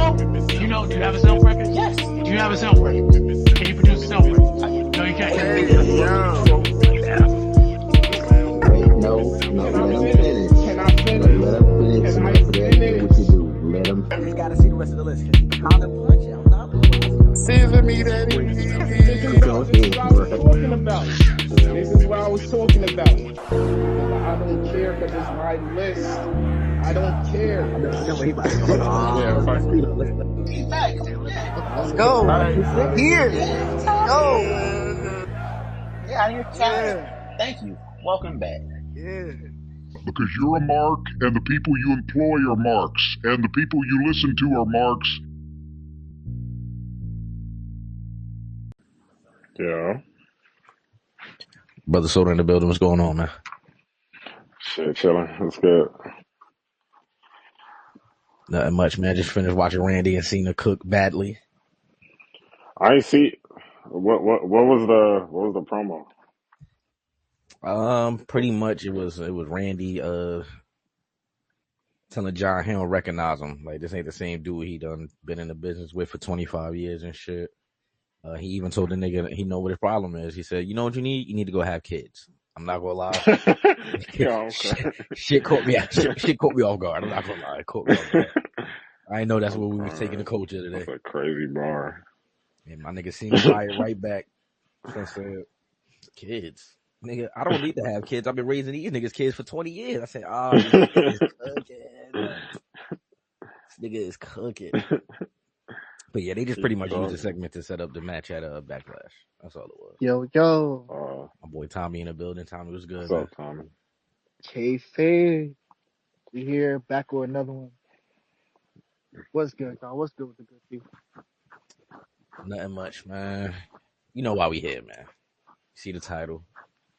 know? Do you know? Do you have a self record? Yes. Do you have a self record? Can you produce a self record? No, you can't. Hey, yo. Wait, no, let him finish. Can I finish? Let him finish. Can I Whatever that is, what you finish? do. Let him I just finish. gotta see the rest of the list because he kind of punchy. I'm not gonna lie to you. Season me, daddy. Go This is ahead, what I was bro. talking about. This is what I was talking about. I don't care because it's my list. I don't care. I know what he about to go. Yeah, fuck you. Let's go. We're here. Go. Yeah, you're talented. Thank you. Welcome back. Yeah. Because you're a mark, and the people you employ are marks, and the people you listen to are marks. Yeah. Brother Soda in the building. What's going on, man? Shit, chilling. That's good. Nothing much, man. Just finished watching Randy and Cena cook badly. I ain't see what was the promo? Pretty much it was Randy telling John he don't recognize him. Like, this ain't the same dude he done been in the business with for 25 years and shit. He even told the nigga he know what his problem is. He said, you know what you need? You need to go have kids. I'm not gonna lie. Yeah, okay. Shit caught me shit caught me off guard. I'm not gonna lie. It caught me off guard. I didn't know that's what we was taking the culture today. That's a crazy bar. And my nigga seen fired right back. So I said, kids. Nigga, I don't need to have kids. I've been raising these niggas kids for 20 years. I said, oh, this nigga is cooking. This nigga is cooking. But yeah, they just pretty much used the segment to set up the match at Backlash. That's all it was. Yo. My boy Tommy in the building. Tommy was good. What's up, Tommy? KayFabe. We here back with another one. What's good, y'all? What's good with the good people? Nothing much, man. You know why we here, man. You see the title.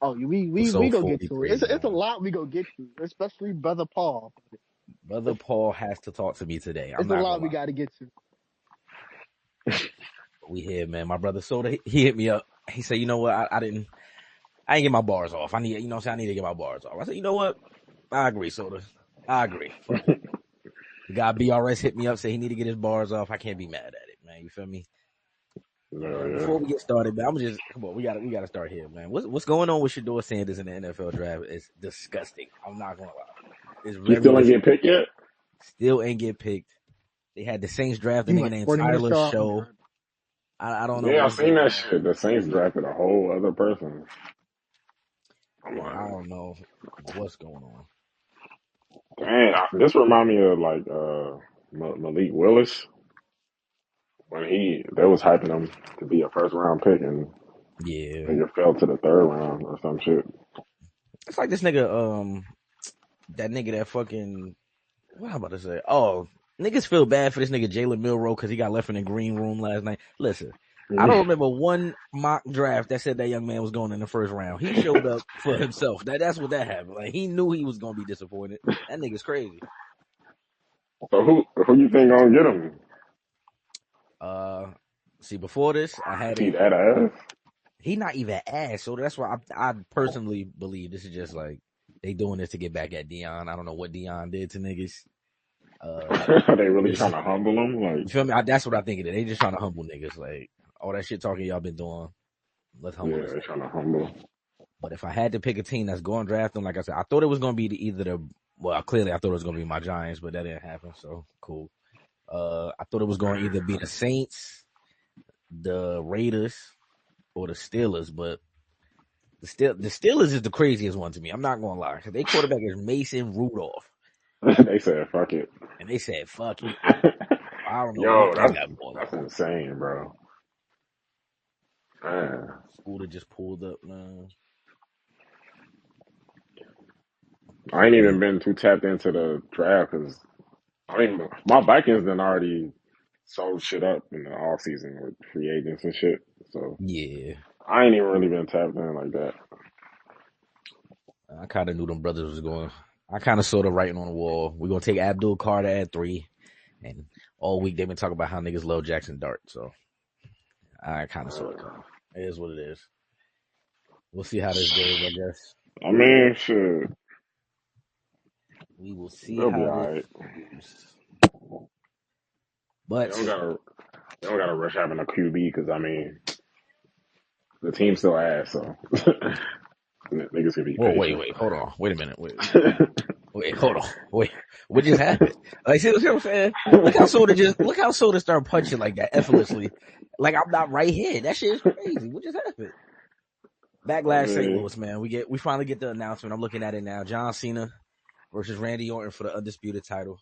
Oh, we gonna get to it. It's a lot we gonna get to, especially Brother Paul. Brother Paul has to talk to me today. It's a lot we gotta get to. We here, man. My brother Soda, he hit me up. He said, you know what? I ain't get my bars off. I need to get my bars off. I said, you know what? I agree, Soda. I agree. Fuck it. The guy BRS hit me up, said he need to get his bars off. I can't be mad at it, man. You feel me? Yeah. Before we get started, man, come on. We gotta start here, man. What's going on with Shador Sanders in the NFL draft? It's disgusting. I'm not gonna lie. He still ain't get picked yet? Still ain't get picked. They had the Saints draft a nigga named Tyler Show. I don't know. Yeah, I've seen that shit. The Saints drafted a whole other person. I don't know what's going on. Dang, this remind me of like Malik Willis when they was hyping him to be a first round pick and Yeah, nigga fell to the third round or some shit. it's like this nigga that nigga that fucking what I'm about to say. Oh, niggas feel bad for this nigga Jalen Milroe because he got left in the green room last night. Listen, I don't remember one mock draft that said that young man was going in the first round. He showed up for himself. That's what that happened. Like, he knew he was gonna be disappointed. That nigga's crazy. So who you think gonna get him? See, before this, I had He that ass? He not even ass. So that's why I personally believe this is just like they doing this to get back at Dion. I don't know what Dion did to niggas. Are they really trying to humble him? Like, you feel me? That's what I think it is. They just trying to humble niggas. Like, all that shit talking y'all been doing. Let's humble. Yeah, they trying to humble. But if I had to pick a team that's going to draft them, like I said, I thought it was going to be clearly I thought it was going to be my Giants, but that didn't happen. So cool. I thought it was going to either be the Saints, the Raiders, or the Steelers, but the Steelers is the craziest one to me. I'm not going to lie. Their quarterback is Mason Rudolph. They said, fuck it. And they said, fuck it. I don't know. Yo, that's insane, bro. Man. Scooter just pulled up, man. I ain't even been too tapped into the draft because, my Vikings done already sold shit up in the off season with free agents and shit. So, yeah. I ain't even really been tapped in like that. I kind of knew them brothers was going. I kind of saw the writing on the wall. We're going to take Abdul Carter at 3. And all week they've been talking about how niggas love Jackson Dart. So I kind of saw it coming. It is what it is. We'll see how this goes, I guess. I mean, shit. We will see They'll how be this all right. goes. But they don't gotta rush having a QB because I mean the team's still ass, so niggas can be whoa, wait, patient. hold on, wait a minute, wait, hold on, wait, what just happened? Like, see what I'm saying? Look how Soda started punching like that effortlessly. Like I'm not right here. That shit is crazy. What just happened? I Backlash St. mean, Louis, man. We finally get the announcement. I'm looking at it now. John Cena versus Randy Orton for the undisputed title.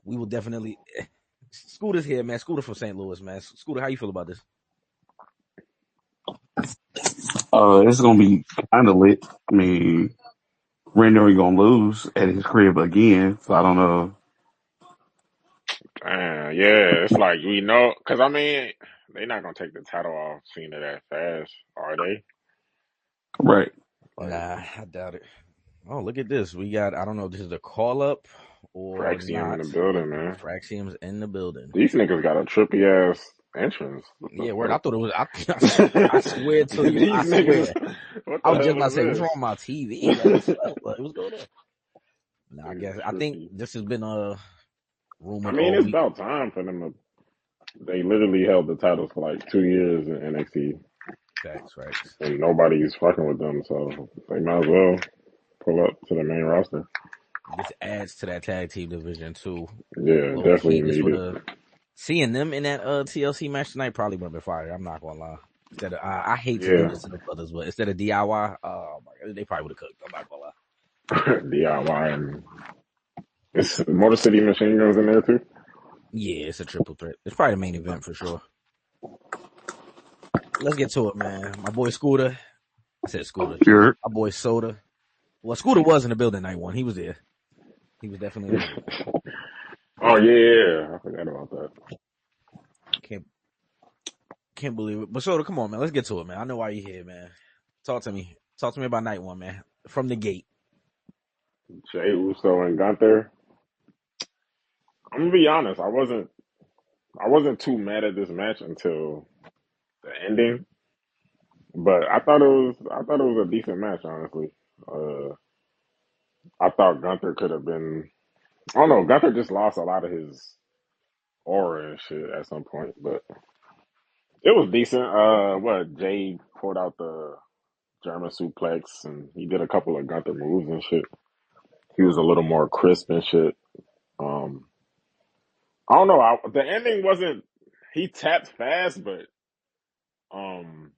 We will definitely. Scooter's here, man. Scooter from St. Louis, man. Scooter, how you feel about this? It's gonna be kind of lit. I mean, Randy Orton gonna lose at his crib again, so I don't know. yeah, it's like we know because I mean they're not gonna take the title off Cena that fast, are they? Right. Like Nah, I doubt it. Oh, look at this. We got, I don't know if this is a call up or Fraxium in not. the building, man. Fraxium's in the building. These niggas got a trippy ass entrance. What the Yeah, word. I fuck? thought it was, I swear to you, I These swear. niggas, what I the was just hell about to is say, what's wrong this? with my TV? Like, what's up? Like, what's going on? Nah, Niggas I think trippy. this has been I rumored mean, all it's week. about time for them to. They literally held the titles for like 2 years in NXT, Facts. and nobody's fucking with them, so they might as well pull up to the main roster. This adds to that tag team division too. Yeah, Low definitely key, this would needed. have seeing them in that TLC match tonight probably would have been fire. I'm not gonna lie. Instead of I hate to do Yeah, this to the brothers, but instead of DIY, oh my god, they probably would have cooked. I'm not gonna lie. DIY and it's Motor City Machine Guns in there too. Yeah, it's a triple threat. It's probably the main event for sure. Let's get to it, man. My boy Scooter. I said Scooter. Sure. My boy Soda. Well, Scooter was in the building night one. He was there. He was definitely in the building. Oh yeah, I forgot about that. Can't believe it. But Soda, come on, man. Let's get to it, man. I know why you're here, man. Talk to me. Talk to me about night one, man. From the gate. Jay Uso and Gunther. I'm gonna be honest. I wasn't too mad at this match until the ending, but I thought it was a decent match, honestly. Uh, I thought Gunther could have been. I don't know. Gunther just lost a lot of his aura and shit at some point, but it was decent. What Jay pulled out the German suplex and he did a couple of Gunther moves and shit. He was a little more crisp and shit. Um, I don't know. The ending wasn't. He tapped fast, but um,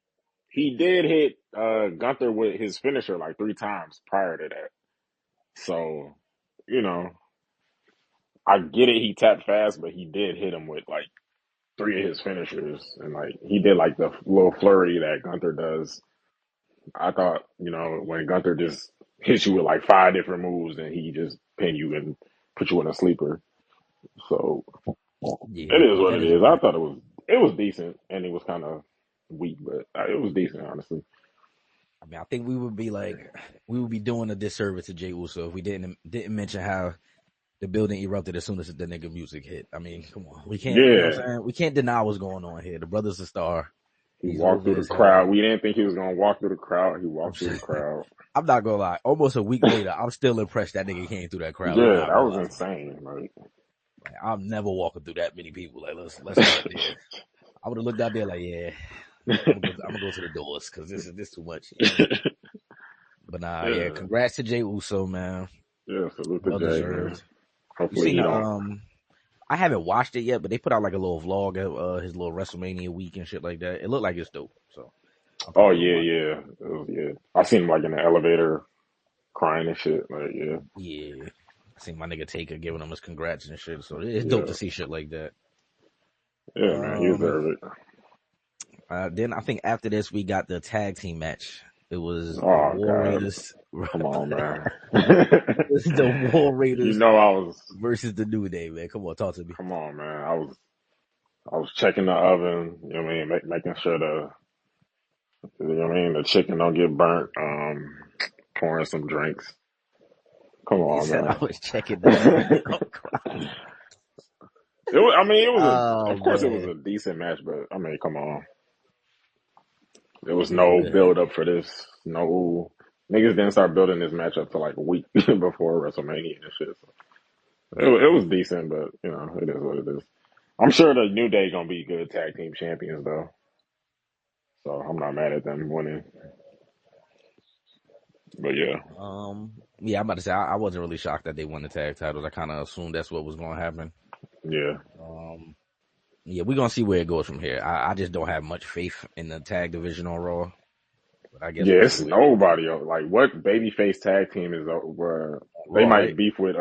he did hit Gunther with his finisher like 3 times prior to that. So, you know, I get it. He tapped fast, but he did hit him with like 3 of his finishers, and like he did like the little flurry that Gunther does. I thought, when Gunther just hits you with like 5 different moves, and he just pin you and put you in a sleeper. So Yeah, it is what that it is is. I weird. thought it was decent, and it was kind of weak, but it was decent, honestly. I mean, I think we would be doing a disservice to Jay Uso if we didn't mention how the building erupted as soon as the nigga music hit. I mean, come on. We can't, you know what I'm Yeah, saying? We can't deny what's going on here. The brother's a star. he He's walked over through the as hell. crowd. We didn't think he was gonna walk through the crowd. He I'm walked through the just, crowd. I'm not gonna lie. Almost a week later, I'm still impressed that nigga came through that crowd. I'm Yeah, not that gonna was lie. insane. Like, Like, I'm never walking through that many people. Like, let's start there. I would have looked out there like, yeah, I'm gonna go to the doors because this too much. You know what I mean? But nah, yeah. yeah, Congrats to Jay Uso, man. yeah. Salute to Well Jay, man. deserved. You Hopefully seen he the don't. I haven't watched it yet, but they put out like a little vlog of his little WrestleMania week and shit like that. It looked like it's dope, so I'm Oh probably gonna yeah, watch yeah, yeah. I seen him like in the elevator crying and shit. Like, yeah, it. Yeah, I seen my nigga Taker giving him his congrats and shit, so it's dope yeah, to see shit like that. yeah, man. He Um, deserved it. then I think after this we got the tag team match. It was the Oh War God, Raiders. come on, man. The War You Raiders know I was. versus the New Day, man. Come on, talk to me. Come on, man. I was checking the oven. You know what I mean, making sure the chicken don't get burnt. Pouring some drinks. Come He on, said I man. was checking the oven. I'm crying. Of Oh course, it was man. a decent match, but I mean, come on. There was Yeah, no man. build up for this. No niggas didn't start building this match up to like a week before WrestleMania and shit. So. It was decent, but you know, it is what it is. I'm sure the New Day gonna be good tag team champions though, so I'm not mad at them winning. But yeah, Yeah, I'm about to say I wasn't really shocked that they won the tag titles. I kind of assumed that's what was going to happen. yeah, Um, yeah, we're gonna see where it goes from here. I just don't have much faith in the tag division on Raw, but I guess we'll yeah. see It's where it goes. nobody else. Like what babyface tag team is where they Raw, might right? beef with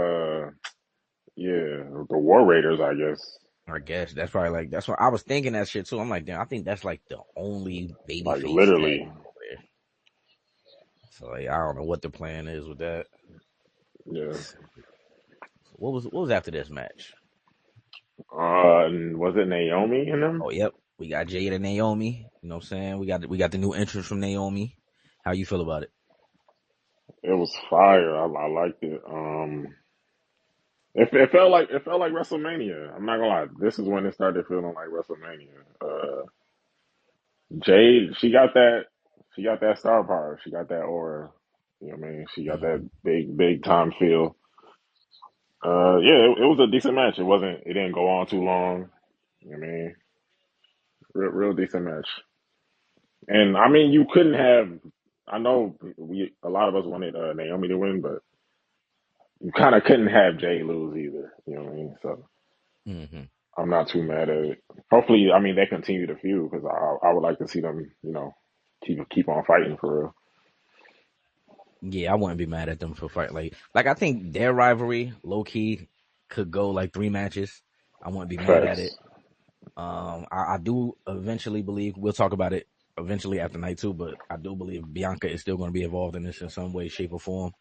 yeah, the War Raiders, I guess. I guess that's probably like that's what I was thinking that shit too. I'm like, damn, I think that's like the only Like babyface tag literally, team over there. So like, I don't know what the plan is with that. yeah. What was after this match? And was it Naomi in them? Oh, yep, we got Jade and Naomi. You know what I'm saying? We got the new entrance from Naomi. How you feel about it? It was fire. I liked it. It felt like WrestleMania. I'm not gonna lie. This is when it started feeling like WrestleMania. Jade, she got that star power. She got that aura. You know what I mean? She got that Hmm. big time feel. Yeah, it was a decent match. It didn't go on too long. You know what I mean? Real decent match. And I mean, you couldn't have. I know a lot of us wanted Naomi to win, but you kind of couldn't have Jay lose either. You know what I mean? So Hmm. I'm not too mad at it. Hopefully, I mean they continue to feud because I would like to see them, you know, keep on fighting for real. Yeah, I wouldn't be mad at them for fight. Like I think their rivalry, low key, could go like 3 matches. I wouldn't be mad at it. Facts. I do eventually believe we'll talk about it eventually after night 2, but I do believe Bianca is still going to be involved in this in some way, shape, or form.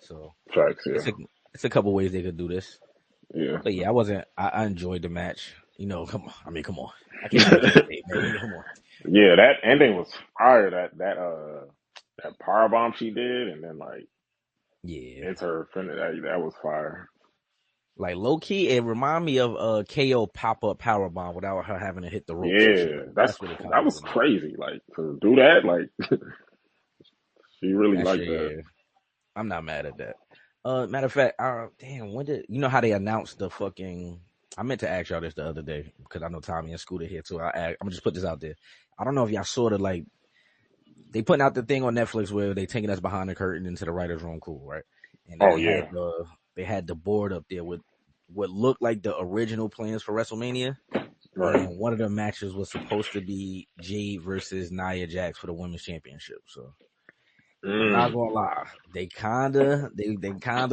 So Facts. it's Yeah. a couple ways they could do this. Yeah. But yeah, I enjoyed the match. You know, come on. I mean, come on. I can't be kayfabe, man. Come on. Yeah. That ending was fire. That power bomb she did, and then like Yeah. it's her finish. That was fire. Like low key, it remind me of KO pop up power bomb without her having to hit the ropes and shit. Yeah. Like that's what it kind That of was reminded me. crazy. Like to do that, like she really That liked shit, that. yeah. I'm not mad at that. Matter of fact, damn, when did you know how they announced the fucking? I meant to ask y'all this the other day because I know Tommy and Scooter here too. I'm gonna just put this out there. I don't know if y'all saw the like they putting out the thing on Netflix where they taking us behind the curtain into the writers' room, cool, right? And then Oh yeah. they had the board up there with what looked like the original plans for WrestleMania. Right. And one of the matches was supposed to be Jade versus Nia Jax for the women's championship. So I'm not Mm. gonna lie, they kinda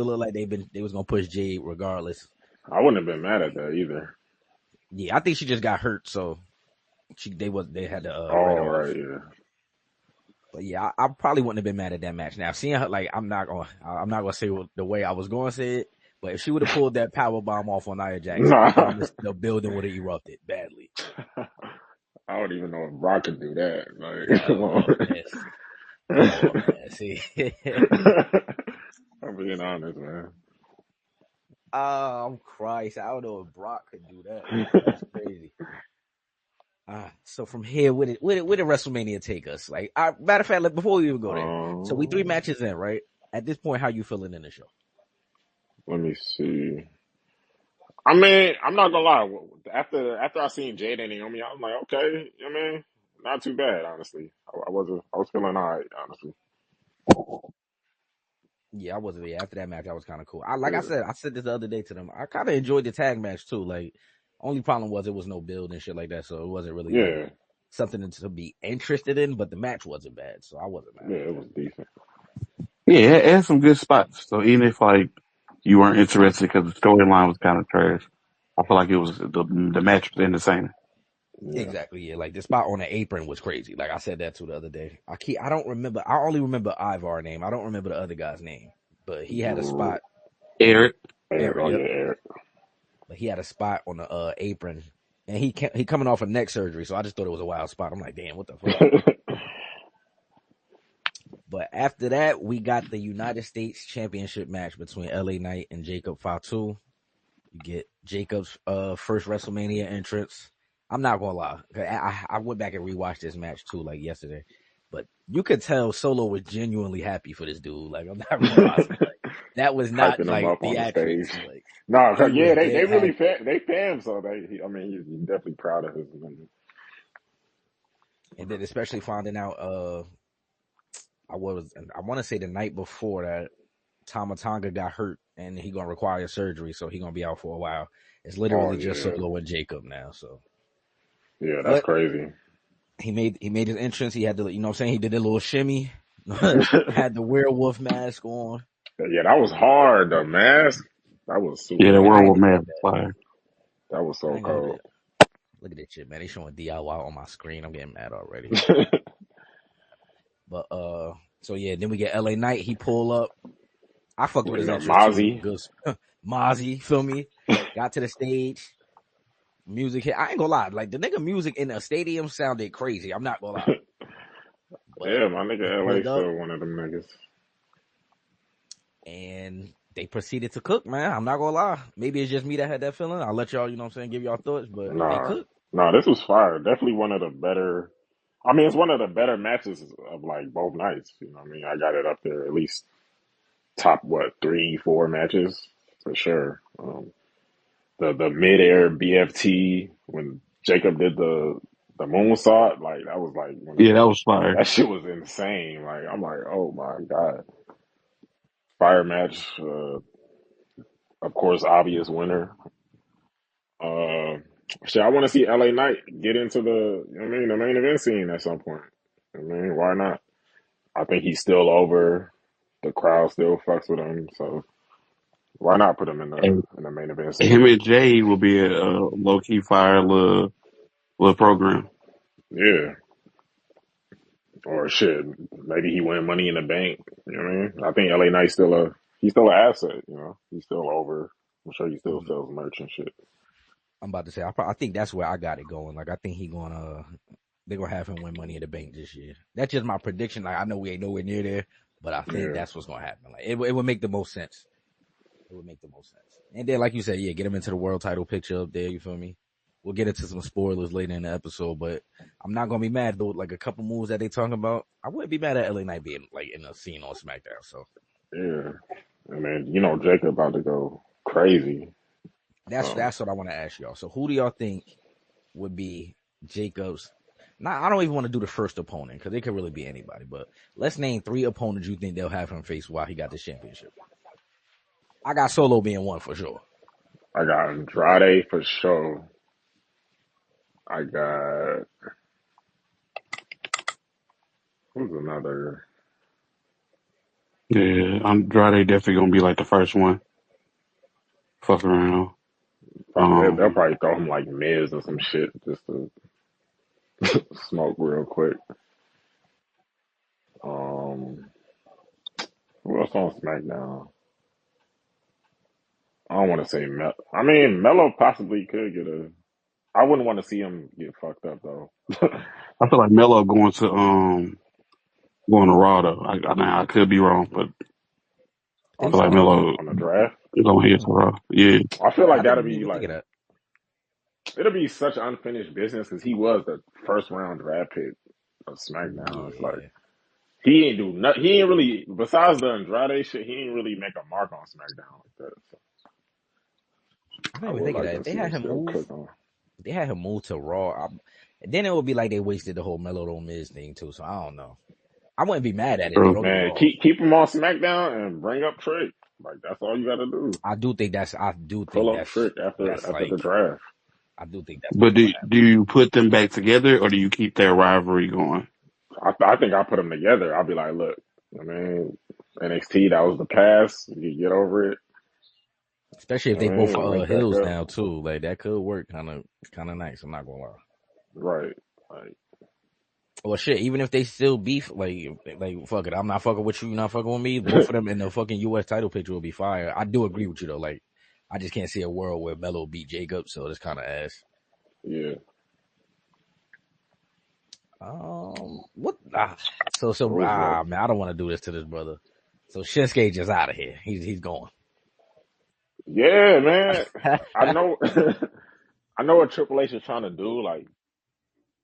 look like they was gonna push Jade regardless. I wouldn't have been mad at that either. Yeah, I think she just got hurt, so they had to write her Oh off. right. Yeah. But yeah, I probably wouldn't have been mad at that match. Now seeing her, like I'm not gonna say the way I was going to say it, but if she would have pulled that power bomb off on Nia Jax, I Nah. promise the building would have erupted badly. I don't even know if Brock could do that. Like, come Oh, on. come on, man. See, I'm being honest, man. oh Christ, I don't know if Brock could do that. That's crazy. So from here, where did WrestleMania take us? Like, matter of fact, like, before we even go there, so we 3 matches in, right? At this point, how you feeling in the show? Let me see. I mean, I'm not gonna lie. After I seen Jade and Naomi, I was like, okay, I mean, not too bad, honestly. I was feeling alright, honestly. Yeah, I wasn't there. After that match, I was kind of cool. Yeah, I said this the other day to them. I kind of enjoyed the tag match too. Like, only problem was it was no build and shit like that, so it wasn't really like yeah, something to be interested in. But the match wasn't bad, so I wasn't mad yeah. at It that. was decent. Yeah, it had some good spots. So even if like you weren't interested because the storyline was kind of trash, I feel like it was the match was entertaining. Yeah. Exactly, yeah. Like the spot on the apron was crazy. Like I said that too the other day. I don't remember. I only remember Ivar's name. I don't remember the other guy's name. But he had a spot. Eric, Eric, Eric, oh yep. yeah, Eric. But he had a spot on the apron, and he coming off of neck surgery. So I just thought it was a wild spot. I'm like, damn, what the fuck. But after that, we got the United States Championship match between LA Knight and Jacob Fatu. You get Jacob's first WrestleMania entrance. I'm not gonna lie, I went back and rewatched this match too, like yesterday. But you could tell Solo was genuinely happy for this dude. Like I'm not gonna lie. that was not hyping him like up on the stage. theatrics. Like No, he yeah, was they dead really happy. they fans, so I mean, he's definitely proud of his money. And then especially finding out, I want to say the night before that Tama Tonga got hurt and he gonna require surgery, so he gonna be out for a while. It's Oh literally just yeah, Solo and Jacob now. So, yeah, that's but crazy. he made his entrance. He had to, you know what I'm saying? He did a little shimmy, had the werewolf mask on. Yeah, that was hard. The mask, that was Yeah, super the Man, I hard. ain't werewolf gonna man hold that. fire. That was I so ain't gonna hold cold. that. Look at this shit, man. They showing DIY on my screen. I'm getting mad already. And But so yeah, then we get LA Knight. He pull up. I fucked with his entrance too. Mozzie. Good Mozzie, feel me? Got to the stage. Music hit. I ain't gonna lie. Like the nigga music in a stadium sounded crazy. I'm not gonna lie. But Yeah, my he nigga LA pulled up still one of them niggas. and they proceeded to cook, man. I'm not gonna lie. Maybe it's just me that had that feeling. I'll let y'all, you know what I'm saying, give y'all thoughts, but they Nah, cooked. nah, this was fire. Definitely one of the better. I mean, it's one of the better matches of like both nights. You know what I mean? I got it up there at least top what 3, 4 matches for sure. The mid air BFT when Jacob did the moonsault, like that was like one of Yeah, that was fire. that shit was insane. Like I'm like, oh my god, fire match. Of course, obvious winner. Uh, shit, I want to see LA Knight get into you know what I mean, the main event scene at some point. I mean, why not? I think he's still over. The crowd still fucks with him, so why not put him in And the main event him scene? and Jay will be a low key fire little program. Yeah, or shit, maybe he win Money in the Bank. You know what I mean? I think LA Knight's he's still an asset. You know, he's still over. I'm sure he still I'm, sells merch and shit. I'm about to say, I think that's where I got it going. Like I think they're gonna have him win Money in the Bank this year. That's just my prediction. Like I know we ain't nowhere near there, but I think Yeah, that's what's gonna happen. Like it would make the most sense. It would make the most sense. And then, like you said, yeah, get him into the world title picture up there. You feel me? We'll get into some spoilers later in the episode, but I'm not gonna be mad though. Like a couple moves that they talking about, I wouldn't be mad at LA Knight being like in a scene on SmackDown. So yeah. I mean, you know, Jacob about to go crazy. So that's what I want to ask y'all. So who do y'all think would be Jacob's? Now I don't even want to do the first opponent because it could really be anybody. But let's name 3 opponents you think they'll have him face while he got the championship. I got Solo being one for sure. I got Andrade for sure. I got who's another? Yeah, Andrade definitely gonna be like the first one. Fuck around. They'll Um, probably throw him like Miz or some shit just to smoke real quick. Um, who else on SmackDown? I don't want to say Mel. I mean, Mello possibly could get a. I wouldn't want to see him get fucked up though. I feel like Melo going to Raw though. I could be wrong, but I Think feel like so? Melo On the draft. is gonna hit to Raw. Yeah, I feel I like that'll didn't be even think like of that. it'll be such unfinished business because he was the first round draft pick of SmackDown. It's like Yeah. he ain't do nothing. He ain't really besides the Andrade shit. He ain't really make a mark on SmackDown like that. So I I didn't even would think of like that. to If they see had him him still move, cook on. they had him move to Raw. Then it would be like they wasted the whole Melo to Miz thing too. So I don't know. I wouldn't be mad at it though. true. Don't get me Man, wrong. keep him on SmackDown and bring up Trick. Like that's all you got to do. I do Pull think up Trick that's after the like draft. I do think that's But what's gonna do you put them back together or do you keep their rivalry going? I think I put them together. I'll be like, look, I mean, NXT that was the past. You get over it. happen. Especially if I they both mean, link back heels up. now too. Like that could work kind of nice. I'm not gonna lie. Right. Like, Well, shit. Even if they still beef, like fuck it. I'm not fucking with you. You're not fucking with me. Both of them in the fucking U.S. title picture will be fire. I do agree with you though. Like I just can't see a world where Melo beat Jacob. So it's kind of ass. yeah. What? Who's next? Man, I don't want to do this to this brother. So Shinsuke just out of here. He's going. Yeah, man. I know. I know what Triple H is trying to do. Like,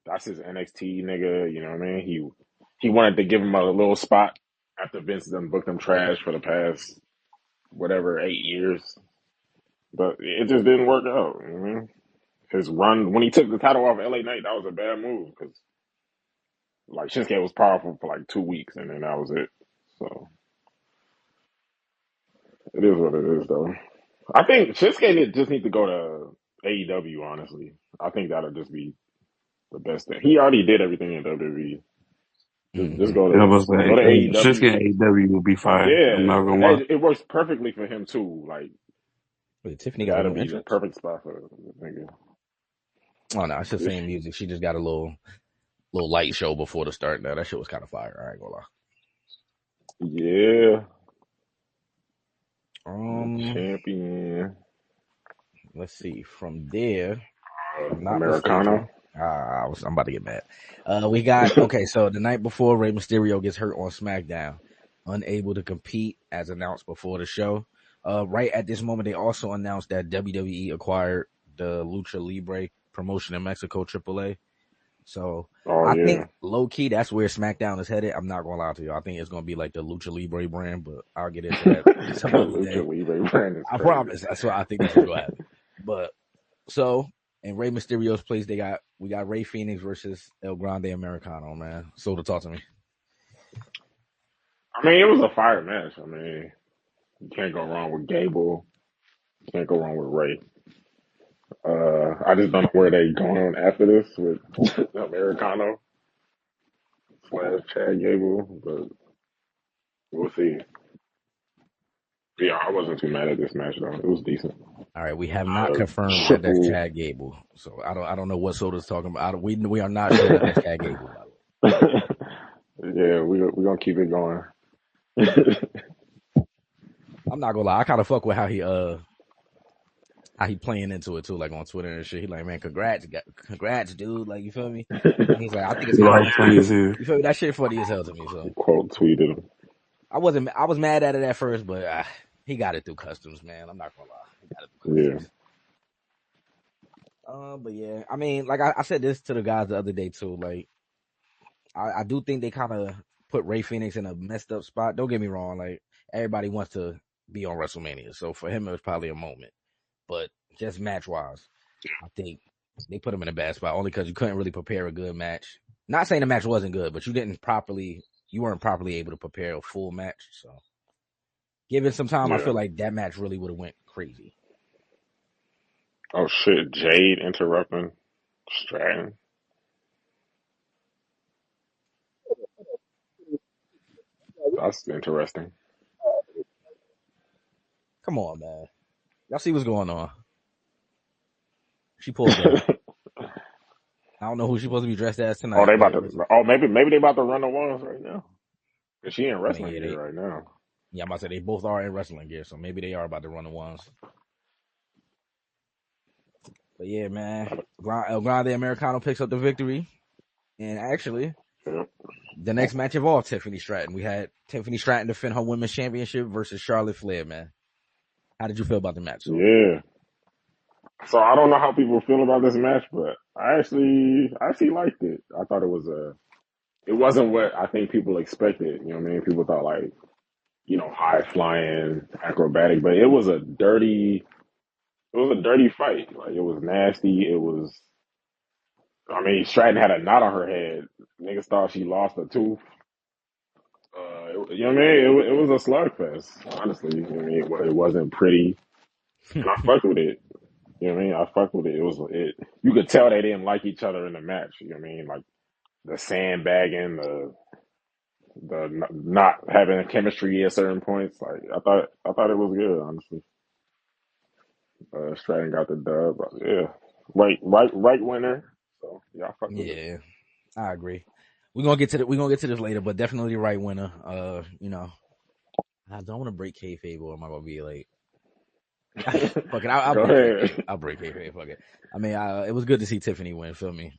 that's his NXT nigga. You know what I mean? He wanted to give him a little spot after Vince done booked him trash for the past whatever 8 years, but it just didn't work out. You know? His run when he took the title off LA Knight, that was a bad move because like Shinsuke was powerful for like 2 weeks and then that was it. So it is what it is, though. I think Shinsuke just need to go to AEW. Honestly, I think that'll just be the best thing. He already did everything in WWE. Just Mm-hmm. go I to was like, AEW. Shinsuke AEW would be fire. I'm Yeah, not gonna lie. it works perfectly for him too. Like Wait, Tiffany got a that'll new be the entrance? perfect spot for the nigga. Oh no, it's the same music. She just got a little light show before the start. Now that shit was kind of fire. I ain't gonna lie. Yeah, the Um, champion let's see. From there, if I'm not Americano. mistaken, I'm about to get mad. We got okay. So the night before, Rey Mysterio gets hurt on SmackDown, unable to compete as announced before the show. Right at this moment, they also announced that WWE acquired the Lucha Libre promotion in Mexico, AAA. So Oh I yeah, think low key that's where SmackDown is headed. I'm not gonna lie to you. I think it's gonna be like the Lucha Libre brand, but I'll get into that some other Lucha day. Libre brand is I crazy. promise. That's what I think that's what's gonna happen. But so in Rey Mysterio's place, we got Rey Phoenix versus El Grande Americano, man. So to talk to me. I mean, it was a fire match. I mean, you can't go wrong with Gable. You can't go wrong with Ray. I just don't know where they going on after this with Americano / Chad Gable, but we'll see. Yeah, I wasn't too mad at this match though. It was decent. All right, we have not confirmed that that's Triple. Chad Gable, so I don't know what Soda's talking about. We are not sure that that's Chad Gable, by the way. Yeah, we gonna keep it going. I'm not gonna lie, I kind of fuck with how he playing into it too, like on Twitter and shit. He like, man, congrats, dude. Like, you feel me? And he's like, I think it's kind of Like funny. funny as hell. You feel me? That shit funny as hell to me. So Quote tweeted him. I was mad at it at first, but he got it through customs, man. I'm not gonna lie, he got it through Yeah. customs. But yeah, I mean, like I said this to the guys the other day too. Like, I do think they kind of put Rey Fenix in a messed up spot. Don't get me wrong. Like, everybody wants to be on WrestleMania, so for him it was probably a moment. But just match wise, I think they put him in a bad spot only because you couldn't really prepare a good match. Not saying the match wasn't good, but you weren't properly able to prepare a full match. So, give it some time. I Yeah. feel like that match really would have went crazy. Oh shit, Jade interrupting Stratton. That's interesting. Come on, man. Y'all see what's going on? She pulled down. I don't know who she's supposed to be dressed as tonight. Oh, they about But to. Oh, maybe they about to run the ones right now. 'Cause she in I mean, wrestling gear right now. I'm about to say they both are in wrestling gear, so maybe they are about to run the ones. But yeah, man, El Grande Americano picks up the victory, and actually, Yep. the next match involved Tiffany Stratton. We had Tiffany Stratton defend her women's championship versus Charlotte Flair. Man, how did you feel about the match? Yeah. So I don't know how people feel about this match, but I actually liked it. I thought it wasn't what I think people expected. You know what I mean? People thought like, high flying, acrobatic, but it was a dirty fight. Like it was nasty. I mean, Stratton had a knot on her head. Niggas thought she lost a tooth. You know what I mean? It was a slugfest, honestly. You know what I mean? It wasn't pretty, and I fucked with it. You know what I mean? I fucked with it. You could tell they didn't like each other in the match. You know what I mean? Like the sandbagging, the not having a chemistry at certain points. Like I thought it was good, honestly. Stratton got the dub. Yeah, right winner. So yeah, I fucked with it. Yeah, I agree. We're gonna get to this later, but definitely the right winner. I don't want to break kayfabe, or am I gonna be like, fuck it? I'll Go break kayfabe. ahead. I'll break kayfabe. Fuck it. I mean, it was good to see Tiffany win. Feel me?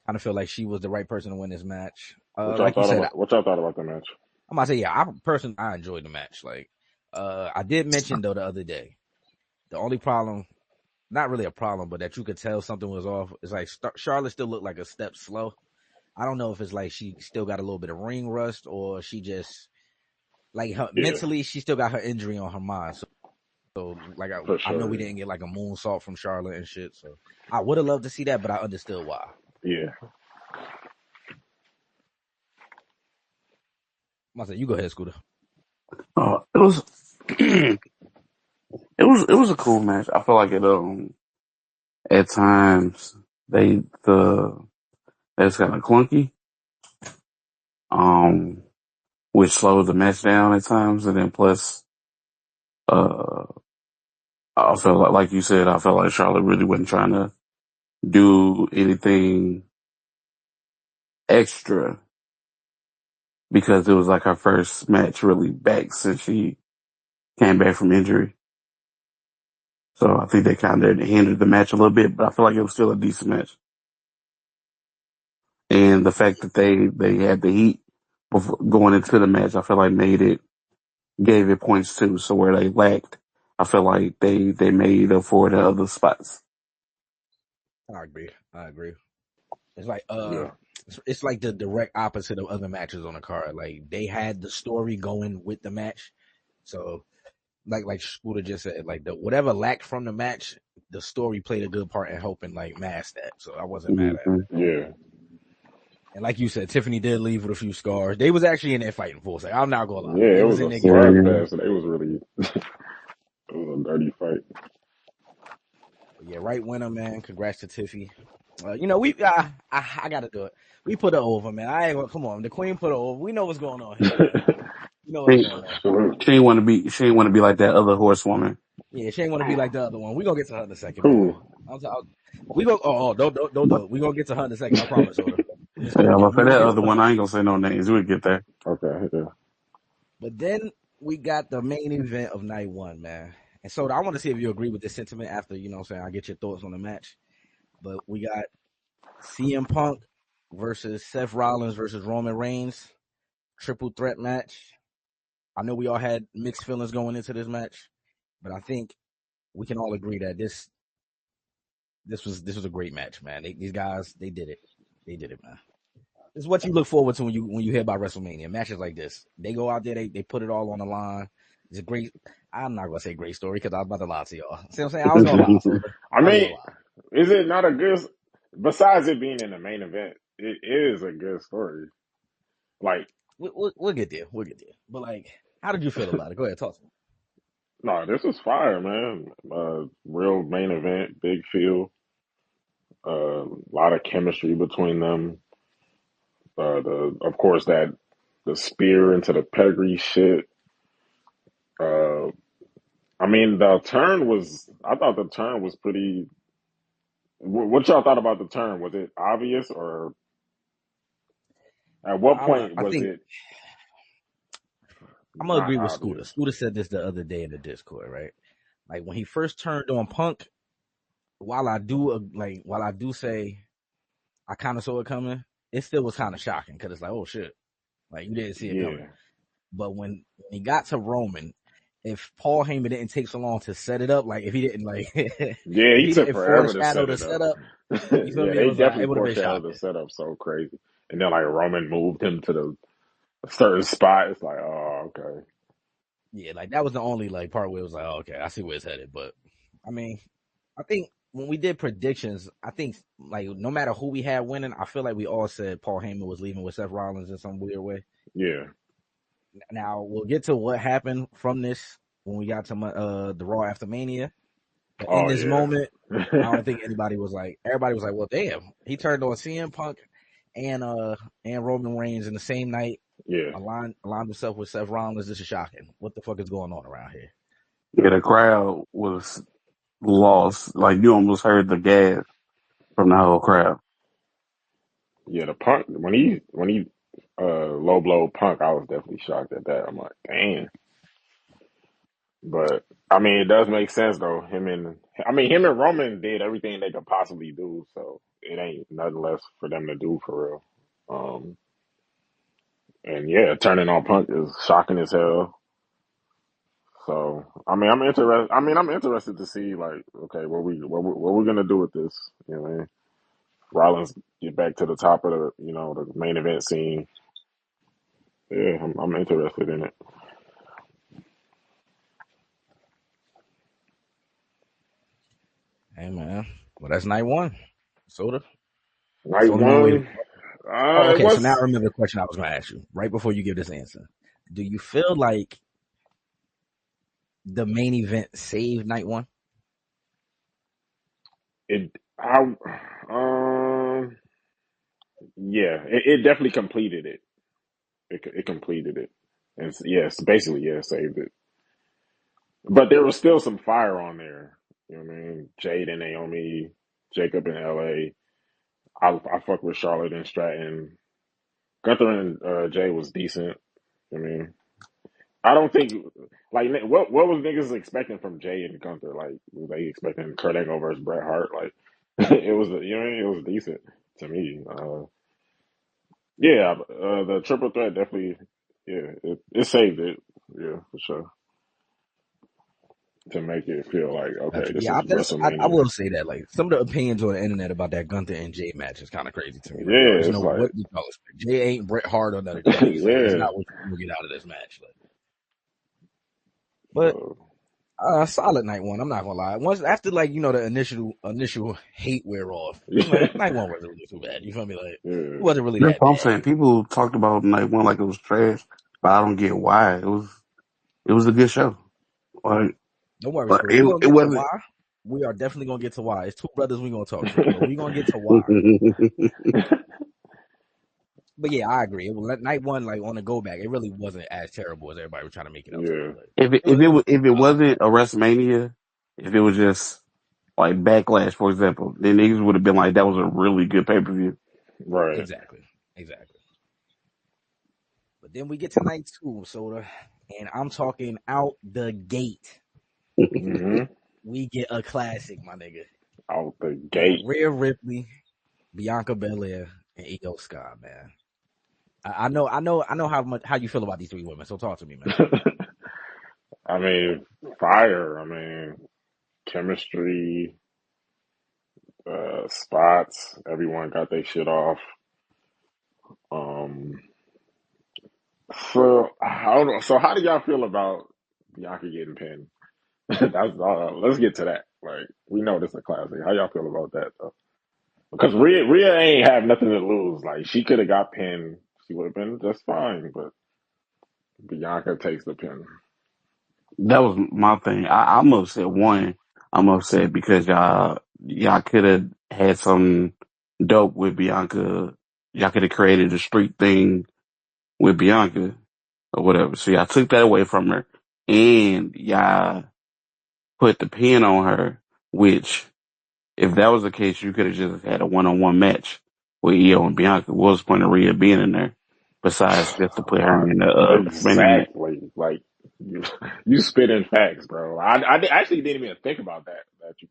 Kind of feel like she was the right person to win this match. Like you said, What y'all thought about the match? I'm about to say, yeah, I enjoyed the match. Like, I did mention though the other day, the only problem, not really a problem, but that you could tell something was off. Is like Charlotte still looked like a step slow. I don't know if it's like she still got a little bit of ring rust or she just like her Yeah, mentally, she still got her injury on her mind. So like for I know we sure. didn't get like a moonsault from Charlotte and shit. So I would have loved to see that, but I understood why. Yeah. I said, you go ahead, Scooter. It was it was a cool match. I feel like it at times it's kind of clunky, um, which slows the match down at times, and then plus uh I felt like you said, I felt like Charlotte really wasn't trying to do anything extra because it was like her first match really back since she came back from injury. So I think they kind of hindered the match a little bit, but I feel like it was still a decent match. And the fact that they had the heat before going into the match, I feel like gave it points too. So where they lacked, I feel like they made up for the other spots. I agree. I agree. It's like Yeah. it's like the direct opposite of other matches on the card. Like they had the story going with the match, so like Scooter just said, like the whatever lacked from the match, the story played a good part in helping like mask that. So I wasn't mad at it. Mm-hmm. Yeah. And like you said, Tiffany did leave with a few scars. They was actually in there fighting for us. Like, I'm not gonna lie, Yeah, they it was was in a there getting Yeah, it. yeah. slugfest. It was really, it was a dirty fight. But yeah, right winner, man. Congrats to Tiffy. I gotta do it. We put her over, man. I ain't gonna come on. The Queen put her over. We know what's going on here, man. You know what's She, going on. she didn't want to be. She didn't want to be like that other horsewoman. Yeah, she ain't want to be like the other one. We gonna get to her in a second, man. Who? We go. Don't do it. We gonna get to her in a second. I promise, Oda. Just hold Yeah, on. but We for gonna that get other to her. one, I ain't gonna say no names. We'll get there. Okay, yeah. But then we got the main event of night one, man. And so I want to see if you agree with this sentiment after, you know what I'm saying, I get your thoughts on the match. But we got CM Punk versus Seth Rollins versus Roman Reigns. Triple threat match. I know we all had mixed feelings going into this match, but I think we can all agree that this was a great match, man. These guys, they did it. They did it, man. This is what you look forward to when you hear about WrestleMania matches like this. They go out there, they put it all on the line. It's a great. I'm not gonna say great story because I was about to lie to y'all. See what I'm saying? I was gonna lie, so I I was mean, gonna lie. is it not a good? Besides it being in the main event, it is a good story. Like, We'll get there. We'll get there. But like, how did you feel about it? Go ahead, talk to me. no, this was fire, man. Real main event, big feel. A lot of chemistry between them. Of course the spear into the pedigree shit. Uh, I mean, I thought the turn was pretty. What y'all thought about the turn? Was it obvious, or at what point I was think it I'm gonna not agree with Scooter. obvious? Scooter said this the other day in the Discord, right? Like when he first turned on Punk, while I do say I kind of saw it coming, it still was kind of shocking because it's like, oh shit, like you didn't see it coming. Yeah, But when he got to Roman, if Paul Heyman didn't take so long to set it up, like if he didn't like if yeah, he he took didn't forever to foreshadow set the it up. setup, you feel Yeah, me? It they was like it definitely would have been foreshadowed the shocking. setup so crazy, and then like Roman moved him to the a certain spot. It's like, oh, okay, Yeah, like that was the only like part where it was like, oh, okay, I see where it's headed. But I mean, I think when we did predictions, I think like no matter who we had winning, I feel like we all said Paul Heyman was leaving with Seth Rollins in some weird way. yeah, Now we'll get to what happened from this when we got to the Raw after Mania. But in oh this yeah, moment, I don't think everybody was like, well, damn, he turned on CM Punk and Roman Reigns in the same night, yeah. aligned himself with Seth Rollins. This is shocking. What the fuck is going on around here? Yeah, the crowd was lost. Like you almost heard the gas from the whole crowd. Yeah, the Punk when he low blow Punk, I was definitely shocked at that. I'm like, damn. But I mean, it does make sense though. Him and Roman did everything they could possibly do, so it ain't nothing less for them to do for real. And yeah, turning on Punk is shocking as hell. So I mean, I'm interested to see like, okay, what we gonna do with this? You know, what I mean? Rollins get back to the top of the the main event scene. Yeah, I'm interested in it. Hey man, well that's night one. Soda. It's Night only one way to. one, Oh, it okay. So now I was remember the question I was going to ask you right before you give this answer. Do you feel like the main event saved night one? it. Um, yeah, it definitely completed it. It completed it, and yes, basically, yeah, saved it. But there was still some fire on there. You know what I mean? Jade and Naomi, Jacob in LA. I fuck with Charlotte and Stratton. Gunther and Jay was decent. I mean, I don't think like what was niggas expecting from Jay and Gunther? Like, was they expecting Kurt Angle versus Bret Hart? Like, it was you know it was decent to me. Yeah, the triple threat definitely. Yeah, it saved it. Yeah, for sure. To make it feel like okay, Gotcha. this Yeah, is I WrestleMania. will say that. Like some of the opinions on the internet about that Gunther and Jay match is kind of crazy to me. Like, yo, Yeah, there's it's no like what we call it. Jay ain't Bret Hart or none of these niggas. Like, that's yeah. not what you get out of this match. Like, but So solid night one. I'm not gonna lie. Once after like the initial hate wear off, yeah, night one wasn't really too bad. You feel me? Like it yeah. wasn't really That's that what I'm bad. saying. People talked about night one like it was trash, but I don't get why. It was a good show. Like, Don't worry, but Scooter. it We gonna it get to wasn't. why. We are definitely gonna get to why. It's two brothers we gonna talk to, but we gonna get to why. But yeah, I agree. It was night one, like on the go back. It really wasn't as terrible as everybody was trying to make it out to be. Yeah, Like if it I like wasn't that. a WrestleMania, if it was just like Backlash, for example, then niggas would have been like, that was a really good pay per view. right. Exactly. But then we get to night two, Soda, and I'm talking out the gate. Hmm. We get a classic, my nigga. Out the We got gate. Rhea Ripley, Bianca Belair, and Io Sky, man. I know how you feel about these three women. So talk to me, man. I mean, fire. I mean, chemistry, spots. Everyone got their shit off. Um, so I don't know. So how do y'all feel about Bianca getting pinned? That's let's get to that. Like we know this is a classic. How y'all feel about that though? Because Rhea ain't have nothing to lose. Like she could have got pinned. She would have been just fine. But Bianca takes the pin. That was my thing. I'm upset. One, I'm upset because y'all could have had some dope with Bianca. Y'all could have created a street thing with Bianca or whatever. So y'all took that away from her, and y'all put the pin on her. Which, if that was the case, you could have just had a one-on-one match with Io and Bianca. What was the point of Rhea being in there besides just to put her in the WrestleMania match? Exactly. Like you, you spit in facts, bro. Actually didn't even think about that.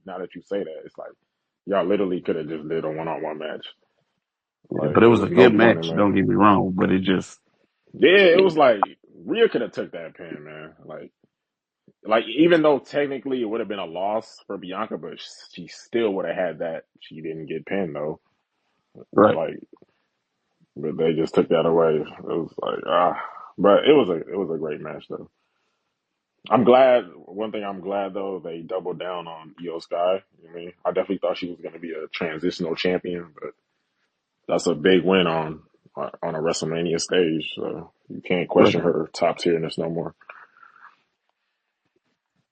Now that you say that, it's like y'all literally could have just did a one-on-one match. Yeah, Like but it there was was a no good point in match. that. Don't get me wrong, but it just Yeah, it was like Rhea could have took that pin, man. Like even though technically it would have been a loss for Bianca, but she still would have had that. She didn't get pinned though. right. Like, but they just took that away. It was like but it was a great match though. I'm glad. One thing I'm glad though they doubled down on Io Sky. You know what I mean, I definitely thought she was going to be a transitional champion, but that's a big win on a WrestleMania stage. So you can't Right. question her top tierness no more.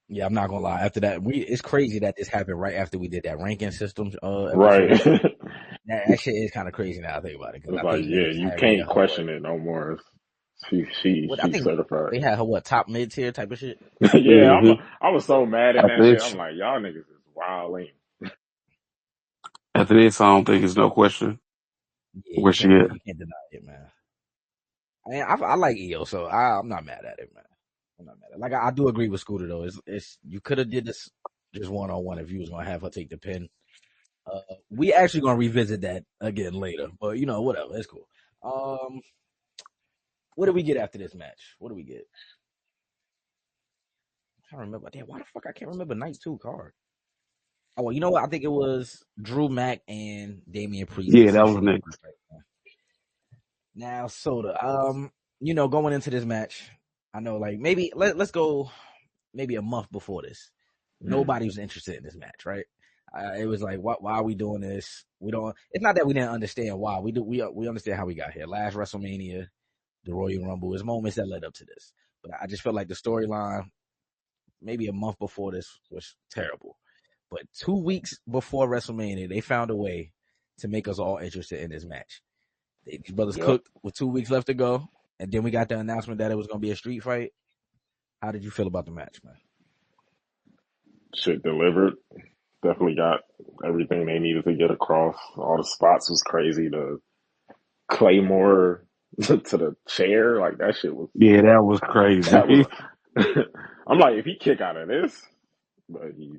Yeah, I'm not gonna lie. After that, it's crazy that this happened right after we did that ranking system Right. episode. That shit is kind of crazy now I think about it because It's I like think yeah, niggas you had Rhea can't her what question it no more. what I She's think certified. they had her what top mid tier type of shit. Yeah, I was so mad in After that shit. this, I'm like y'all niggas is wilding. after this, I don't think it's no question Yeah, where she at. you can't deny it, man. I like EO, so I'm not mad at it, man. I'm not mad at it. Like I do agree with Scooter though. It's you could have did this just one on one if you was gonna have her take the pin. We actually gonna revisit that again later, but whatever, it's cool. Um, what do we get after this match? What do we get? I'm trying to remember. Damn, why the fuck I can't remember night two card? Oh, well, you know what? I think it was Drew Mack and Damian Priest Yeah, that was essentially. next. Now, Soda, going into this match, I know like maybe let's go maybe a month before this. Mm. Nobody was interested in this match, right? It was like, why are we doing this? We don't. It's not that we didn't understand why. We understand how we got here. Last WrestleMania, the Royal Rumble, there's moments that led up to this. But I just felt like the storyline, maybe a month before this, was terrible. But 2 weeks before WrestleMania, they found a way to make us all interested in this match. These brothers cooked with 2 weeks left to go, and then we got the announcement that it was going to be a street fight. How did you feel about the match, man? Shit delivered. Definitely got everything they needed to get across. All the spots was crazy. The Claymore to the chair, like that shit was. Yeah, that was crazy. That was. I'm like, if he kick out of this, but he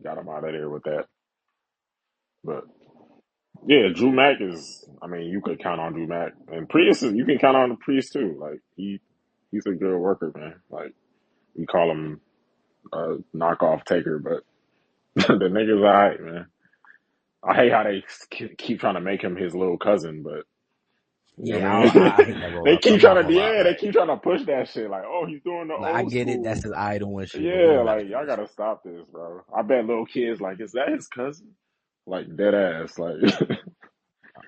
got him out of there with that. But yeah, Drew Mack is. I mean, you could count on Drew Mack, and Priest is. You can count on the Priest too. Like he's a good worker, man. Like we call him a knockoff Taker, but the nigga's alright, man. I hate how they keep trying to make him his little cousin, but you know what I mean? I hate that roll They up. keep I'm not trying gonna to, lie. they keep trying to push that shit. Like, oh, he's doing the Like, I old get it. That's school. his idol and shit, but we Yeah, don't got to like do y'all this. gotta stop this, bro. I bet little kids like, is that his cousin? Like dead ass, like.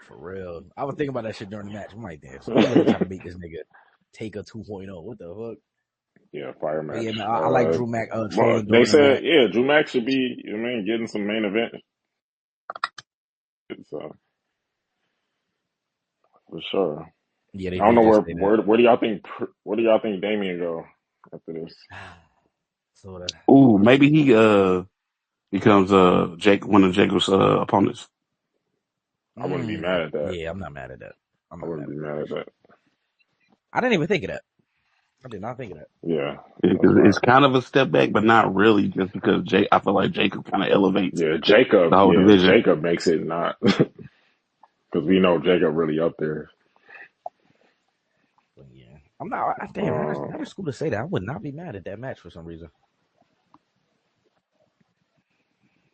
For real. I was thinking about that shit during the match. I'm like, damn, so they really trying to make this nigga take a 2.0. What the fuck? Yeah, fire match. Yeah, man, I like Drew Mack Well, trolling they during the said, match. yeah, Drew Mack should be, I mean, getting some main event. So, for sure. Yeah, they I don't did know just say that. where do y'all think Damien go after this? So that. Ooh, maybe he becomes one of Jacob's opponents. I wouldn't be mad at that. Yeah, I'm not mad at that. I wouldn't be mad at that. I didn't even think of that. I did not think of that. Yeah, It's kind of a step back, but not really, just because I feel like Jacob kind of elevates the whole division. Jacob makes it not because we know Jacob really up there. But yeah, I'm not. Damn, that is cool to say that. I would not be mad at that match for some reason.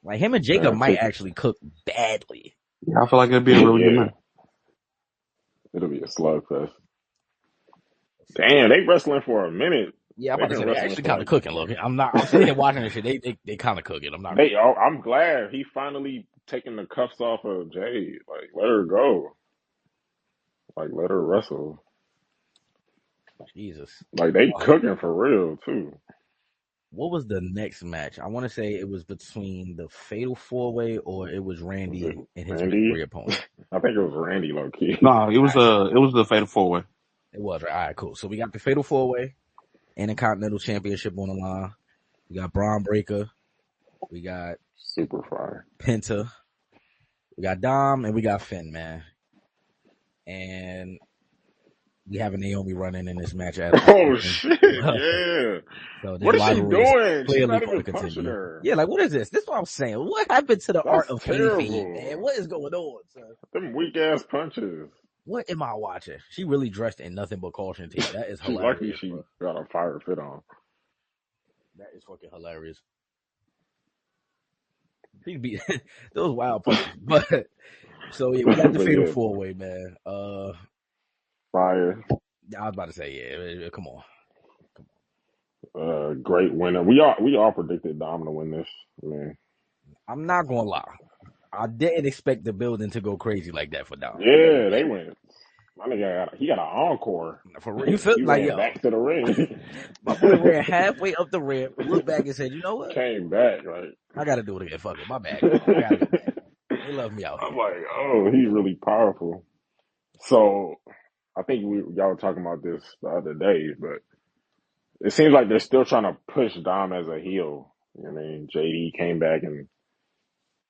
Like him and Jacob might actually cook badly. Yeah, I feel like it'd be a really good match. It'll be a slugfest. Damn, they wrestling for a minute. Yeah, I'm about to say they actually kind of cooking. Look, I'm sitting here watching this shit. They kind of cooking. I'm not. I'm glad he finally taking the cuffs off of Jade. Like, let her go. Like, let her wrestle. Jesus. Like, they cooking for real too. What was the next match? I want to say it was between the Fatal 4-Way or it was Randy and his three opponents. I think it was Randy, low key. No, it was the Fatal 4-Way. It was, right? All right, cool. So we got the Fatal 4-Way and the Continental Championship on the line. We got Braun Breaker. We got Super Fire. Penta. We got Dom and we got Finn, man. And we have a Naomi running in this match. Oh shit! Yeah. So what is she doing? She's not even continue. punching her. Yeah, like what is this? This is what I'm saying. What happened to the art of KayFabe, man? What is going on, son? Them weak ass punches. What am I watching? She really dressed in nothing but caution tape. That is hilarious. Lucky she got a fire fit on. That is fucking hilarious. She beat those wild punches. But so yeah, we got the Fatal 4-Way, man. Fire. I was about to say, yeah, come on. Great winner. We all predicted Dom to win this, man. I'm not gonna lie. I didn't expect the building to go crazy like that for Dom. Yeah, they went. My nigga he got an encore. For real, you feel like back to the ring. My boy ran halfway up the ramp, looked back and said, "You know what? Came back, right? I got to do it again. Fuck it, my bad. I gotta go back. They love me out here." I'm like, oh, he's really powerful. So I think y'all were talking about this the other day, but it seems like they're still trying to push Dom as a heel. You know what I mean, JD came back and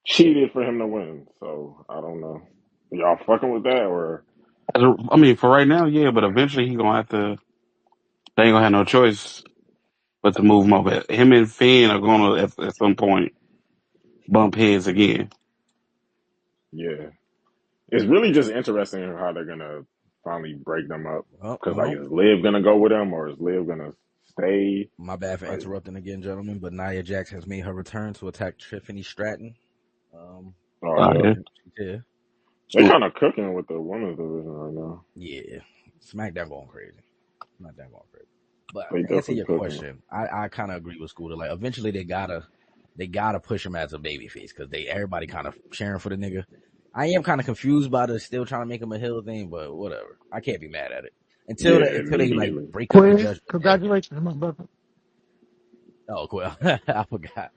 cheated for him to win. So I don't know. Y'all fucking with that or? I mean, for right now, yeah, but eventually he gonna have to. They ain't gonna have no choice but to move him over. Him and Finn are gonna at some point bump heads again. Yeah, it's really just interesting how they're gonna finally break them up. Because like, is Liv gonna go with him or is Liv gonna stay? My bad for interrupting again, gentlemen. But Nia Jax has made her return to attack Tiffany Stratton. Yeah. They're kind of cooking with the women's division right now. Yeah, SmackDown going crazy. But to answer your question, I kind of agree with Scooter. Like, eventually they gotta they gotta push him as a babyface because everybody kind of cheering for the nigga. I am kind of confused by the still trying to make him a heel thing, but whatever. I can't be mad at it until Yeah, they like immediately. break up the Quiz, judgment. congratulations, my brother. Oh, well, I forgot.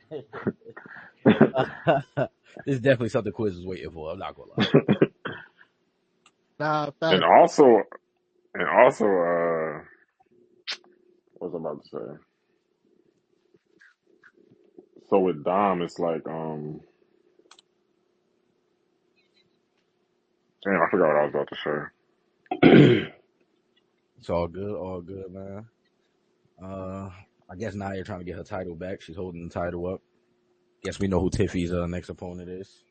This is definitely something Quiz was waiting for. I'm not gonna lie. Nah, And fact. also, what was I about to say? So with Dom, it's like, damn, I forgot what I was about to say. It's all good, man. I guess now you're trying to get her title back. She's holding the title up. Guess we know who Tiffy's next opponent is.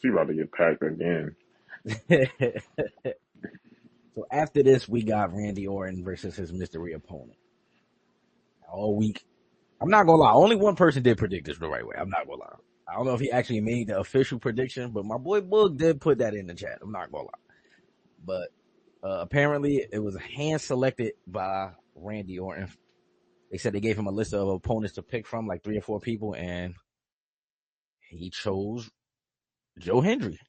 She about to get packed again. So after this, we got Randy Orton versus his mystery opponent. All week. I'm not gonna lie. Only one person did predict this the right way. I'm not gonna lie. I don't know if he actually made the official prediction, but my boy Boog did put that in the chat. I'm not gonna lie. But apparently it was hand selected by Randy Orton. They said they gave him a list of opponents to pick from, like 3 or 4 people, and he chose Joe Hendry.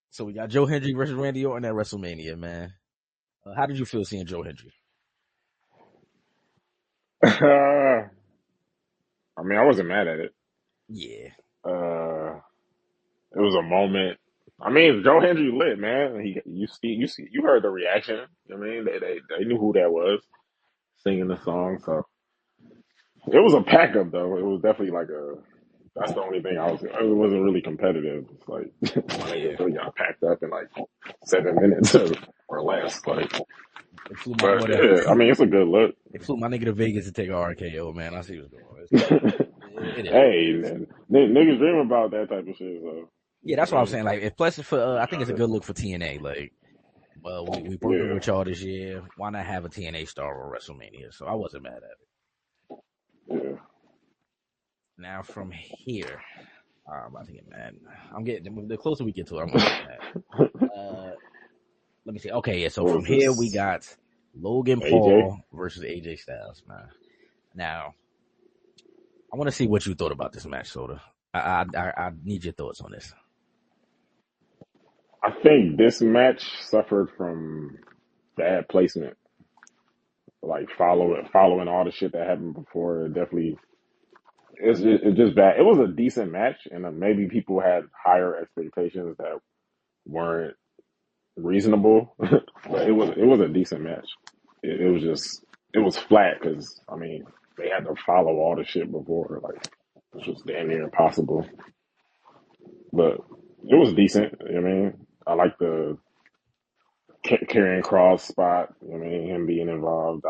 So we got Joe Hendry versus Randy Orton at WrestleMania, man. How did you feel seeing Joe Hendry? I mean, I wasn't mad at it. Yeah. It was a moment. I mean, Joe Hendry lit, man. You heard the reaction. I mean, they knew who that was singing the song. So it was a pack up though. It was definitely like that's the only thing it wasn't really competitive. It's like, my niggas really got packed up in like 7 minutes or less. Like, but yeah, I mean, it's a good look. They flew my nigga to Vegas to take a RKO, man. I see what's going on. Hey, niggas dream about that type of shit. So yeah, that's what I'm saying. Like, plus for I think it's a good look for TNA. Like, well, we working with y'all this year. Why not have a TNA star on WrestleMania? So I wasn't mad at it. Yeah. Now from here, I'm about to get mad. I'm getting the closer we get to it, I'm gonna get mad. Let me see. Okay, yeah. So from here we got Logan Paul versus AJ Styles, man. Now, I want to see what you thought about this match, Soda. I need your thoughts on this. I think this match suffered from bad placement. Like following all the shit that happened before, it's just bad. It was a decent match, and maybe people had higher expectations that weren't reasonable. But it was a decent match. It was flat because I mean they had to follow all the shit before, like it was damn near impossible. But it was decent. I mean, I like the carrying cross spot. I mean, him being involved,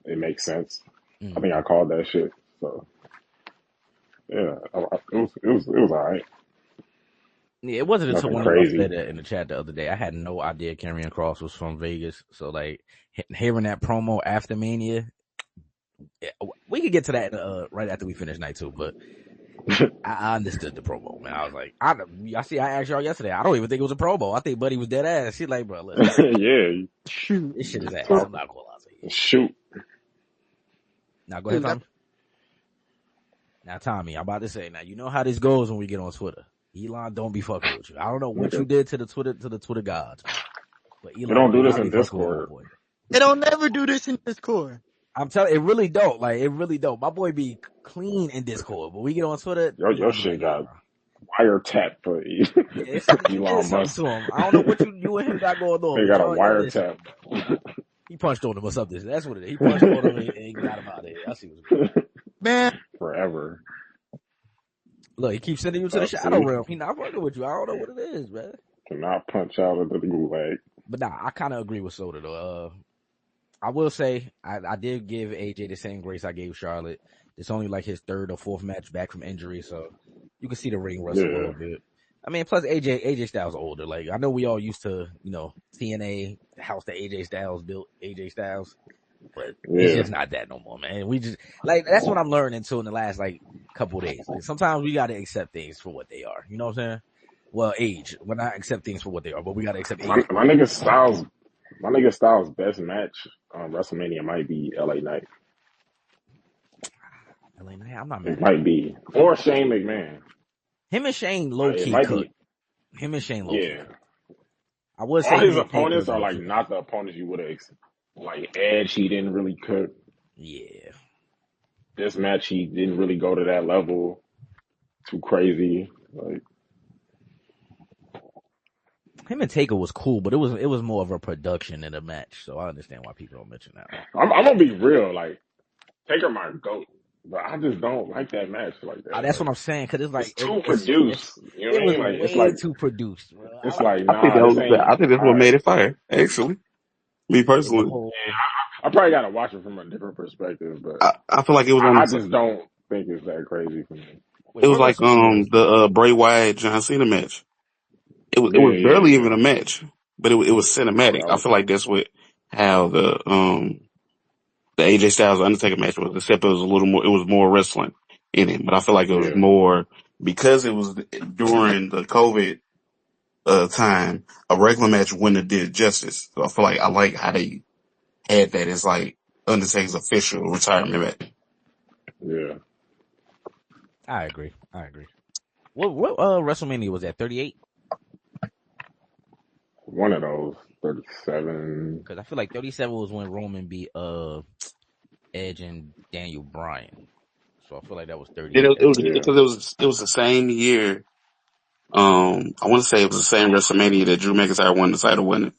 it makes sense. I think I called that shit. So yeah, it was all right. Yeah, it wasn't until Nothing one of y'all crazy. said that in the chat the other day. I had no idea Karrion Kross was from Vegas. So like hearing that promo after Mania, we could get to that right after we finish night 2. But I understood the promo, man. I was like, I asked y'all yesterday. I don't even think it was a promo. I think Buddy was dead ass. She's like, bro, listen, yeah, shoot, this shit is ass. I'm not gonna lie to you. Shoot. Now go ahead, Tommy. Now, Tommy, I'm about to say. Now you know how this goes when we get on Twitter. Elon don't be fucking with you. I don't know what you did to the Twitter gods, but Elon They don't do this in Discord. They don't never do this in Discord. I'm telling, it really don't. Like, it really don't. My boy be clean in Discord, but we get on Twitter. Your shit got wiretap for Elon Musk. To him. I don't know what you and him got going on. They got a wiretap. He punched on him or something. That's what it is. He punched on him and got him out of here. I see what's going on. Man, forever. Look, he keeps sending you to the shadow realm. He not fucking with you. I don't know what it is, man. Cannot punch out of the gulag. But nah, I kind of agree with Soda though. I will say I did give AJ the same grace I gave Charlotte. It's only like his 3rd or 4th match back from injury, so you can see the ring rustle a little bit. I mean, plus AJ Styles older. Like, I know we all used to, TNA, the house that AJ Styles built, AJ Styles. But it's just not that no more, man. We just, like, that's what I'm learning too in the last, like, couple of days. Like, sometimes we gotta accept things for what they are. You know what I'm saying? Well, age. We're not accept things for what they are, but we gotta accept age. My nigga Styles' best match on WrestleMania might be LA Knight. LA Knight, I'm not mad It at that. might be. Or Shane McMahon. Him and Shane low It key might could. be. Him and Shane low key Yeah. could. I would say All his him and Taker opponents are though like too. not the opponents you would have like Edge. He didn't really cook Yeah. this match. He didn't really go to that level. Too crazy. Like Him and Taker was cool, but it was more of a production than a match. So I understand why people don't mention that one. I'm gonna be real. Like Taker my goat, but I just don't like that match like that. That's what Like I'm saying, because it's like it's too produced. You know it what I was mean? Like way too produced, bro. it's like I think nah, this I ain't think that's all what right. made it fire. Actually, me The personally, whole I probably gotta watch it from a different perspective, but I feel like it was on. I just don't think it's that crazy for me. wait, It was what like WrestleMania was the that? Bray Wyatt John Cena match. It Yeah, was yeah, barely even yeah. a match, but it was Oh, cinematic. that I was feel like that's what how the AJ Styles Undertaker match was, except it was a little more. It was more wrestling in it, but I feel like it was yeah, more because it was during the COVID time. A regular match wouldn't have did justice. So I feel like I like how they had that as like Undertaker's official retirement match. yeah. I agree. What WrestleMania was that? 38? One of those 37. Because I feel like 37 was when Roman beat Edge and Daniel Bryan. So I feel like that was It, 38. it was Yeah, because it was the same year. I want to say it was the same WrestleMania that Drew McIntyre won the title winning.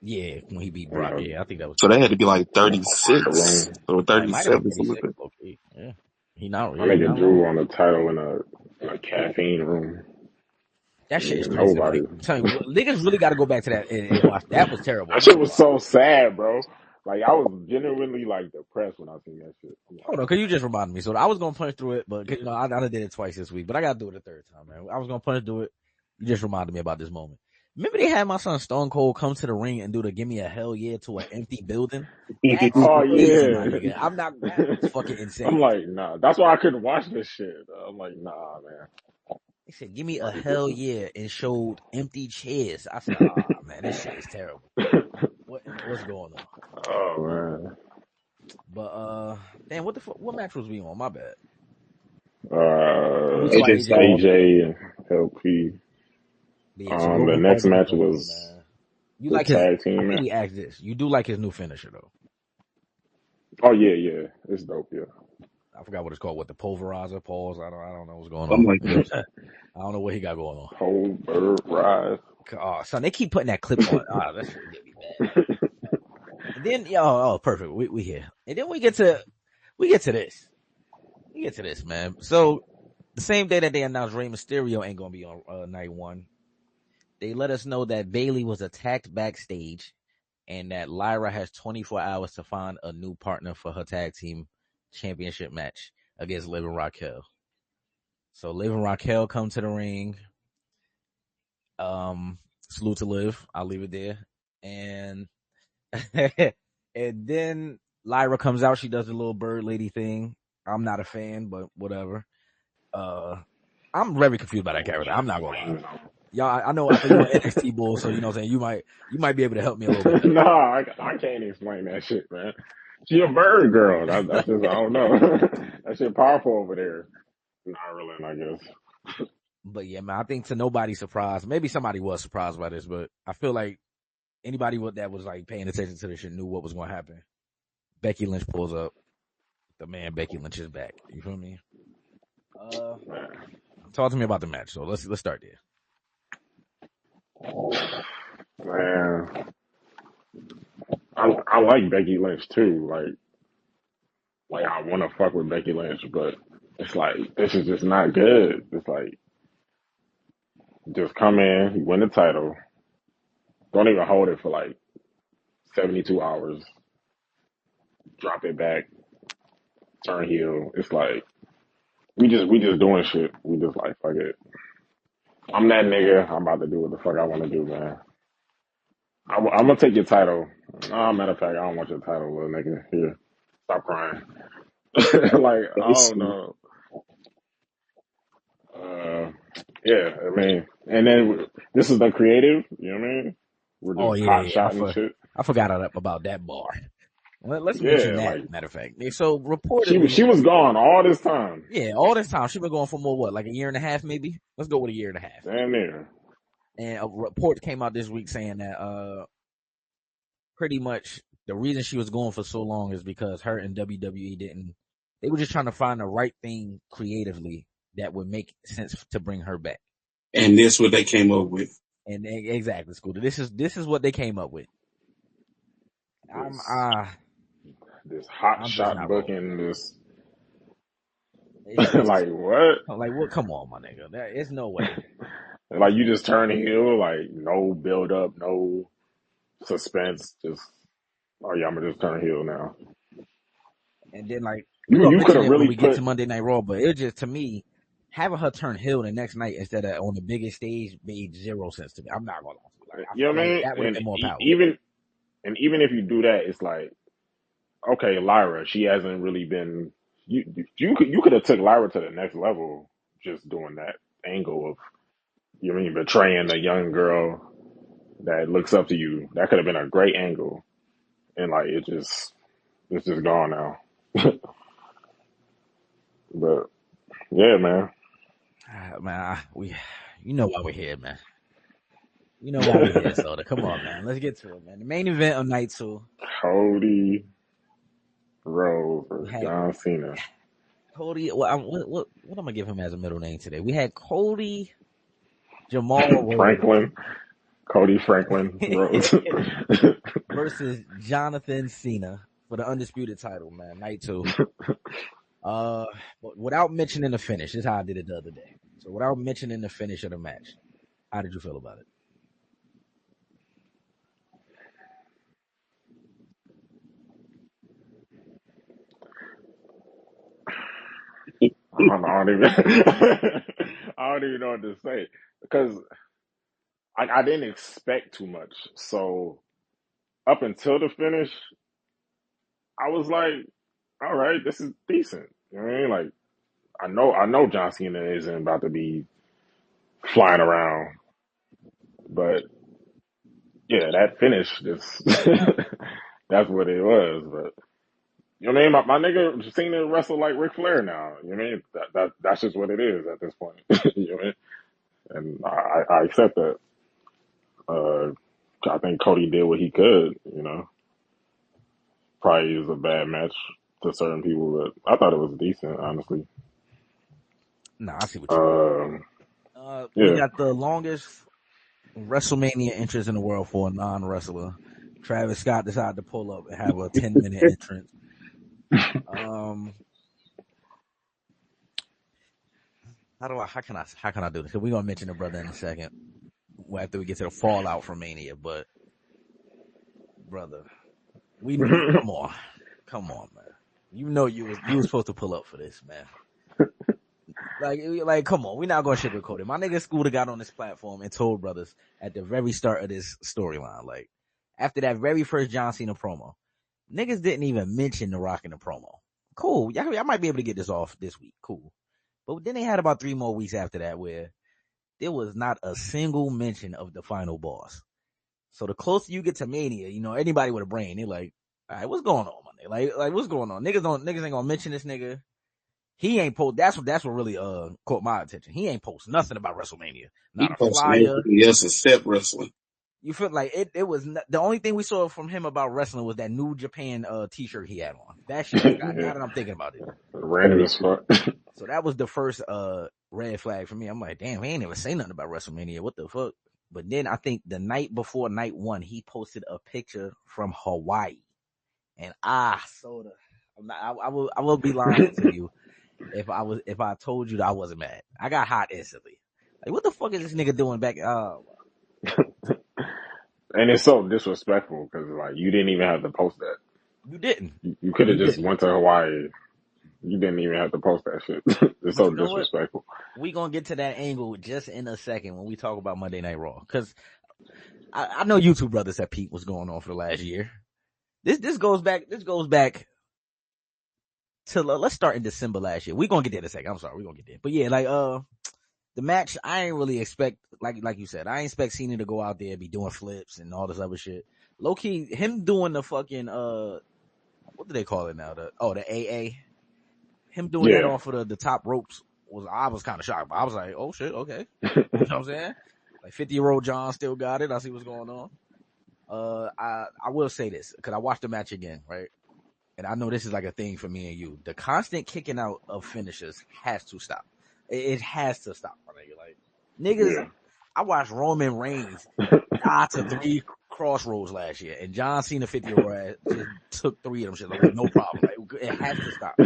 Yeah, when he beat in Brock. a Yeah, I think that was So that had 38. to be like in a quiet 36 room. or It might have been 37, something like 36. that. Okay. Yeah. My He nigga not wrong. Drew won the title in a caffeine room. That shit is Nigga, crazy. Like, nobody. I'm telling you, niggas really got to go back to that and watch. That was terrible. That I'm not shit gonna was lie. so sad, bro. Like I was genuinely like depressed when I seen that shit. I'm Hold like, on, cause you just reminded me. So I was gonna punch through it, but I done did it twice this week, but I gotta do it a third time, man. I was gonna punch through it. You just reminded me about this moment. Remember they had my son Stone Cold come to the ring and do the "Give Me a Hell Yeah" to an empty building? That's oh crazy, my yeah. nigga. That was fucking I'm insane. like, nah. That's why I couldn't watch this shit. I'm like, nah, man. They said, "Give me a Like hell this yeah," and showed empty chairs. I said, "Ah, man, this shit is terrible. is. What's going on?" Oh man. But damn, what match was we on? My bad. Oh, we talking about Uh, AJ AJ and Styles. LP. AJ and LP. But yeah, so The Logan Paul next defends match the ring, was man. You the like his? tag I team think match. we asked this. You do like his new finisher though. Oh yeah, yeah. It's dope. Yeah. I forgot what it's called. What the pulverizer? Pause. I don't know what's going on. Something like that. I don't know what he got going on. Whole bird rise. Oh, son, they keep putting that clip on. Ah, that shit get me mad. And then, perfect. We here. And then we get to this. We get to this, man. So the same day that they announced Rey Mysterio ain't gonna be on night one, they let us know that Bayley was attacked backstage and that Lyra has 24 hours to find a new partner for her tag team championship match against Liv and Raquel. So Liv and Raquel come to the ring. Salute to Liv. I'll leave it there. And and then Lyra comes out. She does the little bird lady thing. I'm not a fan, but whatever. I'm very confused by that character. I'm not gonna lie. Y'all, I know you're an NXT bull, so you know what I'm saying. You might be able to help me a little bit better. Nah, I can't explain that shit, man. She a bird girl. That's just I don't know. That shit powerful over there. In Ireland, I guess. But yeah, man, I think to nobody's surprise, maybe somebody was surprised by this, but I feel like anybody that was like paying attention to this shit knew what was going to happen. Becky Lynch pulls up. The man Becky Lynch is back. You feel me? Talk to me about the match. So let's start there. Man, I like Becky Lynch too. Like I want to fuck with Becky Lynch, but it's like this is just not good. It's like just come in, win the title, don't even hold it for like 72 hours, drop it back, turn heel. It's like we just doing shit. We just like fuck it. I'm that nigga. I'm about to do what the fuck I want to do, man. I'm gonna take your title. Matter of fact, I don't want your title, little nigga. Here, stop crying. Like I don't know. Uh, yeah, I mean, and then this is the creative. You know what I mean? We're Oh just yeah, hot yeah. shot and shit. I forgot about that bar. Let's mention Yeah, that, like matter of fact. So she reportedly, was gone all this time. yeah, all this time, she been going for more, what, like a year and a half maybe? Let's go with a year and a half. Damn near. And a report came out this week saying that, pretty much the reason she was going for so long is because her and WWE they were just trying to find the right thing creatively that would make sense to bring her back. And this what they came up with. And exactly, Scooter. This is what they came up with. This hot I'm just shot not booking, this it's like what? like what? Come on, my nigga. It's no way. Like you just turn heel, like no build up, no suspense, just oh yeah, I'm gonna just turn heel now. And then like we're gonna You could mention have it when really we get put to Monday Night Raw, but it just, to me, having her turn heel the next night instead of on the biggest stage made zero sense to me. I'm not gonna lie. Like, I you know feel what I like mean? that would have And been more power. even if you do that, it's like okay, Lyra, she hasn't really been. You could have took Lyra to the next level just doing that angle of you know what I mean betraying a young girl that looks up to you. That could have been a great angle, and like it's just gone now. But yeah, man. Man, you know why we're here, man. You know why we're here, Soda. Come on, man. Let's get to it, man. The main event of night 2. Cody Rhodes versus John Cena. Cody, what am I gonna give him as a middle name today? We had Cody Jamal Franklin. Cody Franklin Rhodes versus Jonathan Cena for the undisputed title, man. Night 2. But without mentioning the finish, this is how I did it the other day. So without mentioning the finish of the match, how did you feel about it? I don't even I don't even know what to say because I didn't expect too much. So up until the finish, I was like, all right, this is decent. You know what I mean? Like I know John Cena isn't about to be flying around, but yeah, that finish just that's what it was. But you know what I mean? My nigga Cena wrestle like Ric Flair now. You know what I mean? That's just what it is at this point. You know what I mean? And I accept that. I think Cody did what he could, you know. Probably was a bad match to certain people, but I thought it was decent, honestly. Nah, I see what you mean. We Yeah. got the longest WrestleMania entrance in the world for a non-wrestler. Travis Scott decided to pull up and have a 10-minute entrance. How can I do this? Because we're gonna mention the brother in a second after we get to the fallout from Mania. But brother, come on, man. You know you was supposed to pull up for this, man. Like, come on. We're not gonna sugarcoat it. My nigga Scooter got on this platform and told brothers at the very start of this storyline, like after that very first John Cena promo, niggas didn't even mention The Rock in the promo. Cool. Y'all might be able to get this off this week. Cool. But then they had about 3 more weeks after that where there was not a single mention of the final boss. So the closer you get to Mania, you know, anybody with a brain, they're like, all right, what's going on, my nigga? Like what's going on? Niggas ain't gonna mention this nigga. He ain't post. That's what really caught my attention. He ain't post nothing about WrestleMania. Not He a posted flyer. everything else except wrestling. You feel like it was the only thing we saw from him about wrestling was that New Japan t-shirt he had on. That shit just got, now that I'm thinking about it. Random as fuck. So that was the first red flag for me. I'm like, damn, he ain't never say nothing about WrestleMania. What the fuck? But then I think the night before night 1, he posted a picture from Hawaii, and Soda. I will be lying to you if I told you that I wasn't mad. I got hot instantly. Like, what the fuck is this nigga doing back? And it's so disrespectful because like you didn't even have to post that. You didn't. You could have just didn't. went to Hawaii. You didn't even have to post that shit. It's so disrespectful. We gonna get to that angle just in a second when we talk about Monday Night Raw, because I know you two brothers have peeped what's going on for the last year. This goes back to let's start in December last year. We gonna get there in a second. I'm sorry, we gonna get there. But yeah, like the match, I ain't really expect like you said, I ain't expect Cena to go out there and be doing flips and all this other shit. Low key, him doing the fucking what do they call it now? The AA. Him doing that Yeah. off of the top ropes I was kind of shocked, but I was like, oh shit, okay. You know what I'm saying? Like 50-year-old John still got it. I see what's going on. I will say this because I watched the match again, right? And I know this is like a thing for me and you. The constant kicking out of finishers has to stop. It has to stop, my nigga. Like niggas, Yeah. I watched Roman Reigns die to 3 crossroads last year, and John Cena 50-year-old just took 3 of them shit like with no problem. Like it has to stop.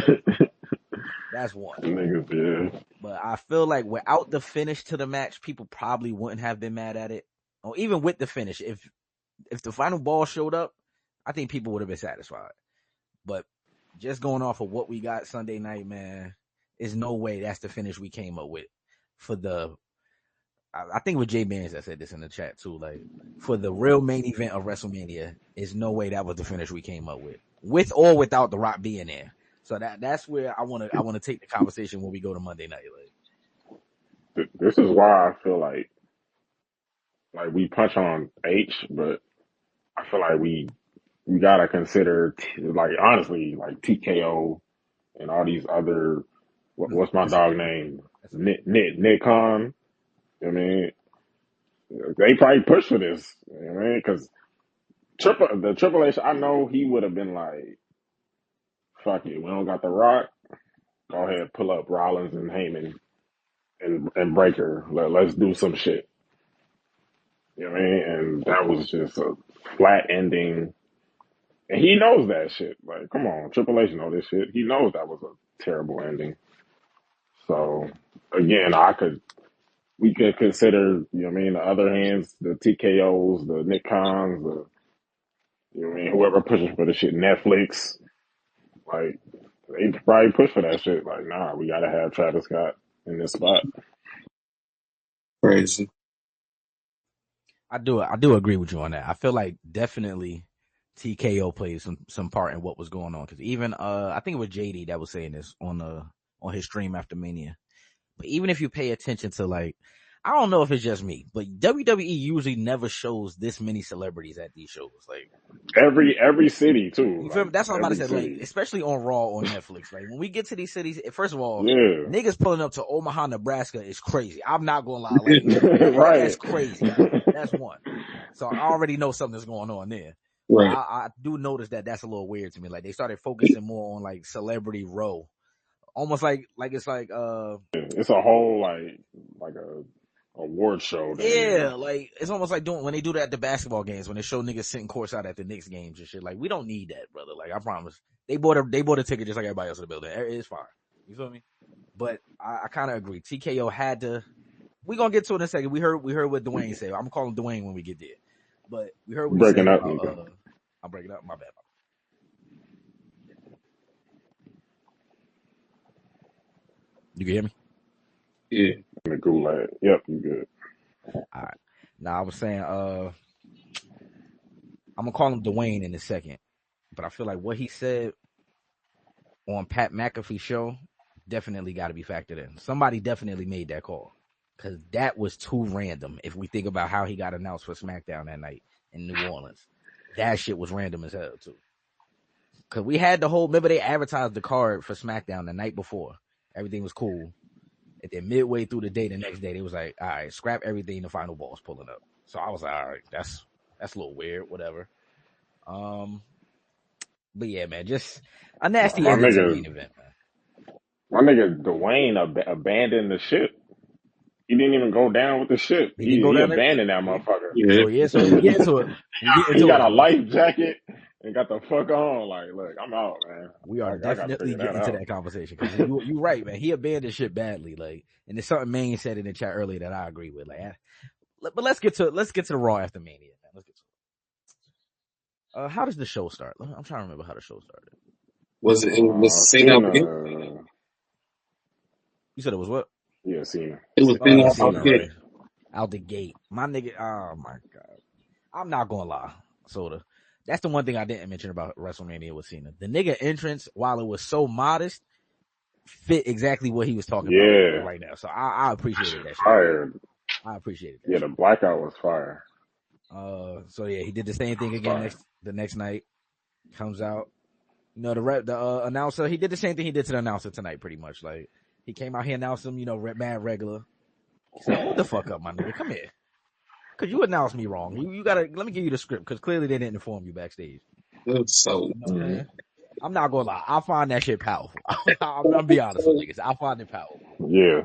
That's one. Niggas, yeah. But I feel like without the finish to the match, people probably wouldn't have been mad at it. Or even with the finish, if the final ball showed up, I think people would have been satisfied. But just going off of what we got Sunday night, man, there's no way that's the finish we came up with for the. I think with Jay Bands that said this in the chat too. Like for the real main event of WrestleMania, there's no way that was the finish we came up with or without The Rock being there. So that's where I want to take the conversation when we go to Monday night. Like, This is why I feel like we punch on H, but I feel like we gotta consider like honestly like TKO and all these other what's my that's a dog fact. name That's a fact. Nick Khan. I mean, they probably push for this. You know what I mean? Because Triple H, I know he would have been like, "Fuck it, we don't got The Rock. Go ahead, pull up Rollins and Heyman and Breaker. Let's do some shit." You know what I mean? And that was just a flat ending. And he knows that shit. Like, come on, Triple H know this shit. He knows that was a terrible ending. So again, we could consider, you know what I mean, the other hands, the TKOs, the Nick Khans, you know what I mean, whoever pushes for the shit, Netflix, like they probably push for that shit. Like, nah, we gotta have Travis Scott in this spot. Crazy. I do agree with you on that. I feel like definitely TKO played some part in what was going on because even I think it was JD that was saying this on his stream after Mania. But even if you pay attention to like, I don't know if it's just me, but WWE usually never shows this many celebrities at these shows. Like Every city too. you feel me? Like That's what I'm about to every say. Like city. especially on Raw or Netflix. Like when we get to these cities, first of all, Yeah. niggas pulling up to Omaha, Nebraska is crazy. I'm not gonna lie. Like that's Right. crazy. That's one. So I already know something's going on there. But Right. I do notice that that's a little weird to me. Like they started focusing more on like celebrity row. Almost like it's like It's a whole like a award show damn yeah, near. like it's almost like doing when they do that at the basketball games when they show niggas sitting courtside at the Knicks games and shit. Like we don't need that, brother. Like I promise. They bought a ticket just like everybody else in the building. It's fine. You feel me? But I kind of agree. TKO had to. We gonna get to it in a second. We heard what Dwayne said. I'm gonna call him Dwayne when we get there. But we heard what he Breaking said up, about Nico. I'm breaking up. My bad. You can hear me? Yeah. In the gulag. Yep, you good. All right. Now I was saying, I'm gonna call him Dwayne in a second, but I feel like what he said on Pat McAfee's show definitely got to be factored in. Somebody definitely made that call because that was too random. If we think about how he got announced for SmackDown that night in New Orleans, that shit was random as hell too. Because we had remember they advertised the card for SmackDown the night before. Everything was cool. And then midway through the day, the next day, they was like, all right, scrap everything. The final ball's pulling up. So I was like, all right, that's a little weird, whatever. But yeah, man, just a nasty My ending to the main nigga, event, man. my nigga Dwayne abandoned the ship. He didn't even go down with the ship. He didn't go He down there? abandoned that motherfucker. Yeah. Oh, yeah, so we get into it. We get He into got a it. life jacket and got the fuck on. Like, look, I'm out, man. We are I gotta definitely figure that getting to out. that conversation because you right, man. He abandoned shit badly, like, and there's something Maine said in the chat earlier that I agree with. Like, but let's get to the Raw after Mania, man. Let's get to it. How does the show start? I'm trying to remember how the show started. It was Cena out the gate? Cena. You said it was what? Yeah, Cena. It was Oh Cena yeah, out Cena, the gate. right? Out the gate, my nigga. Oh my god, I'm not gonna lie, Soda. That's the one thing I didn't mention about WrestleMania with Cena. The nigga entrance, while it was so modest, fit exactly what he was talking about right now. So I appreciated that shit. Fire. I appreciated that. Yeah, the blackout was fire. So yeah, he did the same thing again the next night. Comes out, You know, the announcer, he did the same thing he did to the announcer tonight, pretty much. Like, he came out here, announced him, you know, mad regular. He said, hold the fuck up, my nigga. Come here. Cause you announced me wrong. You gotta, let me give you the script, cause clearly they didn't inform you backstage. So, You know what I'm saying? I'm not gonna lie. I find that shit powerful. I'm be honest with niggas. I find it powerful. Yeah.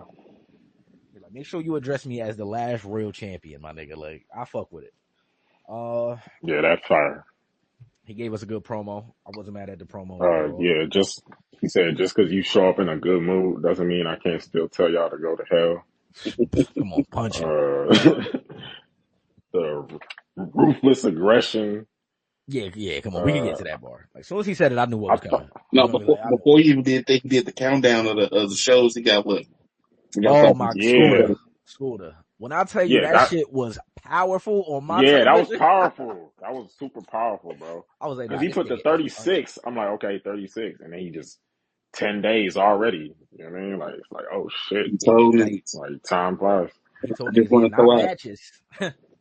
Like, make sure you address me as the last real champion, my nigga. Like, I fuck with it. Yeah, that's fire. He gave us a good promo. I wasn't mad at the promo overall. Yeah, he said just because you show up in a good mood doesn't mean I can't still tell y'all to go to hell. Come on, punch him. The ruthless aggression. Yeah, come on. We can get to that bar. Like, as soon as he said it, I knew what was coming. no, before he even did the countdown of the shows, he got what? Oh my Yeah. Scooter. When I tell you that shit was powerful on my television. That was powerful. That was super powerful, bro. I was like, because nah, he put the 36. I'm like, okay, 36, and then he just 10 days already. You know what I mean? Like, it's like, oh shit. Like time flies. He told niggas, not matches,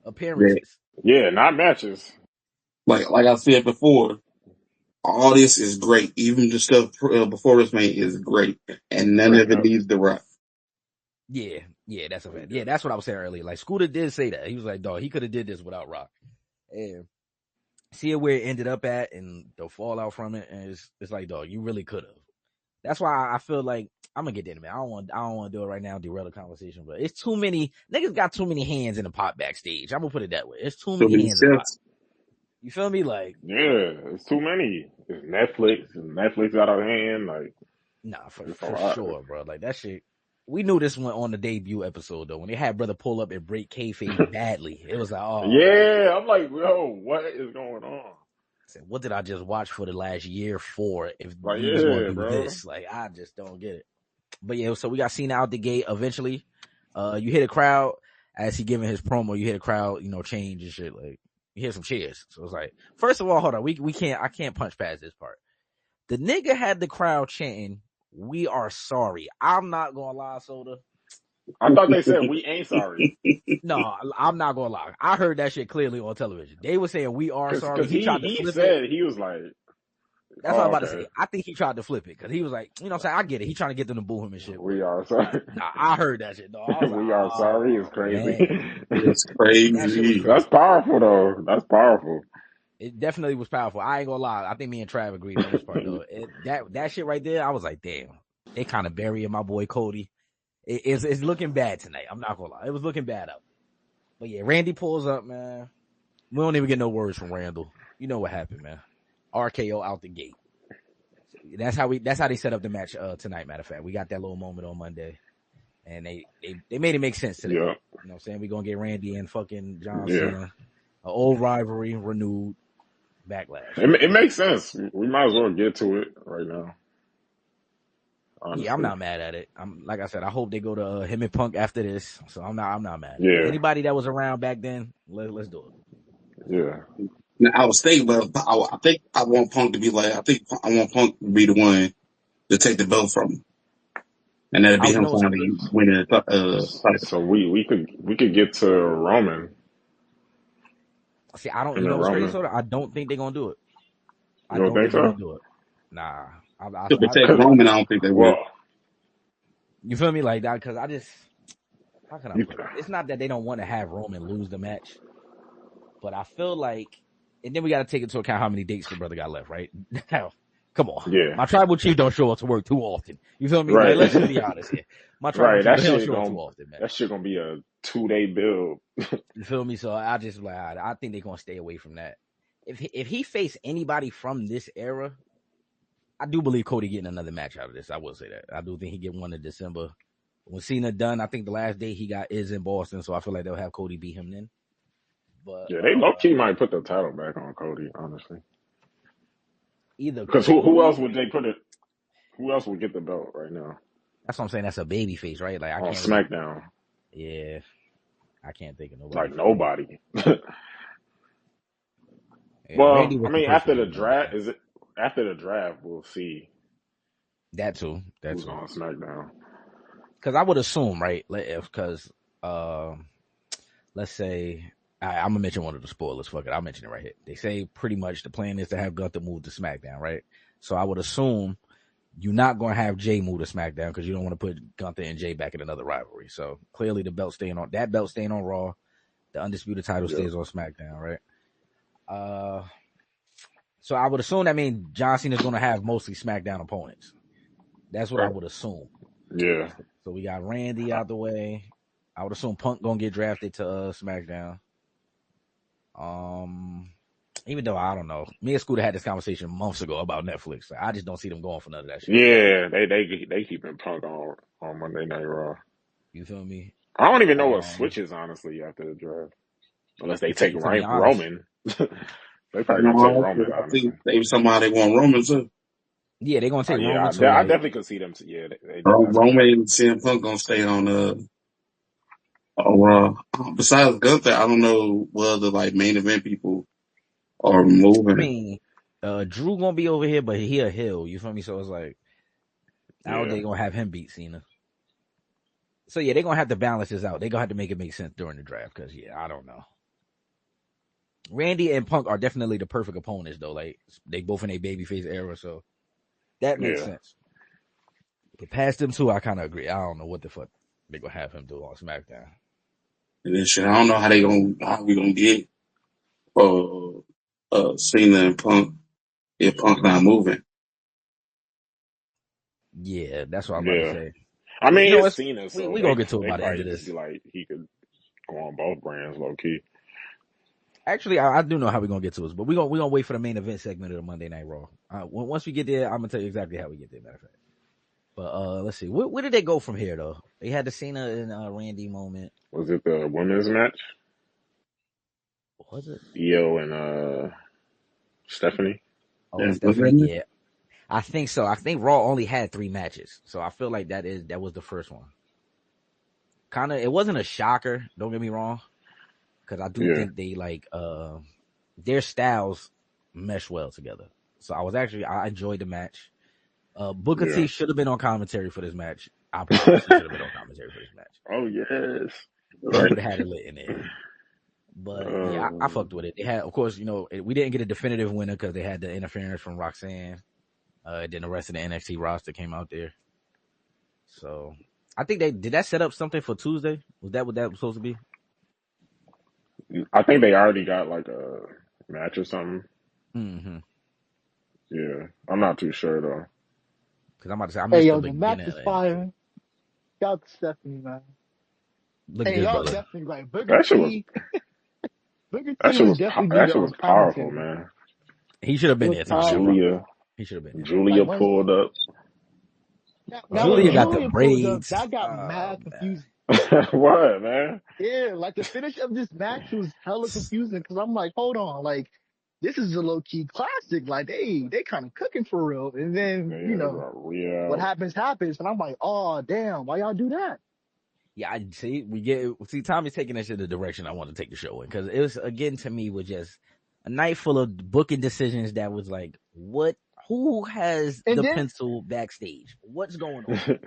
appearances. Yeah, not matches. Like I said before, all this is great. Even the stuff before WrestleMania is great, and none of it needs the Rock. Yeah, that's a fact. Yeah, that's what I was saying earlier. Like, Scooter did say that. He was like, dog, he could have did this without Rock. And see where it ended up at and the fallout from it, and it's like, dog, you really could have. That's why I feel like I'm gonna get into it. I don't want to do it right now, derail the conversation, but it's too many niggas got too many hands in the pot backstage. I'm gonna put it that way. It's too many hands in the pot. You feel me? Like, yeah, it's too many. It's Netflix out of hand. Like, nah, for sure, bro. Like, that shit. We knew this one on the debut episode though. When they had brother pull up and break KayFabe badly, it was like, oh yeah. I'm like, yo, what is going on? I said, what did I just watch for the last year for? If like, we was gonna do this, like, I just don't get it. But yeah, so we got Cena out the gate. Eventually, you hit a crowd as he giving his promo. You hit a crowd, you know, change and shit. Like, you hear some cheers. So it's like, first of all, hold on, I can't punch past this part. The nigga had the crowd chanting, "We are sorry." I'm not gonna lie, Soda. I thought they said we ain't sorry. No, I'm not gonna lie. I heard that shit clearly on television. They were saying we are sorry. Because he said, he was like, that's what I'm about to say. I think he tried to flip it because he was like, you know what I'm saying? I get it. He trying to get them to boo him and shit. We are sorry. Nah, I heard that shit, dog. We are sorry. It's crazy. It's crazy. That's powerful, though. That's powerful. It definitely was powerful. I ain't gonna lie. I think me and Trav agreed on this part, though. That shit right there, I was like, damn. They kind of burying my boy Cody. It's looking bad tonight. I'm not gonna lie. It was looking bad up. But yeah, Randy pulls up, man. We don't even get no words from Randall. You know what happened, man. RKO out the gate. That's how they set up the match tonight, matter of fact. We got that little moment on Monday. And they made it make sense today. Yeah. You know what I'm saying? We're gonna get Randy and fucking John Cena. An old rivalry renewed. Backlash. It makes sense. We might as well get to it right now. Honestly. Yeah, I'm not mad at it. I'm like I said, I hope they go to him and Punk after this. So I'm not mad. Yeah. Anybody that was around back then, let's do it. Yeah. Now, I was thinking, but I think I want Punk to be like. I think I want Punk to be the one to take the belt from him, and that'd be him finally winning. So we could get to Roman. See, I don't. You know what's crazy? I don't think they're gonna do it. I don't think so. Do it. Nah. If they take Roman, I don't think they will. You feel me? Like that? Because I just, how can I put it? It's not that they don't want to have Roman lose the match, but I feel like, and then we got to take into account how many dates the brother got left, right? Come on. Yeah. My tribal chief don't show up to work too often. You feel me? Right. Like, let's be honest here. My tribal chief don't show up too often, man. That shit gonna be a 2-day build. You feel me? So I just like, I think they're gonna stay away from that. If he faced anybody from this era, I do believe Cody getting another match out of this. I will say that. I do think he get one in December. When Cena done, I think the last day he got is in Boston, so I feel like they'll have Cody beat him then. But yeah, they low-key might put the title back on Cody, honestly. Either because who else would they put it? Who else would get the belt right now? That's what I'm saying. That's a baby face, right? Like I on can't SmackDown. Yeah, I can't think of nobody. Like nobody. Well, I mean, after the draft, after the draft, we'll see. That too. Who's on SmackDown? Because I would assume, right? Because let's say I'm gonna mention one of the spoilers. Fuck it, I'll mention it right here. They say pretty much the plan is to have Gunther move to SmackDown, right? So I would assume you're not going to have Jay move to SmackDown because you don't want to put Gunther and Jay back in another rivalry. So clearly the belt staying on Raw. The undisputed title stays on SmackDown, right? So I would assume that means John Cena's going to have mostly SmackDown opponents. That's what I would assume. Yeah. So we got Randy out the way. I would assume Punk going to get drafted to SmackDown. Even though I don't know, me and Scooter had this conversation months ago about Netflix. Like, I just don't see them going for none of that shit. Yeah, they keeping Punk on Monday Night Raw. You feel me? I don't even know what switches honestly after the draft, unless they take Roman. They probably gonna take Roman. I think they somehow they want Roman too. Yeah, they're gonna take Roman. I definitely could see them. Yeah, Roman and CM Punk gonna stay on Raw. Besides Gunther, I don't know what other like main event people are moving. I mean, Drew gonna be over here, but he a heel. You feel me? So it's like, I don't think they're gonna have him beat Cena. So yeah, they're gonna have to balance this out. They're gonna have to make it make sense during the draft because I don't know. Randy and Punk are definitely the perfect opponents though. Like they both in a babyface era, so that makes sense. But past them two, I kind of agree. I don't know what the fuck they gonna have him do on SmackDown. And then shit, I don't know how we gonna get Cena and Punk if Punk not moving. Yeah, that's what I'm about to say. I mean, it's Cena, so we gonna get to it by the end of this. Like he could go on both brands, low key. Actually, I do know how we're gonna get to it, but we're gonna wait for the main event segment of the Monday Night Raw. Once we get there, I'm gonna tell you exactly how we get there. Matter of fact, but let's see, where did they go from here though? They had the Cena and Randy moment. Was it the women's match? Was it Io and Stephanie? Oh, Stephanie. Yeah, I think so. I think Raw only had 3 matches, so I feel like that was the first one. Kind of, it wasn't a shocker. Don't get me wrong. Because I do think they their styles mesh well together. So I enjoyed the match. Booker T should have been on commentary for this match. I promise he should have been on commentary for this match. Oh yes, he would have had it lit in there. But I fucked with it. They had, of course, we didn't get a definitive winner because they had the interference from Roxanne. Then the rest of the NXT roster came out there. So I think did that set up something for Tuesday? Was that what that was supposed to be? I think they already got like a match or something. Mm-hmm. Yeah, I'm not too sure though. Because I'm about to say, the match is fire. Shout out to Stephanie, man. Y'all definitely right. Booker T was powerful, man. He should have been there. Julia. He should have been there. Julia pulled up. Julia got the braids. That got mad confusing. What, man? Yeah, like the finish of this match was hella confusing because I'm like, hold on, like this is a low key classic. Like they kind of cooking for real, and then what happens, and I'm like, oh damn, why y'all do that? Yeah, I see. Tommy's taking this in the direction I want to take the show in because it was again to me was just a night full of booking decisions that was like, what? Who has pencil backstage? What's going on?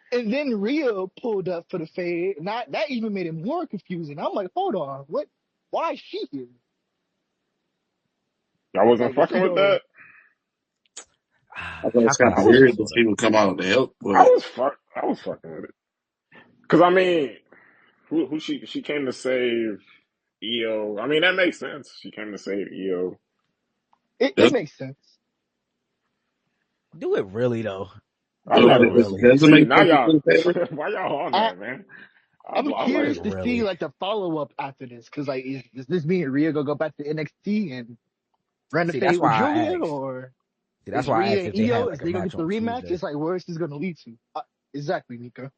And then Rhea pulled up for the fade. That even made it more confusing. I'm like, hold on, what? Why is she here? I wasn't fucking with that. I thought it's kind of weird that people come out to help. I was fucking with it. Cause I mean, who she came to save Io. I mean, that makes sense. She came to save Io. It makes sense. Do it really though? Now y'all, why y'all on that, man? I'm curious to see like the follow up after this, because like is this mean Rhea gonna go back to NXT and run the fade with Julia, or that's why Rhea and Io is they gonna get the rematch? It's like where is this gonna lead to? Exactly, Nico.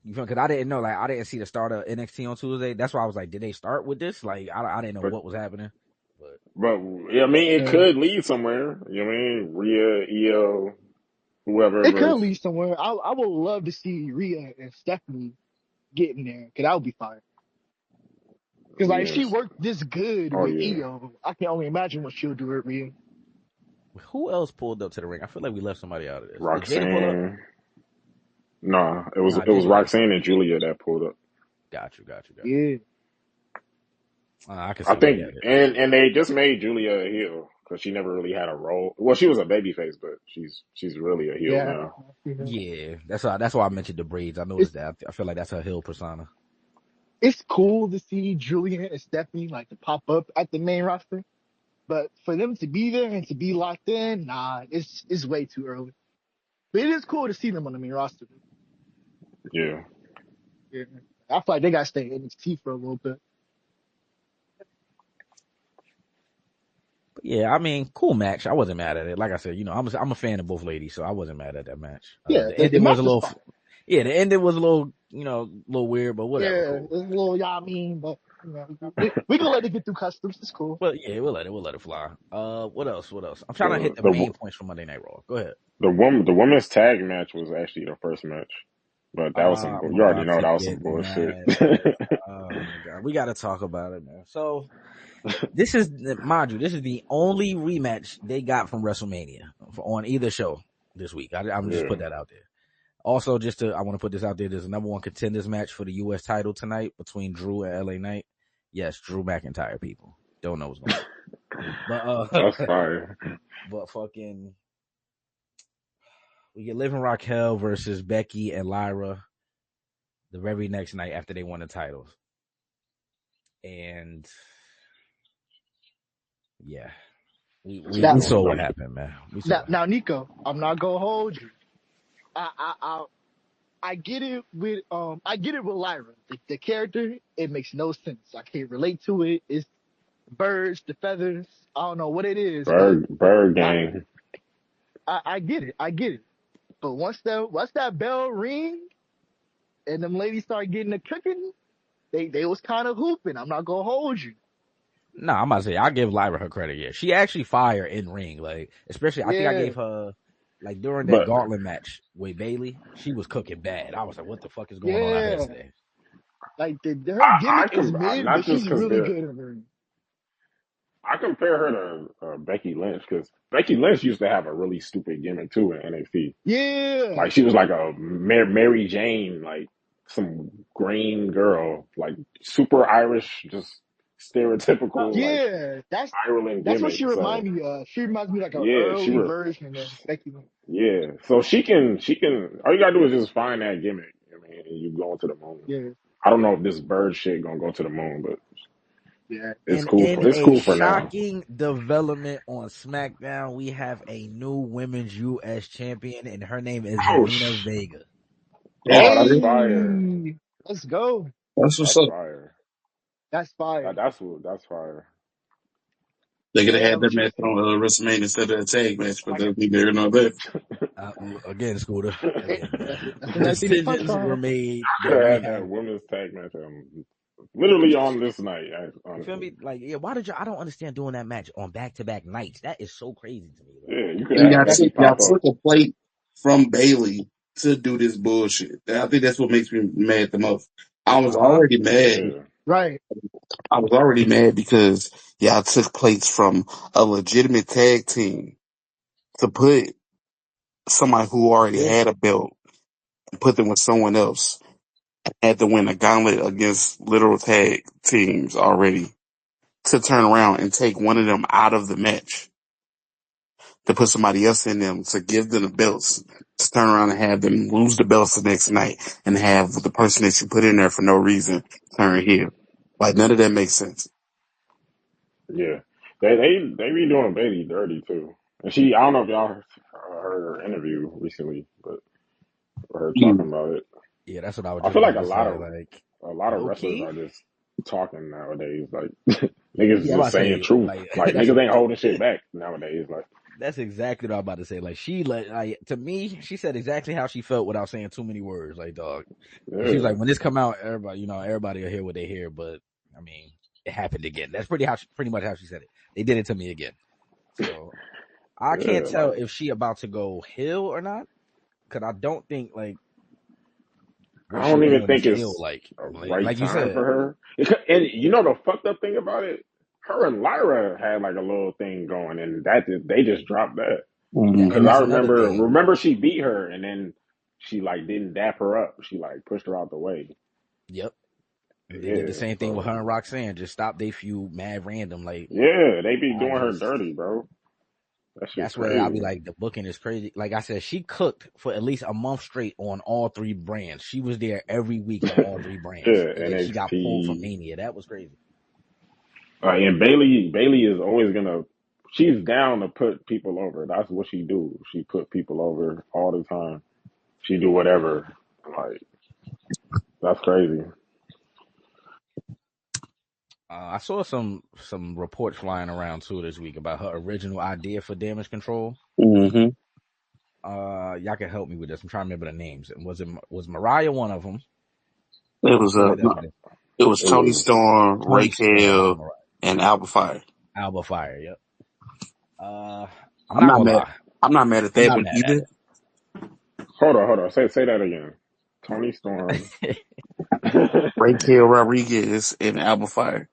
You feel? Because I didn't know, like I didn't see the start of NXT on Tuesday. That's why I was like, did they start with this? Like I didn't know what was happening. But I mean, it could lead somewhere. You know what I mean? Rhea, Io. Whoever it could lead somewhere. I would love to see Rhea and Stephanie getting there, because that would be fire. Because like if she worked this good with Io, I can only imagine what she'll do with Rhea. Who else pulled up to the ring? I feel like we left somebody out of this. Roxanne. Nah, it was Roxanne and Julia that pulled up. Got you. Yeah. I can see I think, and they just made Julia a heel because she never really had a role. Well, she was a babyface, but she's really a heel Yeah. now. Yeah, that's why I mentioned the braids. I It's noticed that. I feel like that's her heel persona. it's cool to see Julian and Stephanie like to pop up at the main roster, but for them to be there and to be locked in, nah, it's way too early. But it is cool to see them on the main roster. Yeah. Yeah. I feel like they got to stay in NXT for a little bit. But yeah, I mean, cool match. I wasn't mad at it. Like I said, I'm a fan of both ladies, so I wasn't mad at that match. Yeah, The the ending was a match was little, fine. yeah, the ending was a little, little weird, but whatever, Yeah, cool. it's a little, yeah, I mean, but we can let it get through customs. It's cool. But yeah, we'll let it fly. What else? I'm trying to hit The the the main points from Monday Night Raw. Go ahead. the women's tag match was actually the first match, but that was some. I'm You already about know to that was some get bullshit. mad. Oh my god, we got to talk about it, man. So this is, mind you, this is the only rematch they got from WrestleMania on either show this week. I'm just Yeah. put that out there. Also, I want to put this out there. There's a number one contenders match for the U.S. title tonight between Drew and LA Knight. Yes, Drew McIntyre. People don't know what's going on, That's but fire. but fucking, we get Liv and Raquel versus Becky and Lyra the very next night after they won the titles, and yeah, we Now, saw what happened, man. We saw. now, Nico, I'm not gonna hold you. I get it with Lyra. The character, it makes no sense. I can't relate to it. It's birds, the feathers. I don't know what it is, but Bird I gang. I get it. I get it. But once that bell ring and them ladies start getting the cooking, they was kind of hooping. I'm not gonna hold you. No, I'm about to say I'll give Lyra her credit. Yeah, she actually fire in ring, like especially I think I Yeah, gave her like during that But gauntlet match with Bailey, she was cooking bad. I was like, what the fuck is going on out here yeah. today? Like her I gimmick is can mid, not but just she's because really good in the ring. I compare her to Becky Lynch because Becky Lynch used to have a really stupid gimmick too in NXT. Yeah, Like she was like a Mary Jane, like some green girl, like super Irish, just stereotypical like yeah. Ireland That's what she gimmick. So reminds me of. She reminds me like an yeah, early version of Becky Lynch. yeah. So she can. All you gotta do is just find that gimmick. I mean, and you going to the moon. Yeah, I don't know if this bird shit gonna go to the moon, but yeah. it's And cool in for a now. shocking development on SmackDown, we have a new women's U.S. champion, and her name is Oh, Zelina Vega. oh, Hey, that's fire. let's go. That's what's That's up. fire. That's fire. That's fire. They could have Yeah, had that match on WrestleMania instead of a tag match, but they'll be there nor there. Uh, Again, Scooter. Again, man. that's another thing to punch Decisions were on. made Could that have we had have. that women's tag match literally Just, on this night, you feel honestly. me? Like, yeah, why did y'all? I don't understand doing that match on back-to-back nights. That is so crazy to me, bro. Yeah, you could And have y'all had That's Becky y'all pop up. took a plate from Bailey to do this bullshit. I think that's what makes me mad the most. I was Uh-huh. already mad. Yeah, right. I was already mad because y'all took plates from a legitimate tag team to put somebody who already Yeah. had a belt and put them with someone else. Had to win a gauntlet against literal tag teams already to turn around and take one of them out of the match to put somebody else in them to give them the belts to turn around and have them lose the belts the next night and have the person that you put in there for no reason turn heel. Like none of that makes sense. yeah. They be doing Bailey dirty too. And I don't know if y'all heard her interview recently, but her talking Mm. about it. Yeah, that's what I was I just feel like about to say. Like, a lot of low wrestlers key. are just talking nowadays. Like niggas Yeah, I'm just about to saying say, truth. like, Like niggas ain't holding shit back nowadays. Like that's exactly what I'm about to say. Like, to me, she said exactly how she felt without saying too many words. Like, dog. And she was yeah, like, when this come out, everybody will hear what they hear. But I mean, it happened again. That's pretty much how she said it. They did it to me again. So I can't yeah. tell Like if she about to go heel or not. Cause I don't think like what I she don't even doing is think heel. it's a right Like you time for said. her. And you know the fucked up thing about it, her and Lyra had like a little thing going, and they just dropped that And because Mm-hmm. I that's another thing. remember she beat her, and then she like didn't dap her up. She like pushed her out the way. Yep. They did the Yeah, same thing with so her and Roxanne. Just stop they feud mad random. Like yeah, they be I doing her just dirty, bro. That shit That's where I'll be crazy. like, the booking is crazy. Like I said, she cooked for at least a month straight on all three brands. She was there every week on all three brands. Yeah, And then she got pulled from NXT. Mania. That was crazy. And Bailey is always gonna. She's down to put people over. That's what she do. She put people over all the time. She do whatever. Like that's crazy. I saw some reports flying around too this week about her original idea for Damage Control. Mm-hmm. Y'all can help me with this. I'm trying to remember the names. Was Mariah one of them? It was Who had the other? it was It Tony was. Storm, Tony Storm, not Raquel, Mariah. and Alba Fire. Alba Fire. Yep. I'm I'm not not gonna mad. lie. I'm not mad at I'm that not one mad at either. Hold on. Say that again. Tony Storm. it. Raquel Rodriguez and Alba Fire.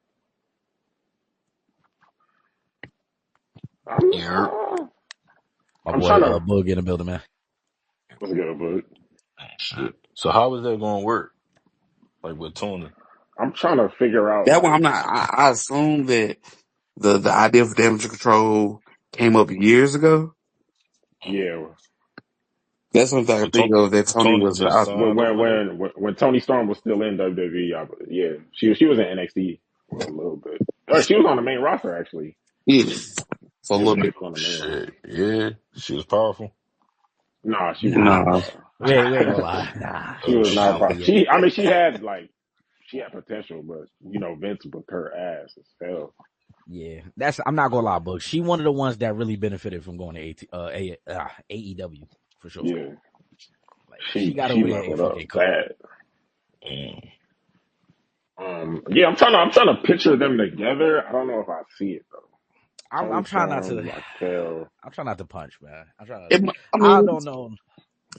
I'm, Yeah. My I'm boy trying to. Boog in the building, man. Let's get a book. Shit. So how is that going to work? Like with Tony? I'm trying to figure out That one I'm like not. I assume that the idea for damage control came up years ago. yeah. That's something I So can think of that Tony Tony was. just When signed or whatever? Tony Storm was still in WWE, yeah, she was in NXT for a little bit. Or she was on the main roster actually. Yeah, for a Yeah, little she bit. was on the main Shit. roster. Yeah. She was powerful. Nah, she was Nah, not Nah, powerful. we ain't gonna lie. Nah, She Oh was I not don't shit. powerful. think it. She had potential, but Vince booked her ass as hell. Yeah, I'm not gonna lie, Boog. She one of the ones that really benefited from going to AEW for sure. Yeah, Like she got she over there and leveled up fucking cooked. bad. Mm. Yeah, I'm trying to picture them together. I don't know if I see it though. I'm Tony trying not Storm, to. Raquel. I'm trying not to punch, man. I'm trying to. I I mean, don't know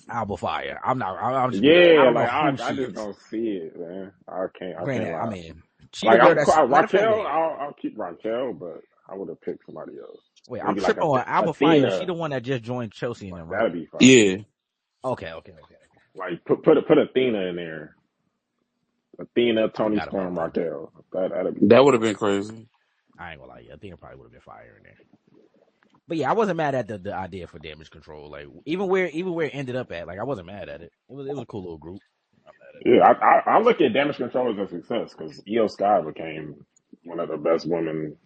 Alba Fire. I'm not. I'm just be honest. I Yeah, don't know like who I she just is. don't see it, man. I can't Granted, I lie. mean, she the Like girl that's matter of fact. Raquel, Wait, I'll keep Raquel, but I would have picked somebody else. I'm Maybe like tripping on Alba Fire. She Athena. the one that just joined Chelsea in Like them, right? that'd be fire. yeah, Okay. Like put Athena in there. Athena, Tony Forgot about Storm, that. Raquel. That'd be that would have fire. been crazy. I ain't gonna lie. Yeah, I think it probably would have been fire in there. But yeah, I wasn't mad at the idea for damage control. Like even where it ended up at, like I wasn't mad at it. It was a cool little group. I'm not mad at it. Yeah, I look at Damage Control as a success because Io Sky became one of the best women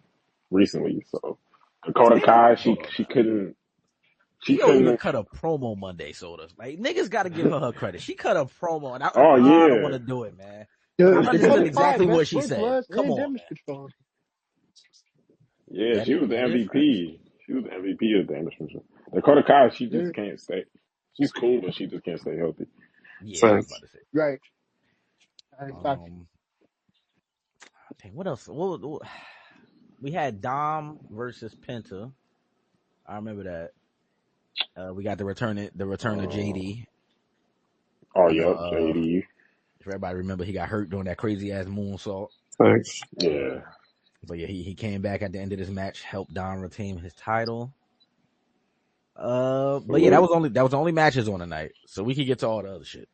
recently. So Dakota Kai, Hold on she now. couldn't she Io even couldn't. cut a promo Monday, Soda. Like niggas got to give her credit. She cut a promo, and Oh I don't want yeah, to do it, man. But I The understood Dakota Kai, exactly what best she ring said. was Come and on, damage man. control. yeah. She was the That is facts. MVP. She was the MVP of Damage Control. Dakota Kai, she Yeah, just can't stay. She's cool, but she just can't stay healthy. Yeah, I was Facts. about to say. right. Fact. Um, dang, what else? We had Dom versus Penta. I remember that. We got the return of Uh, JD. oh You know, yep, JD. if everybody remember, he got hurt doing that crazy ass moonsault. Facts. Yeah. But yeah, he came back at the end of this match, helped Dom retain his title. But yeah, that was the only matches on the night, so we can get to all the other shit.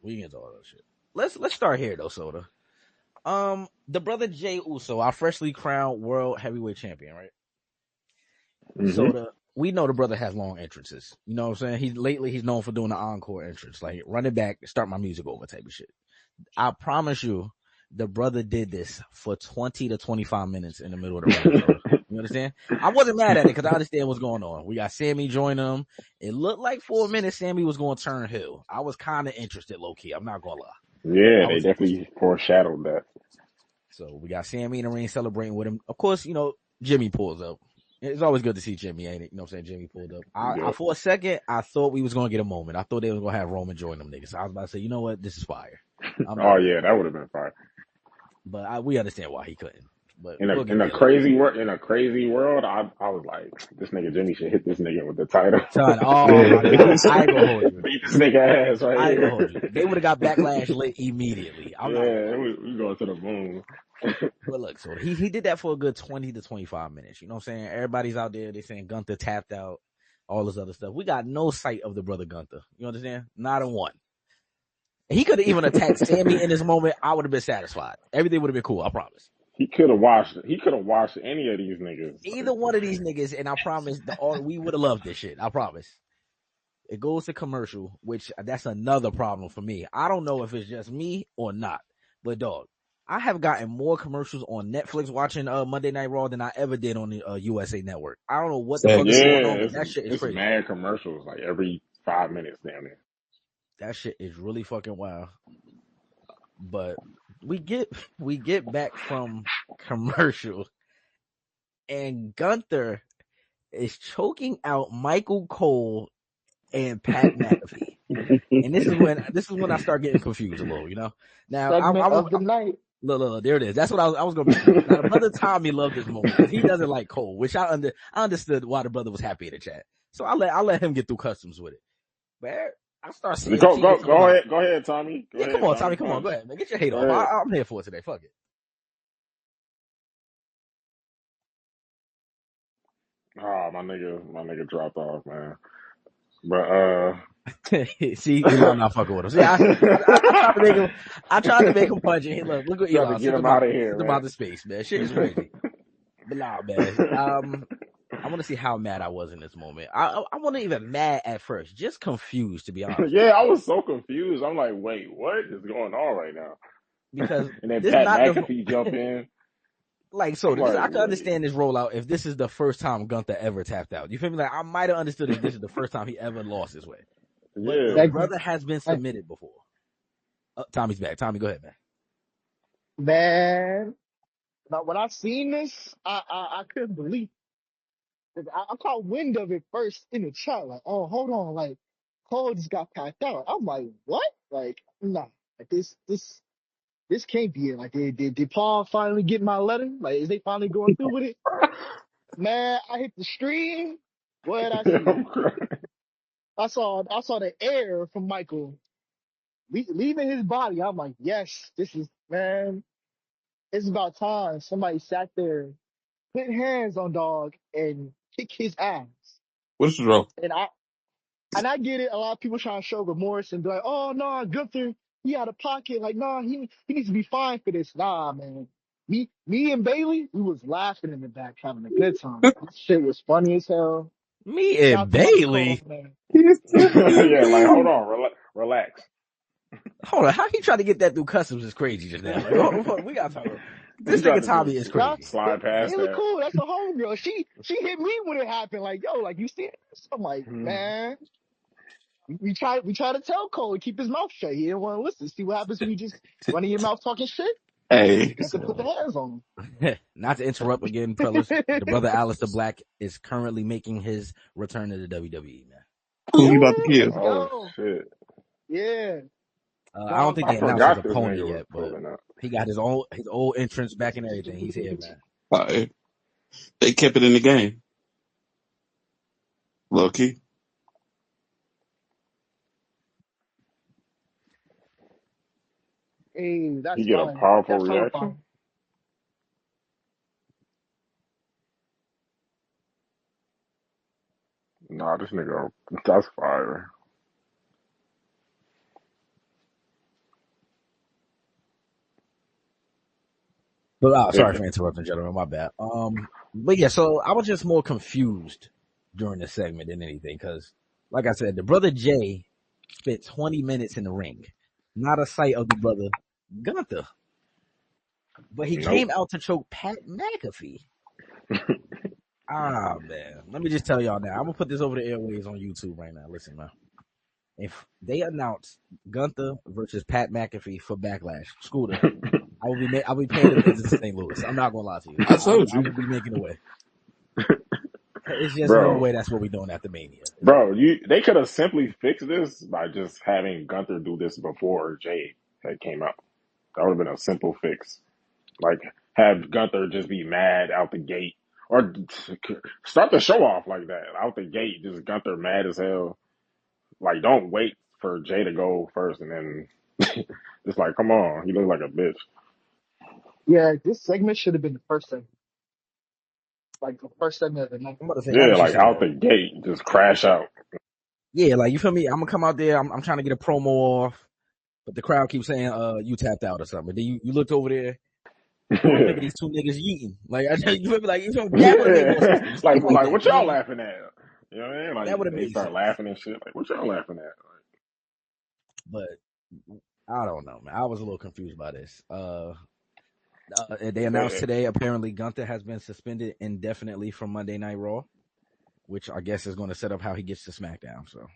Let's start here though, Soda. The brother Jey Uso, our freshly crowned world heavyweight champion, right? Mm-hmm. Soda, we know the brother has long entrances. You know what I'm saying? He's known for doing the encore entrance, like run it back, start my music over type of shit. I promise you, the brother did this for 20 to 25 minutes in the middle of the ring. You understand? I wasn't mad at it because I understand what's going on. We got Sammy join him. It looked like for a minute Sammy was going to turn heel. I was kind of interested, low key. I'm not gonna lie. Yeah, I they was definitely interested. foreshadowed that. So we got Sammy in the ring celebrating with him. Of course, Jimmy pulls up. It's always good to see Jimmy, ain't it? You know what I'm saying? Jimmy pulled up. I Yep. for a second, I thought we was going to get a moment. I thought they was going to have Roman join them niggas. I was about to say, you know what? This is fire. Oh yeah, that would have been fire. But we understand why he couldn't. But In we'll get a there later. crazy world, I was like, this nigga Jimmy should hit this nigga with the title. Son, oh Yeah. my God. I ain't gonna hold you. Beat this nigga ass right I ain't here. gonna hold you. They would have got backlash lit immediately. I'm not gonna lie. We going to the moon. But look, so he did that for a good 20 to 25 minutes. You know what I'm saying? Everybody's out there. They saying Gunther tapped out, all this other stuff. We got no sight of the brother Gunther. You understand? Not a one. He could have even attacked Sammy in this moment. I would have been satisfied. Everything would have been cool. I promise. He could have watched any of these niggas. Either one of these niggas, and I promise we would have loved this shit. I promise. It goes to commercial, which that's another problem for me. I don't know if it's just me or not, but dog, I have gotten more commercials on Netflix watching Monday Night Raw than I ever did on the USA Network. I don't know what the fuck is going on, but that shit is crazy. Mad commercials like every 5 minutes, damn it. That shit is really fucking wild. But we get back from commercial, and Gunther is choking out Michael Cole and Pat McAfee. And this is when I start getting confused a little, you know. Now of the night. Look, there it is. That's what I was gonna be. Now, brother Tommy loved this moment because he doesn't like Cole, which I understood why the brother was happy in the chat. So I let him get through customs with it. But I start seeing go ahead, Tommy. Come on, Tommy. Come on, go ahead, man. Get your hate off. I'm here for it today. Fuck it. Oh, my nigga dropped off, man. But see, I'm not fucking with him. See, I tried to make him punch it. Hey, look what Elon get him out of here. Him out of space, man. Shit is crazy. But nah, man. I want to see how mad I was in this moment. I wasn't even mad at first, just confused, to be honest. Yeah, I was so confused. I'm like, wait, what is going on right now? Because and then Pat McAfee jump in. Like, so I can understand this rollout if this is the first time Gunther ever tapped out. You feel me? Like, I might have understood if this is the first time he ever lost this way. But the brother has been submitted before. Tommy's back. Tommy, go ahead, man. Man, now when I seen this, I couldn't believe it. I caught wind of it first in the chat. Like, oh, hold on, like Cole just got packed out. I'm like, what? Like, nah, like this can't be it. Like, did Paul finally get my letter? Like, is they finally going through with it? Man, I hit the stream. What I see? I saw the air from Michael leaving his body. I'm like, yes, this is, man. It's about time somebody sat there, put hands on dog, and kick his ass. What's wrong? And I get it. A lot of people trying to show remorse and be like, oh, no, Gunther, he out of pocket. Like, nah, he needs to be fine for this. Nah, man. Me and Bailey, we was laughing in the back, having a good time. This shit was funny as hell. Me and Bailey? Yeah, like, hold on, relax. Hold on, how he trying to get that through customs is crazy just now. Like, we got to talk about this nigga Tommy is crazy. Slide past that. Cool. That's a homegirl. She hit me when it happened. Like, yo, like you see this? I'm like, man. We try to tell Cole to keep his mouth shut. He didn't want to listen. See what happens when you just running your mouth talking shit? Hey. You have to put the hands on him. Not to interrupt again, fellas. The brother Aleister Black is currently making his return to the WWE, man. Who you about to kill? Oh, shit. Yeah. I don't think they announced his opponent yet, but he got his old entrance back and everything. He's here, man. They kept it in the game. Low key. Hey, that's you get fine. A powerful that's reaction. Nah, this nigga, that's fire. But sorry for interrupting, gentlemen. My bad. But yeah, so I was just more confused during the segment than anything because, like I said, the brother Jay spent 20 minutes in the ring, not a sight of the brother Gunther, but he came out to choke Pat McAfee. Man, let me just tell y'all now. I'm gonna put this over the airwaves on YouTube right now. Listen, man. If they announce Gunther versus Pat McAfee for Backlash, Scooter, I'll be paying the visit to St. Louis. I'm not gonna lie to you. I told you. I will be making a way. It's just no way that's what we're doing after Mania. Bro, they could have simply fixed this by just having Gunther do this before Jay had came out. That would have been a simple fix. Like, have Gunther just be mad out the gate. Or start the show off like that. Out the gate, just Gunther mad as hell. Like, don't wait for Jay to go first and then just like, come on, he looks like a bitch. Yeah, this segment should have been the first segment. Like the first segment of the night. Yeah, like out the gate, just crash out. Yeah, like you feel me? I'm gonna come out there. I'm trying to get a promo off, but the crowd keeps saying, "You tapped out or something." Then you looked over there, I'm thinking these two niggas yeeting. Like, you feel me? Like, that would have made more sense to me. like Stuff like that. what You know y'all what I mean? laughing at? You know what I mean? That would Like have they made start sense. laughing and shit. Like what y'all laughing at? But I don't know, man. I was a little confused by this. They announced today, apparently Gunther has been suspended indefinitely from Monday Night Raw, which I guess is going to set up how he gets to SmackDown. So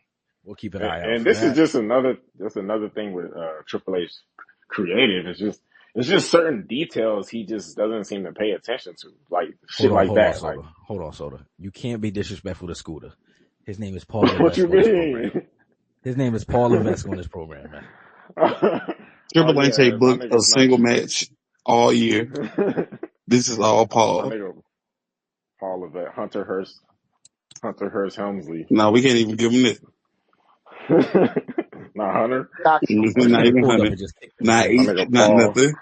we'll keep an eye out And for this is that. just another thing with Triple H creative. It's just certain details he just doesn't seem to pay attention to, like shit like that. Like Hold on, Soda. You can't be disrespectful to Scooter. His name is Paul what you Levesque on this program. mean? His name is Paul Levesque on this program, man. Triple H ain't My booked a nigga's not single match all year. This is all my Paul. nigga Paul Levesque, Hunter Hearst Helmsley. No, we can't even give him it. Not Hunter. Factual. Not even Pulled up 100. and just kicked him Not in. My H, nigga not Paul. nothing.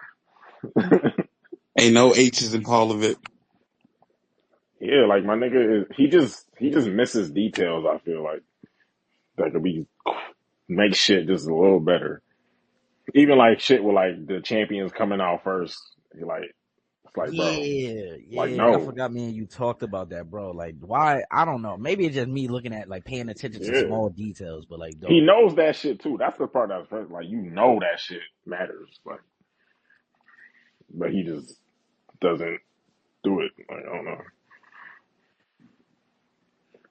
Ain't no H's in Paul of it. Yeah, like my nigga he just misses details. I feel like that could be make shit just a little better. Even like shit with like the champions coming out first. It's like bro, like Yeah. I no, forgot me and you talked about that, bro. Like, why? I don't know. Maybe it's just me looking at, like, paying attention to yeah. small details, but, like, He dog. knows that shit too. That's the part that's first. Like you know that shit matters. Like, but he just doesn't do it. Like I don't know.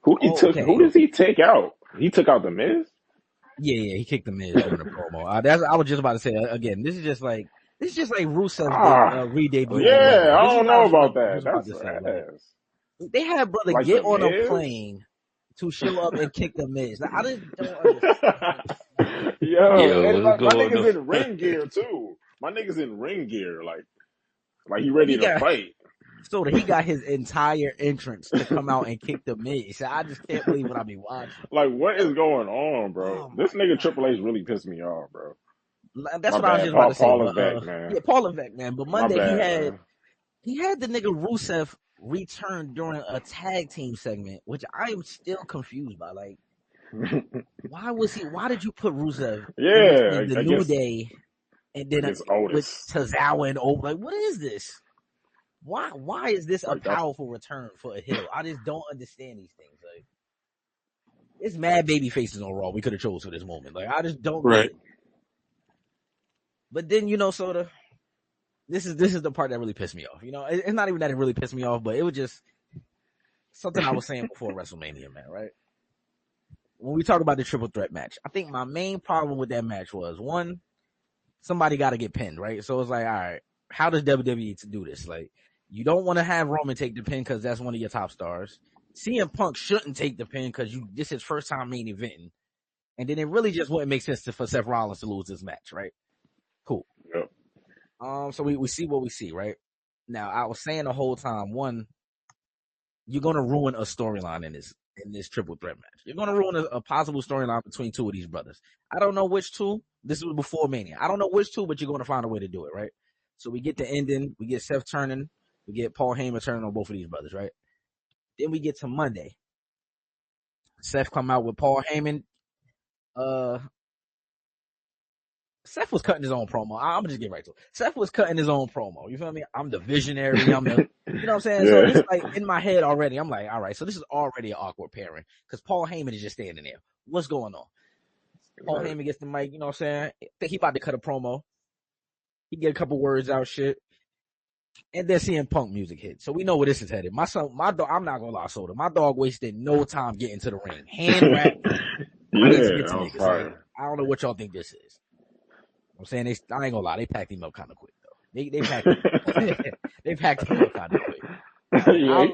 Oh, okay. Who does he take out? He took out the Miz. Yeah, he kicked the Miz during the promo. I was just about to say again. This is just like Rusev's re-debut on Yeah, Raw. I This is don't what I know was about just that. about That's to say. Like, ass. they had brother Like get the on a Miz. plane to show up and kick the Miz. Like, I just don't understand. Yo, Yo, and what's my going niggas on? in ring gear too. My niggas in ring gear, like he ready to fight. So he got his entire entrance to come out and kick the Miz. So I just can't believe what I be watching. Like, what is going on, bro? Oh This my nigga god. Triple H really pissed me off, bro. That's My what I was bad. just about to say. Paul But Levesque, man. yeah, Paul Levesque, man. But My Monday bad, he had the nigga Rusev return during a tag team segment, which I am still confused by. Like, man. why did you put Rusev in Yeah, between the New Day and then against with Otis. Tozawa and Oak? Like, what is this? Why is this a Like that's powerful return for a heel? I just don't understand these things. Like, it's mad baby faces on Raw. We could have chose for this moment. Like, I just don't get Right. it. But then, Soda, this is the part that really pissed me off. It's not even that it really pissed me off, but it was just something I was saying before WrestleMania, man, right? When we talk about the triple threat match, I think my main problem with that match was, one, somebody got to get pinned, right? So it's like, all right, how does WWE do this? Like, you don't want to have Roman take the pin because that's one of your top stars. CM Punk shouldn't take the pin because this is first time main eventing. And then it really just wouldn't make sense for Seth Rollins to lose this match, right? Cool. yep. So we see what we see, right? Now, I was saying the whole time, one, you're gonna ruin a storyline in this triple threat match. You're gonna ruin a possible storyline between two of these brothers. I don't know which two. This was before Mania. I don't know which two, but you're gonna find a way to do it, right? So we get the ending. We get Seth turning. We get Paul Heyman turning on both of these brothers, right? Then we get to Monday. Seth come out with Paul Heyman. Seth was cutting his own promo. I'm gonna just get right to it. Seth was cutting his own promo. You feel me? I'm the visionary. You know what I'm saying? Yeah. So this, like, in my head already, I'm like, all right, so this is already an awkward pairing because Paul Heyman is just standing there. What's going on? Paul Heyman gets the mic, you know what I'm saying? I think he about to cut a promo. He get a couple words out, shit. And then CM Punk music hit. So we know where this is headed. My dog, I'm not gonna lie, Soda. My dog wasted no time getting to the ring. Hand wrapped. I need to get to I was niggas. fire. Like, I don't know what y'all think this is. I'm saying I ain't gonna lie, they packed him up kind of quick though. They packed they packed him up kind of quick. Yeah,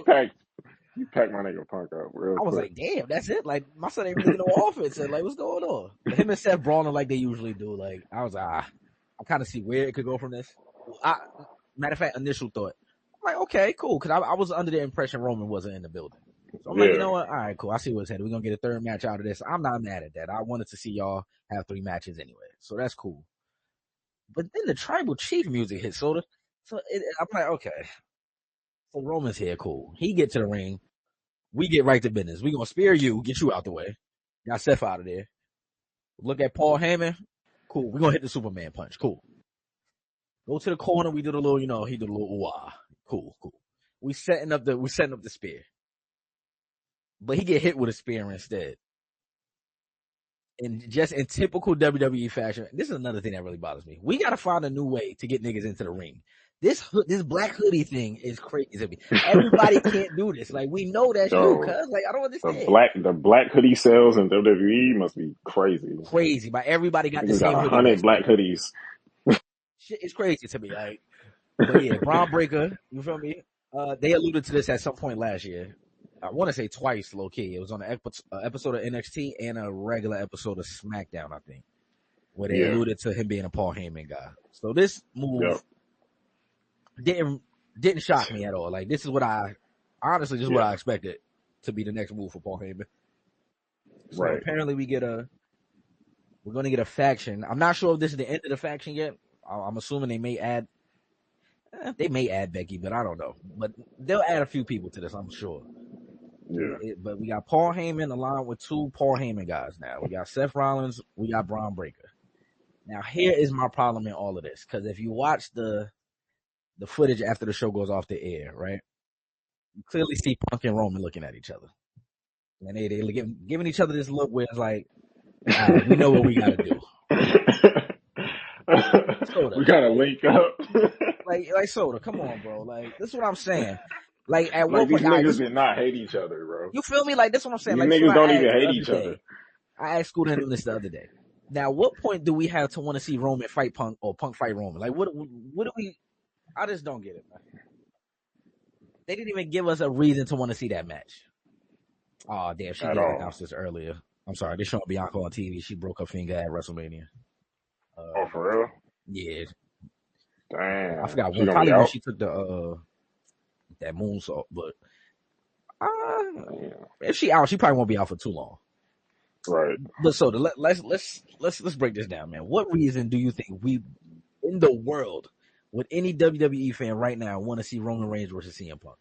he packed my nigga Punk up real I was quick. like, damn, that's it. Like, my son ain't really getting no offense. And like, what's going on? But him and Seth brawling like they usually do. Like, I was like, I kind of see where it could go from this. Matter of fact, initial thought, I'm like, okay, cool, because I was under the impression Roman wasn't in the building. So I'm like, you know what? All right, cool. I see what's headed. We're gonna get a third match out of this. I'm not mad at that. I wanted to see y'all have 3 matches anyway, so that's cool. But then the tribal chief music hit, I'm like, okay. So Roman's here, cool. He get to the ring. We get right to business. We gonna spear you, get you out the way. Got Seth out of there. Look at Paul Heyman. Cool. We gonna hit the Superman punch. Cool. Go to the corner. We did a little, he did a little ooh-ah. Cool. We setting up the spear. But he get hit with a spear instead. And just in typical WWE fashion, this is another thing that really bothers me. We got to find a new way to get niggas into the ring. This black hoodie thing is crazy to me. Everybody can't do this. Like, we know that's you, cuz. Like, I don't understand. The black hoodie sales in WWE must be crazy. Crazy. But everybody got the Niggas same got hoodie. 100 black hoodies. Shit is crazy to me. Like, but yeah, Braun Breaker, you feel me? They alluded to this at some point last year. I want to say twice, low key. It was on an episode of NXT and a regular episode of SmackDown, I think, where they alluded to him being a Paul Heyman guy. So this move didn't shock me at all. Like, this is what what I expected to be the next move for Paul Heyman. So apparently we're going to get a faction. I'm not sure if this is the end of the faction yet. I'm assuming they may add Becky, but I don't know. But they'll add a few people to this, I'm sure. Yeah. But we got Paul Heyman along with two Paul Heyman guys now. We got Seth Rollins, we got Braun Breaker. Now, here is my problem in all of this, because if you watch the footage after the show goes off the air, right, you clearly see Punk and Roman looking at each other. And they giving each other this look where it's like, all right, we know what we got to do. We got to link up. like Soda, come on, bro. Like, this is what I'm saying. Like, at one these point, niggas did not hate each other, bro. You feel me? Like, that's what I'm saying. These like, niggas don't even hate each other. I asked Scooter and this the other day. Now, what point do we have to want to see Roman fight Punk or Punk fight Roman? Like, what do we? I just don't get it, man. They didn't even give us a reason to want to see that match. Oh, damn. She did announce this earlier. I'm sorry. They're showing Bianca on TV. She broke her finger at WrestleMania. Oh, for real? Yeah. Damn. I forgot probably when she took that moonsault, but if she out, she probably won't be out for too long. Right. But so let's break this down, man. What reason do you think we in the world would any WWE fan right now want to see Roman Reigns versus CM Punk?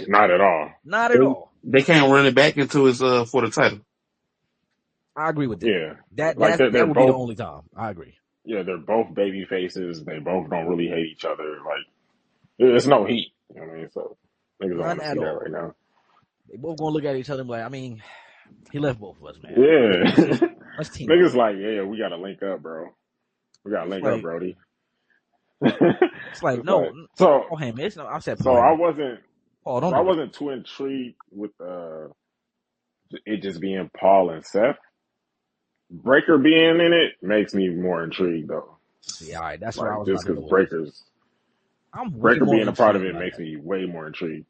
Not at all. Not at all. They can't run it back into his for the title. I agree with that. Yeah. That would be the only time. I agree. Yeah, they're both baby faces. They both don't really hate each other. Like, there's no heat. You know what I mean? So niggas don't want to see that right now. They both gonna look at each other and be like, I mean, he left both of us, man. Yeah. Let's team niggas up. like, yeah, we gotta link up, bro. We gotta link up, Brody. It's like, no. So, Paul Heyman. It's no. I said Paul. So Heyman. I wasn't too intrigued with it just being Paul and Seth. Breaker being in it makes me more intrigued, though. Yeah, all right. That's what I was just because Breaker being a part of it makes me way more intrigued.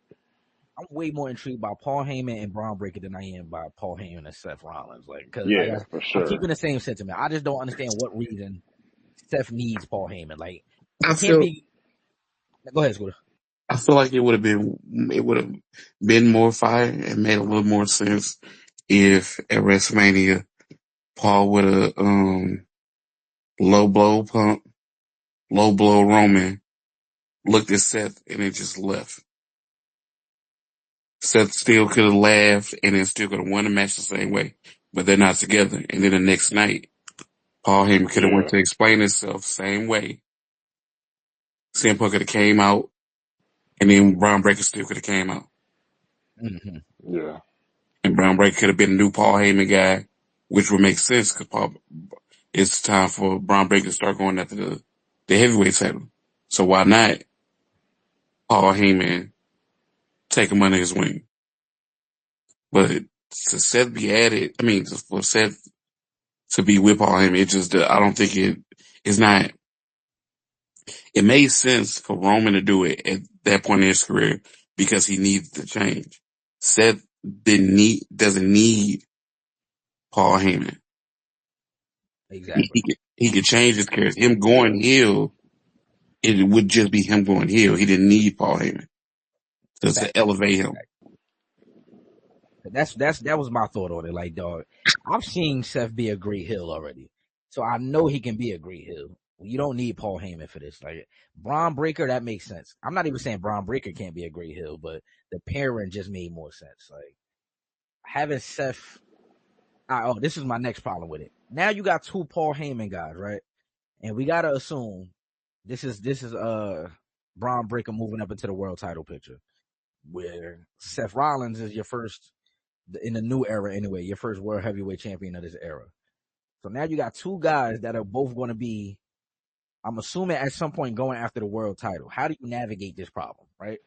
I'm way more intrigued by Paul Heyman and Braun Breaker than I am by Paul Heyman and Seth Rollins. For sure. I'm keeping the same sentiment. I just don't understand what reason Seth needs Paul Heyman. Like, Go ahead, Scooter. I feel like it would have been more fire and made a little more sense if at WrestleMania Paul would have low blow Punk, low blow Roman, looked at Seth and then just left. Seth still could have laughed and then still could have won the match the same way, but they're not together. And then the next night, Paul Heyman could have went to explain himself same way. CM Punk could have came out, and then Braun Breaker still could have came out. Mm-hmm. Yeah. And Braun Breaker could have been a new Paul Heyman guy, which would make sense because it's time for Braun Breaker to start going after the heavyweight title. So why not Paul Heyman take him under his wing? But to Seth be added, for Seth to be with Paul Heyman, it just, I don't think it's not, it made sense for Roman to do it at that point in his career because he needed to change. Seth doesn't need Paul Heyman. Exactly. He could change his character. Him going heel, it would just be him going heel. He didn't need Paul Heyman to elevate him. That was my thought on it. Like, dog, I've seen Seth be a great heel already, so I know he can be a great heel. You don't need Paul Heyman for this. Like, Braun Breaker, that makes sense. I'm not even saying Braun Breaker can't be a great heel, but the pairing just made more sense. Like, having Seth. This is my next problem with it. Now you got two Paul Heyman guys, right? And we gotta assume This is Braun Breaker moving up into the world title picture, where Seth Rollins is your first in the new era anyway, your first world heavyweight champion of this era. So now you got two guys that are both going to be, I'm assuming at some point going after the world title. How do you navigate this problem, right?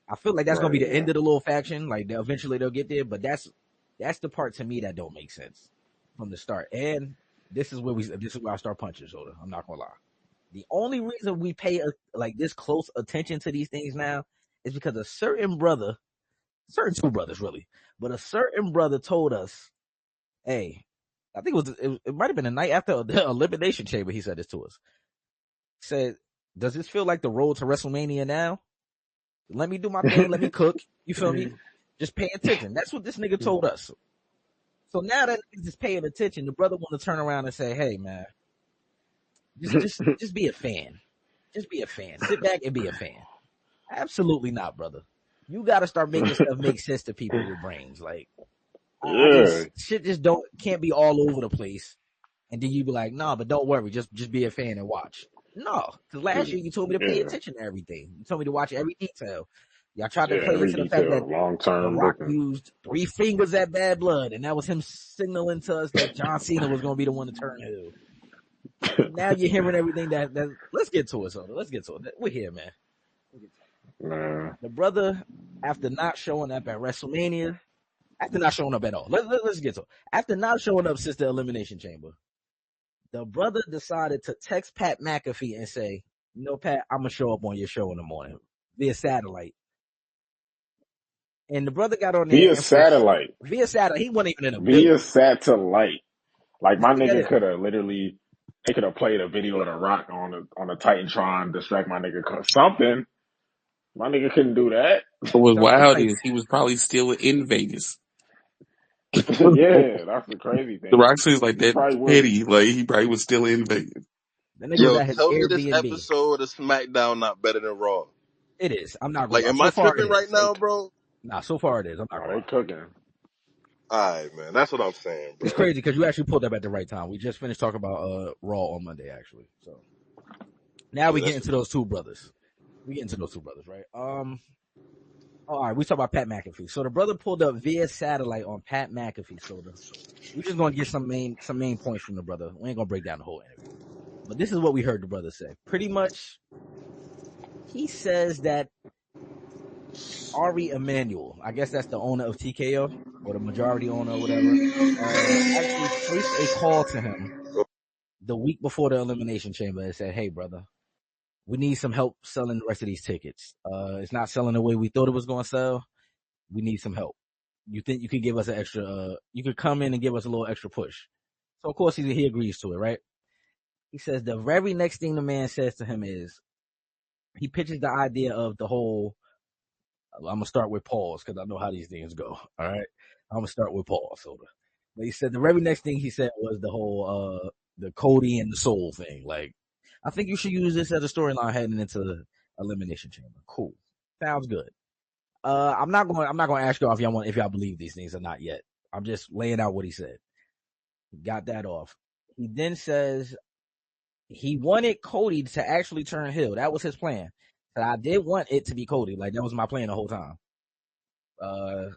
I feel like that's going to be the end of the little faction. Like eventually they'll get there, but that's the part to me that don't make sense from the start. And this is where I start punching shoulder. I'm not gonna lie. The only reason we pay like this close attention to these things now is because a certain two brothers really, but a certain brother told us, "Hey, I think it might have been the night after the Elimination Chamber." He said this to us. Said, "Does this feel like the road to WrestleMania now? Let me do my thing. Let me cook. You feel me? Just pay attention." That's what this nigga told us. So now that niggas is paying attention, the brother want to turn around and say, "Hey, man, just be a fan. Just be a fan. Sit back and be a fan." Absolutely not, brother. You got to start making stuff make sense to people with brains. Like, shit just can't be all over the place. And then you be like, "No, but don't worry. Just be a fan and watch." No, because last year you told me to pay attention to everything. You told me to watch every detail. Y'all tried to play into the fact that The Rock used 3 fingers at Bad Blood, and that was him signaling to us that John Cena was going to be the one to turn heel. And now you're hearing everything that let's get to it, Soda. Let's get to it. We're here, man. The brother, after not showing up at WrestleMania, after not showing up at all, let's get to it. After not showing up since the Elimination Chamber, the brother decided to text Pat McAfee and say, Pat, I'm going to show up on your show in the morning via satellite. And the brother got on there. Via satellite. He wasn't even in a Via satellite. Like, my nigga could have literally, they could have played a video of The Rock on a Titantron, distract my nigga, something. My nigga couldn't do that. What was wild is he was probably still in Vegas. Yeah, that's the crazy thing. The Rock says like that petty, like he probably was still in Vegas. Yo, tell me this episode of SmackDown not better than Raw. It is. I'm not going to. Like, am I tripping right now, bro? Nah, so far it is. I'm not they cooking. Alright, man. That's what I'm saying, bro. It's crazy because you actually pulled up at the right time. We just finished talking about Raw on Monday, actually. So now we get into those two brothers. Right? All right, we talk about Pat McAfee. So the brother pulled up via satellite on Pat McAfee. So we're just gonna get some main points from the brother. We ain't gonna break down the whole interview, but this is what we heard the brother say. Pretty much, he says that Ari Emanuel, I guess that's the owner of TKO or the majority owner or whatever, actually placed a call to him the week before the Elimination Chamber and said, "Hey, brother, we need some help selling the rest of these tickets. It's not selling the way we thought it was going to sell. We need some help. You think you could give us an extra, you could come in and give us a little extra push?" So of course he agrees to it, right? He says the very next thing the man says to him is, he pitches the idea of the whole, I'm going to start with pause because I know how these things go. All right. I'm going to start with pause. But he said the very next thing he said was the whole, the Cody and the Soul thing. Like, I think you should use this as a storyline heading into the Elimination Chamber. Cool. Sounds good. I'm not going to ask y'all if y'all believe these things or not yet. I'm just laying out what he said. He got that off. He then says he wanted Cody to actually turn heel. That was his plan. But I did want it to be Cody. Like, that was my plan the whole time. I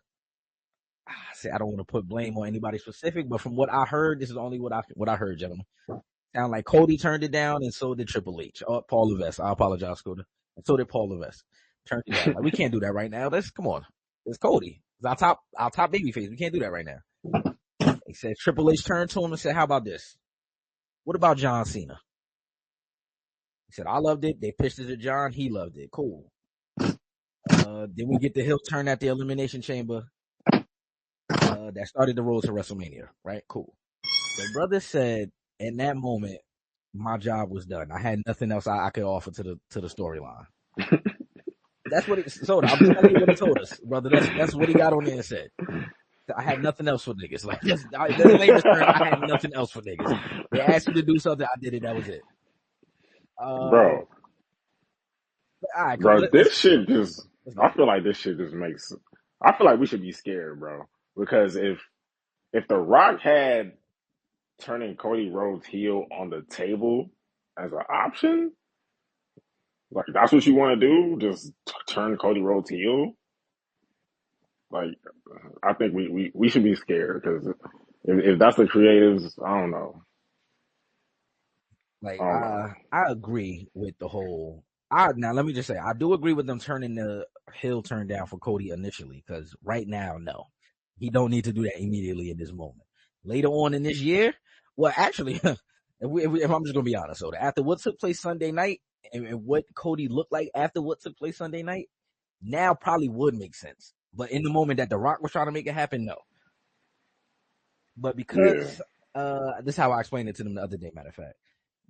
don't want to put blame on anybody specific, but from what I heard, this is only what I heard, gentlemen. Sound like Cody turned it down, and so did Triple H. Paul Levesque. I apologize, Scooter. And so did Paul Levesque. Turned it down. Like, we can't do that right now. Come on. It's Cody. It's our top babyface. We can't do that right now. He said Triple H turned to him and said, "How about this? What about John Cena?" He said, "I loved it." They pitched it to John. He loved it. Cool. Then we get the heel turn at the Elimination Chamber. That started the road to WrestleMania, right? Cool. The brother said, in that moment, my job was done. I had nothing else I could offer to the storyline. That's what I'm telling you what he told us, brother. That's what he got on there and said. I had nothing else for niggas. Like, I had nothing else for niggas. They asked me to do something, I did it. That was it. Bro. All right, bro, this shit just, I feel like this shit just makes, I feel like we should be scared, bro. Because if The Rock had turning Cody Rhodes heel on the table as an option, Like that's what you want to do? Just turn Cody Rhodes heel? Like I think we should be scared because if that's the creatives, I don't know. I Like don't know. I agree with the whole. Now let me just say I do agree with them turning the heel turn down for Cody initially because right now no, he don't need to do that immediately in this moment. Later on in this year, well actually, if I'm just gonna be honest, so after what took place Sunday night and what Cody looked like after what took place Sunday night, now probably would make sense. But in the moment that The Rock was trying to make it happen, no. But Yeah, because this is how I explained it to them the other day, matter of fact.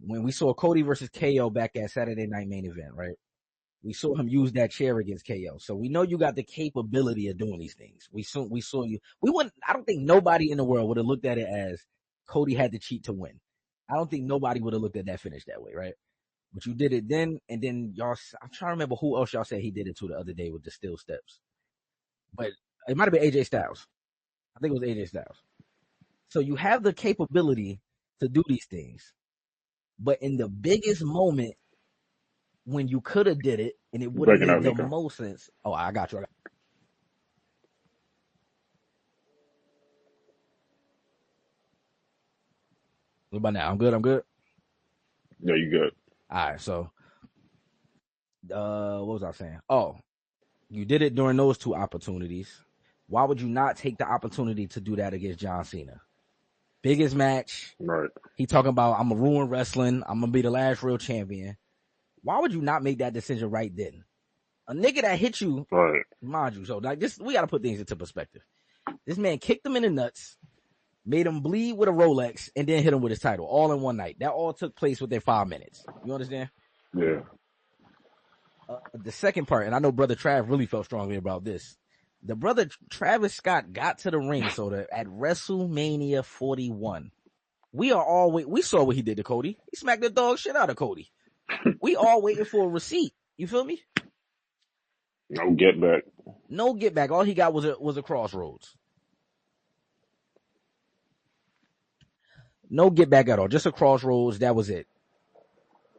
When we saw Cody versus KO back at Saturday Night Main Event, right? We saw him use that chair against KO. So we know you got the capability of doing these things. We saw you. We wouldn't, I don't think nobody in the world would have looked at it as Cody had to cheat to win. I don't think nobody would have looked at that finish that way, right? But you did it then, and then y'all, I'm trying to remember who else y'all said he did it to the other day with the steel steps. But it might have been AJ Styles. I think it was AJ Styles. So you have the capability to do these things. But in the biggest moment when you could have did it and it would have breaking made up, the Nico. most sense. Oh, I got you. What about now? I'm good. Yeah, you good. All right, so what was I saying? Oh, you did it during those two opportunities. Why would you not take the opportunity to do that against John Cena? Biggest match. Right. He talking about I'm gonna ruin wrestling. I'm gonna be the last real champion. Why would you not make that decision right then? A nigga that hit you, Right. mind you. So like this, we gotta put things into perspective. This man kicked him in the nuts, made him bleed with a Rolex, and then hit him with his title all in one night. That all took place within 5 minutes. You understand? Yeah. The second part, and I know Brother Trav really felt strongly about this. The brother Travis Scott got to the ring, so that at WrestleMania 41, we saw what he did to Cody. He smacked the dog shit out of Cody. We all waiting for a receipt. You feel me? No get back. No get back. All he got was a crossroads. No get back at all. Just a crossroads. That was it.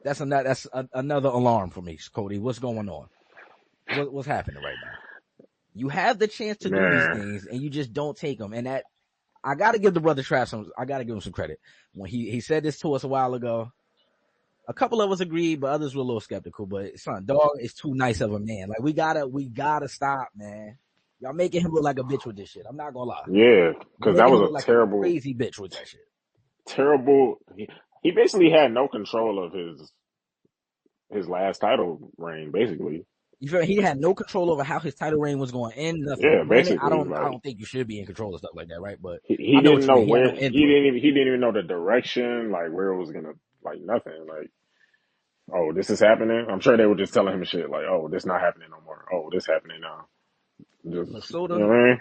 That's another alarm for me, Cody. What's going on? What's happening right now? You have the chance to do these things, and you just don't take them. And that I got to give the brother Trav I got to give him some credit. When he said this to us a while ago, a couple of us agreed, but others were a little skeptical. But son, dog is too nice of a man. Like we gotta stop, man. Y'all making him look like a bitch with this shit. I'm not gonna lie. Yeah, You're because that making him was look a like a terrible, crazy bitch with that shit. terrible. He basically had no control of his last title reign. Basically, You feel he had no control over how his title reign was going to end. Nothing. yeah, Granted, I basically, don't like think you should be in control of stuff like that, right? But he I know what didn't you know mean. He had where no input. he didn't even know the direction, like where it was gonna, like nothing, like. Oh, this is happening. I'm sure they were just telling him shit like, "Oh, this not happening no more. Oh, this happening now." But Just you Soda, know what I mean?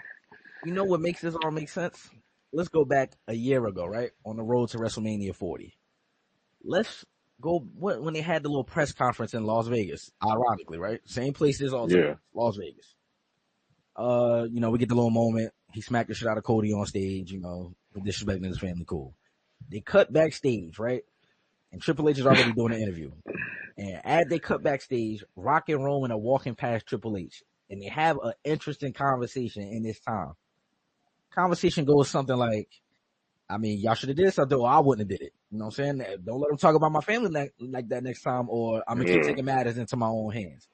you know what makes this all make sense? Let's go back a year ago, right? On the road to WrestleMania 40. Let's go when they had the little press conference in Las Vegas. Ironically, right? Same place this all took Yeah, place, Las Vegas. We get the little moment. He smacked the shit out of Cody on stage, for disrespecting his family. Cool. They cut backstage, right? And Triple H is already doing an interview. And as they cut backstage, Rock and Roman are walking past Triple H. And they have an interesting conversation in this time. Conversation goes something like, I mean, y'all should have did something or I wouldn't have did it. You know what I'm saying? Don't let them talk about my family like that next time or I'm going to keep yeah, taking matters into my own hands.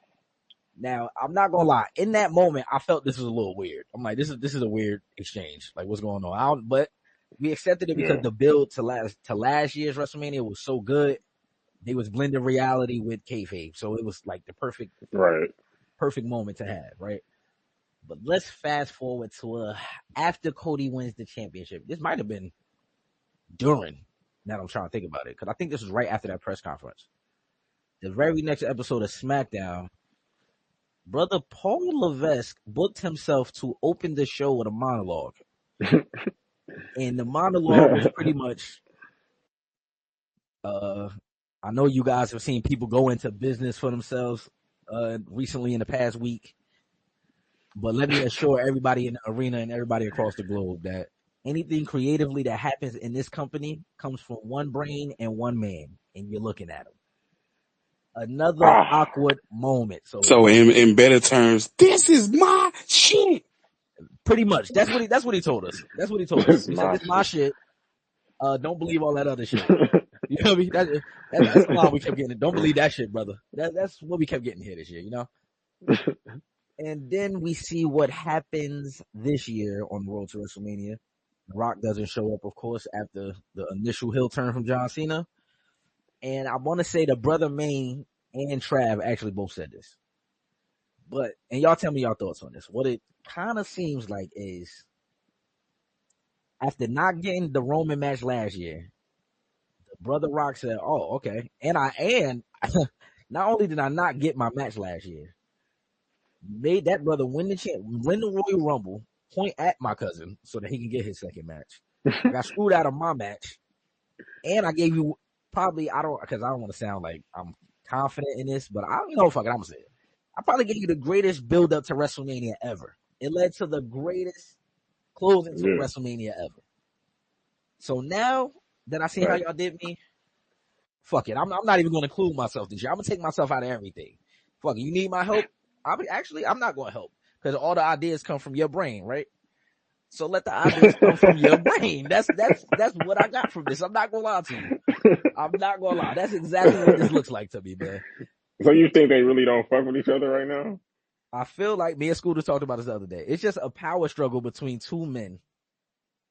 Now, I'm not going to lie. In that moment, I felt this was a little weird. I'm like, this is a weird exchange. Like, what's going on? But we accepted it because yeah. the build to last year's WrestleMania was so good. They was blending reality with KayFabe. So it was like the Right. perfect moment to have, right? But let's fast forward to after Cody wins the championship. This might have been during. Now I'm trying to think about it because I think this was right after that press conference. The very next episode of SmackDown, brother Paul Levesque booked himself to open the show with a monologue, and the monologue was pretty much. I know you guys have seen people go into business for themselves recently in the past week. But let me assure everybody in the arena and everybody across the globe that anything creatively that happens in this company comes from one brain and one man, and you're looking at him. Another Ah, awkward moment. So So in better terms, this is my shit. pretty much, that's what he told us. That's what he told us. this He said, my "This is my shit. shit. Don't believe all that other shit." You know what I mean? That's the line we kept getting. Don't believe that shit, brother. That's what we kept getting here this year, you know? And then we see what happens this year on the road to WrestleMania. The Rock doesn't show up, of course, after the initial heel turn from John Cena. And I want to say the brother Maine and Trav actually both said this. And y'all tell me your thoughts on this. What it kind of seems like is after not getting the Roman match last year, Brother Rock said, "Oh, okay." And not only did I not get my match last year, made that brother win the Royal Rumble, point at my cousin so that he can get his second match. I got screwed out of my match, and I gave you probably I don't want to sound like I'm confident in this, but I'm gonna say it. I probably gave you the greatest build up to WrestleMania ever. It led to the greatest closing to Yeah, WrestleMania ever. So now that I see how right. y'all did me, fuck it. I'm not even going to include myself this year. I'm going to take myself out of everything. Fuck it. You need my help? I'm not going to help because all the ideas come from your brain, right? So let the ideas come from your brain. That's what I got from this. I'm not going to lie to you. I'm not going to lie. That's exactly what this looks like to me, man. So you think they really don't fuck with each other right now? I feel like me and Scooter talked about this the other day. It's just a power struggle between two men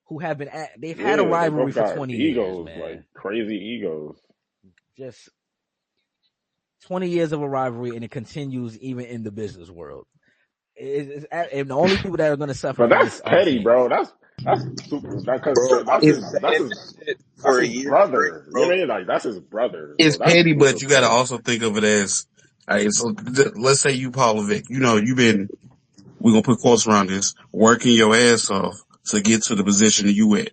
who have they've had a Yeah, they rivalry both for got 20 years, egos, like man. crazy egos. Just 20 years of a rivalry, and it continues even in the business world. And the only people that are going to suffer But from that's this are the petty, fans. bro. That's super. Because Bro, I've that's been It, his. That's saying his. this shit That's for a his year straight, brother. You know bro. what I mean? Like that's his brother. it's So that's petty, super but you got to petty. also think of it as, all right, so let's say you, Paul Levesque, we're going to put quotes around this, working your ass off to get to the position that you at.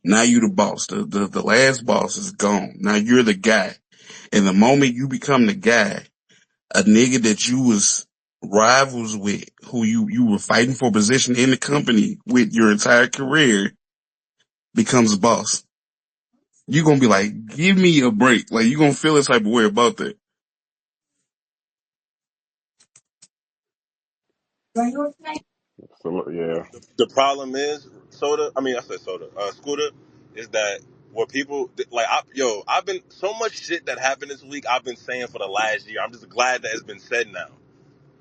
Now you the boss. The last boss is gone. Now you're the guy. And the moment you become the guy, a nigga that you was rivals with, who you were fighting for position in the company with your entire career, becomes a boss. You're going to be like, give me a break. Like, you're going to feel this type of way about that. So yeah, The problem is, Scooter, is that what people like. I've been so much shit that happened this week. I've been saying for the last year. I'm just glad that it's been said now.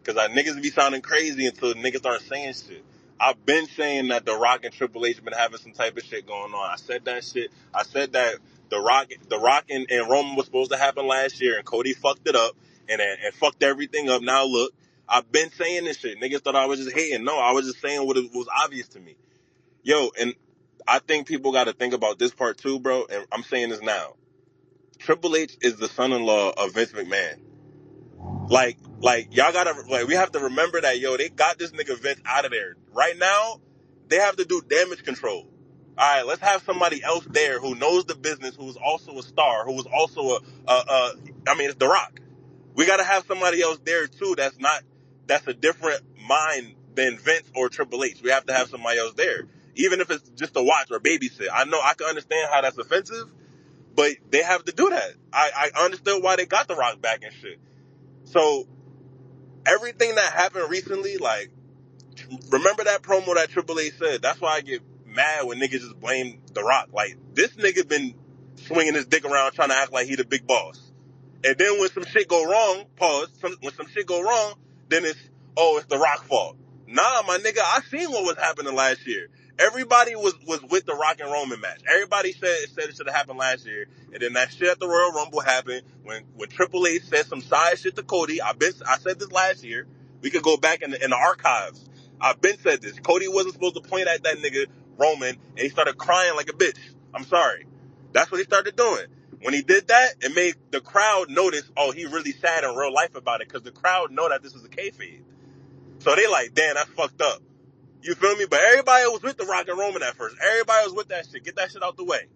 Because niggas be sounding crazy until niggas start saying shit. I've been saying that The Rock and Triple H been having some type of shit going on. I said that shit. I said that The Rock and Roman was supposed to happen last year, and Cody fucked it up and fucked everything up. Now look, I've been saying this shit. Niggas thought I was just hating. No, I was just saying what was obvious to me. Yo, and I think people got to think about this part too, bro. And I'm saying this now. Triple H is the son-in-law of Vince McMahon. Like y'all gotta we have to remember that they got this nigga Vince out of there. Right now, they have to do damage control. Alright, let's have somebody else there who knows the business, who's also a star, who is also it's The Rock. We gotta have somebody else there too that's a different mind than Vince or Triple H. We have to have somebody else there. Even if it's just to watch or babysit. I know I can understand how that's offensive, but they have to do that. I understood why they got The Rock back and shit. So everything that happened recently, like, remember that promo that Triple H said? That's why I get mad when niggas just blame The Rock. Like, this nigga been swinging his dick around trying to act like he the big boss. And then when some shit go wrong, when some shit go wrong, then it's The Rock fault. Nah, my nigga, I seen what was happening last year. Everybody was with the Rock and Roman match. Everybody said it should have happened last year. And then that shit at the Royal Rumble happened when Triple H said some side shit to Cody. I said this last year. We could go back in the archives. I've been said this. Cody wasn't supposed to point at that nigga Roman, and he started crying like a bitch. I'm sorry. That's what he started doing. When he did that, it made the crowd notice, oh, he really sad in real life about it, because the crowd know that this is a kayfabe. So they like, damn, that's fucked up. You feel me? But everybody was with the Rock and Roman at first. Everybody was with that shit. Get that shit out the way.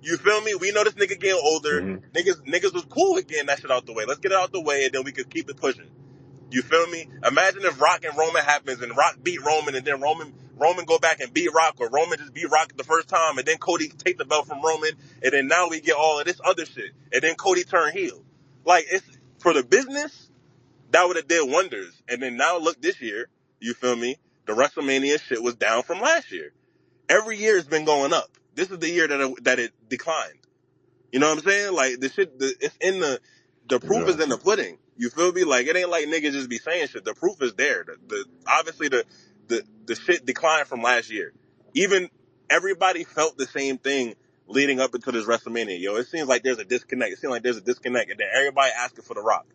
You feel me? We know this nigga getting older. hmm Niggas was cool with getting that shit out the way. Let's get it out the way, and then we could keep it pushing. You feel me? Imagine if Rock and Roman happens, and Rock beat Roman, and then Roman go back and beat Rock, or Roman just beat Rock the first time, and then Cody take the belt from Roman, and then now we get all of this other shit, and then Cody turn heel. Like, For the business, that would have did wonders. And then now look this year, you feel me? The WrestleMania shit was down from last year. Every year it's been going up. This is the year that it declined. You know what I'm saying? Like the shit, it's in the proof Yeah. is in the pudding. You feel me? Like it ain't like niggas just be saying shit. The proof is there. Obviously the shit declined from last year. Even everybody felt the same thing leading up into this WrestleMania. Yo, it seems like there's a disconnect. It seems like there's a disconnect, and then everybody asking for The Rock.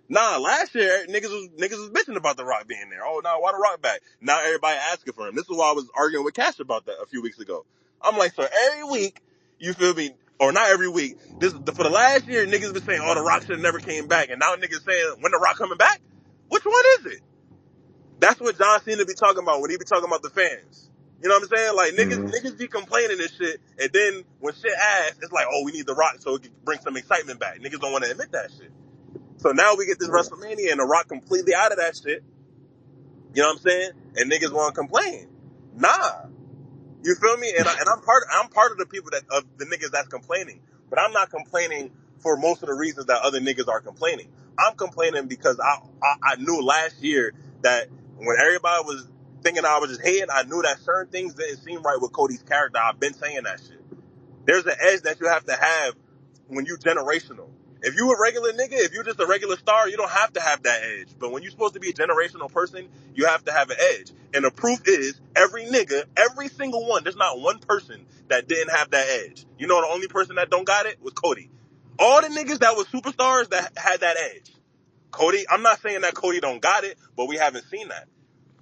Nah, last year niggas was bitching about The Rock being there. Oh, nah, why The Rock back? Now everybody asking for him. This is why I was arguing with Cash about that a few weeks ago. I'm like, so every week, you feel me? Or not every week. For the last year, niggas been saying, "Oh, The Rock should have never came back," and now niggas saying, "When The Rock coming back?" Which one is it? That's what John Cena be talking about when he be talking about the fans. You know what I'm saying? Like niggas be complaining and shit, and then when shit ass, it's like, "Oh, we need The Rock so it can bring some excitement back." Niggas don't want to admit that shit. So now we get this Yeah. WrestleMania and The Rock completely out of that shit. You know what I'm saying? And niggas want to complain. Nah. You feel me? And I'm part of the people of the niggas that's complaining. But I'm not complaining for most of the reasons that other niggas are complaining. I'm complaining because I knew last year that when everybody was thinking I was just hating, I knew that certain things didn't seem right with Cody's character. I've been saying that shit. There's an edge that you have to have when you generational. If you a regular nigga, if you just a regular star, you don't have to have that edge. But when you're supposed to be a generational person, you have to have an edge. And the proof is every nigga, every single one, there's not one person that didn't have that edge. You know the only person that don't got it was Cody. All the niggas that was superstars that had that edge. Cody, I'm not saying that Cody don't got it, but we haven't seen that.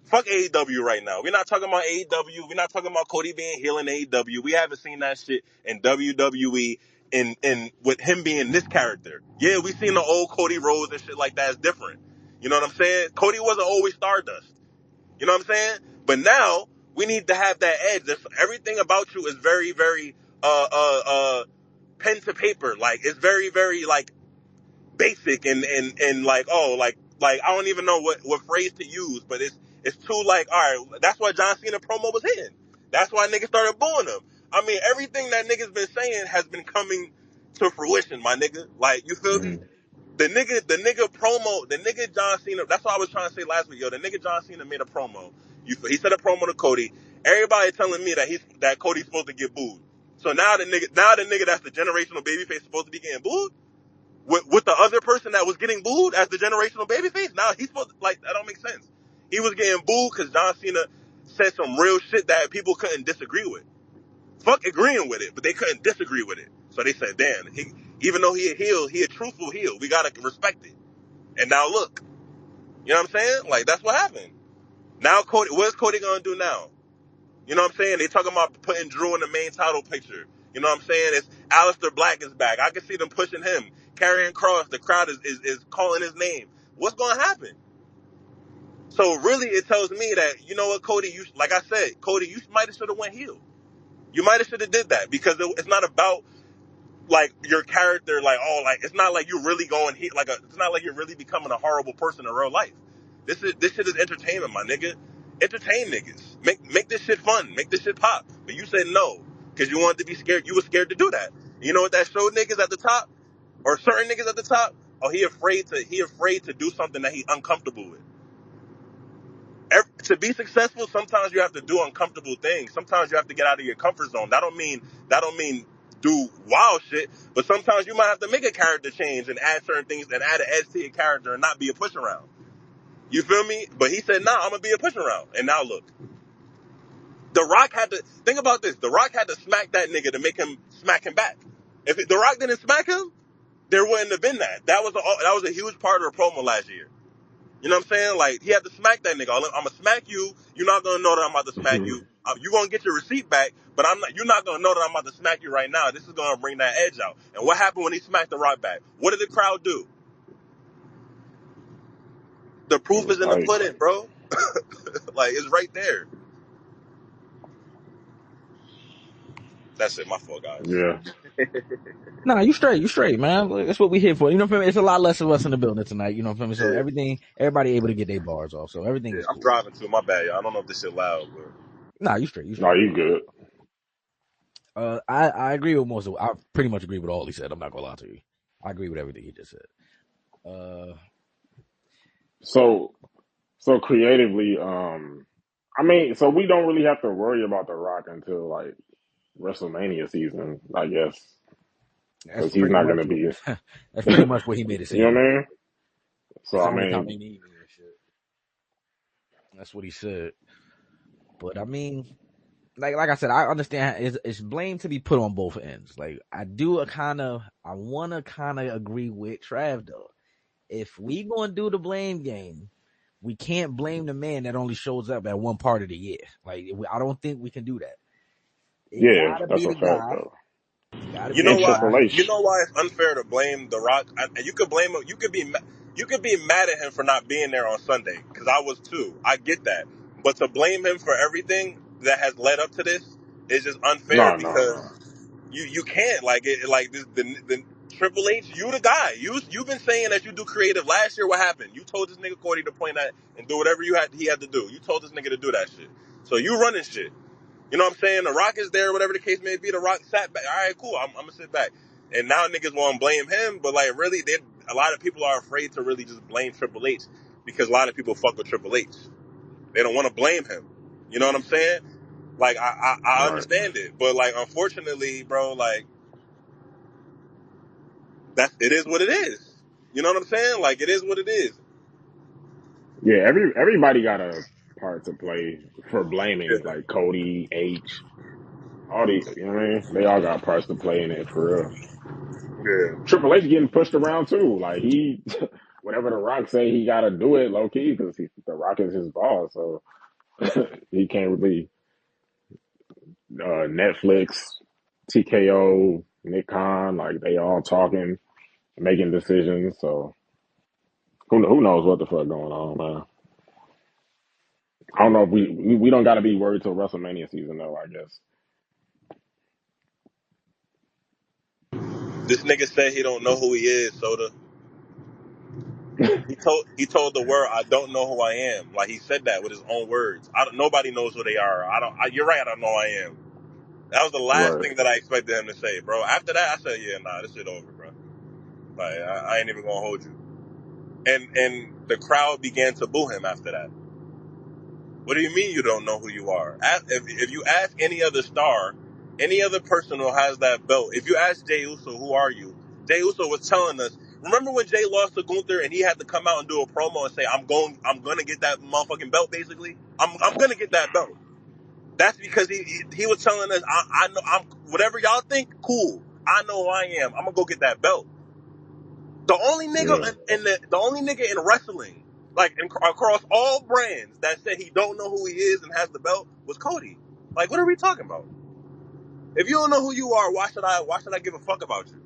Fuck AEW right now. We're not talking about AEW. We're not talking about Cody being heel in AEW. We haven't seen that shit in WWE in with him being this character. Yeah, we seen the old Cody Rhodes and shit like that. It's different. You know what I'm saying? Cody wasn't always Stardust. You know what I'm saying? But now we need to have that edge. Everything about you is very, very pen to paper. Like it's very, very like basic and like I don't even know what phrase to use, but it's too like all right. That's why John Cena promo was hitting. That's why niggas started booing him. I mean, everything that niggas been saying has been coming to fruition, my nigga. Like you feel me? The nigga promo, the nigga John Cena. That's what I was trying to say last week, yo. The nigga John Cena made a promo. He said a promo to Cody. Everybody telling me that Cody's supposed to get booed. So now the nigga that's the generational babyface supposed to be getting booed with the other person that was getting booed as the generational babyface. Now he's supposed to, like that don't make sense. He was getting booed because John Cena said some real shit that people couldn't disagree with. Fuck agreeing with it, but they couldn't disagree with it. So they said, damn, even though he a heel, he a truthful heel. We gotta respect it. And now look, you know what I'm saying? Like that's what happened. Now Cody, what's Cody gonna do now? You know what I'm saying? They talking about putting Drew in the main title picture. You know what I'm saying? It's Aleister Black is back. I can see them pushing him. Karrion Kross, the crowd is calling his name. What's going to happen? So really, it tells me that, you know what, Cody, like I said, Cody, you might have should have went heel. You might have should have did that because it's not about like your character, like it's not like you're really going heel. It's not like you're really becoming a horrible person in real life. This shit is entertainment, my nigga. Entertain niggas. Make this shit fun. Make this shit pop. But you said no because you wanted to be scared. You were scared to do that. You know what that showed niggas at the top or certain niggas at the top? Oh, he afraid to do something that he uncomfortable with. To be successful, sometimes you have to do uncomfortable things. Sometimes you have to get out of your comfort zone. That don't mean do wild shit, but sometimes you might have to make a character change and add certain things and add an edge to your character and not be a push around. You feel me? But he said, nah, I'm gonna be a push around. And now look. The Rock had to think about this. The Rock had to smack that nigga to make him smack him back. If The Rock didn't smack him, there wouldn't have been that. That was a huge part of the promo last year. You know what I'm saying? Like, he had to smack that nigga. I'm going to smack you. You're not going to know that I'm about to smack you. You're going to get your receipt back, but you're not going to know that I'm about to smack you right now. This is going to bring that edge out. And what happened when he smacked The Rock back? What did the crowd do? The It proof was is in the hype. pudding, bro. Like, it's right there. That's it. My fault, guys. Yeah. Nah, you straight, man. That's what we here for. You know what I mean? It's a lot less of us in the building tonight. You know what I mean? So Yeah. everybody able to get their bars off. So everything Yeah, is I'm cool. driving too. My bad, y'all. I don't know if this shit loud, but Nah, you straight. No, you good. I agree with most of. I pretty much agree with all he said. I'm not gonna lie to you. I agree with everything he just said. Uh, So so creatively, I mean, so we don't really have to worry about The Rock until like WrestleMania season, I guess, that's because he's pretty not much gonna what be. that's pretty much what he made it You know seem what like. I mean? So That's the I only time he mean, need me and shit. That's what he said. But I mean, like I said, I understand it's blame to be put on both ends. Like I want to kind of agree with Trav though. If we gonna do the blame game, we can't blame the man that only shows up at one part of the year. Like I don't think we can do that. It yeah, gotta that's be a the fact guy. though. It gotta You be the know And what? Triple guy. You H. know why it's unfair to blame The Rock? And you could blame him. You could be mad at him for not being there on Sunday because I was too. I get that, but to blame him for everything that has led up to this is just unfair No, no, because no. you can't like this the Triple H. You the guy. You've been saying that you do creative. Last year, what happened? You told this nigga Cody to point at and do whatever he had to do. You told this nigga to do that shit. So you running shit. You know what I'm saying? The Rock is there, whatever the case may be. The Rock sat back. All right, cool. I'm gonna sit back. And now niggas want to blame him, but like really, a lot of people are afraid to really just blame Triple H because a lot of people fuck with Triple H. They don't want to blame him. You know what I'm saying? Like I Right. understand it, but like unfortunately, bro, like it is what it is. You know what I'm saying? Like it is what it is. Yeah, everybody got a part to play for blaming, Yeah. like Cody, H, all the, you know what I mean? They all got parts to play in it for real. Yeah. Triple H getting pushed around too. Like he, whatever The Rock say, he got to do it low key because The Rock is his boss, so he can't really. Netflix, TKO, Nick Khan, like they all talking, making decisions. So who knows what the fuck going on, man? I don't know if we don't got to be worried till WrestleMania season though. I guess. This nigga said he don't know who he is, Soda. He told the world, I don't know who I am. Like he said that with his own words. Nobody knows who they are. You're right. I don't know who I am. That was the last Right. thing that I expected him to say, bro. After that, I said, yeah, nah, this shit over, bro. Like I ain't even gonna hold you. And the crowd began to boo him after that. What do you mean you don't know who you are? If you ask any other star, any other person who has that belt, if you ask Jey Uso, who are you? Jey Uso was telling us. Remember when Jay lost to Gunther and he had to come out and do a promo and say, I'm gonna get that motherfucking belt." Basically, I'm gonna get that belt. That's because he was telling us, I know I'm whatever y'all think, cool. I know who I am. I'm gonna go get that belt. The only nigga Yeah. the only nigga in wrestling, like across all brands, that said he don't know who he is and has the belt was Cody. Like, what are we talking about? If you don't know who you are, why should I give a fuck about you?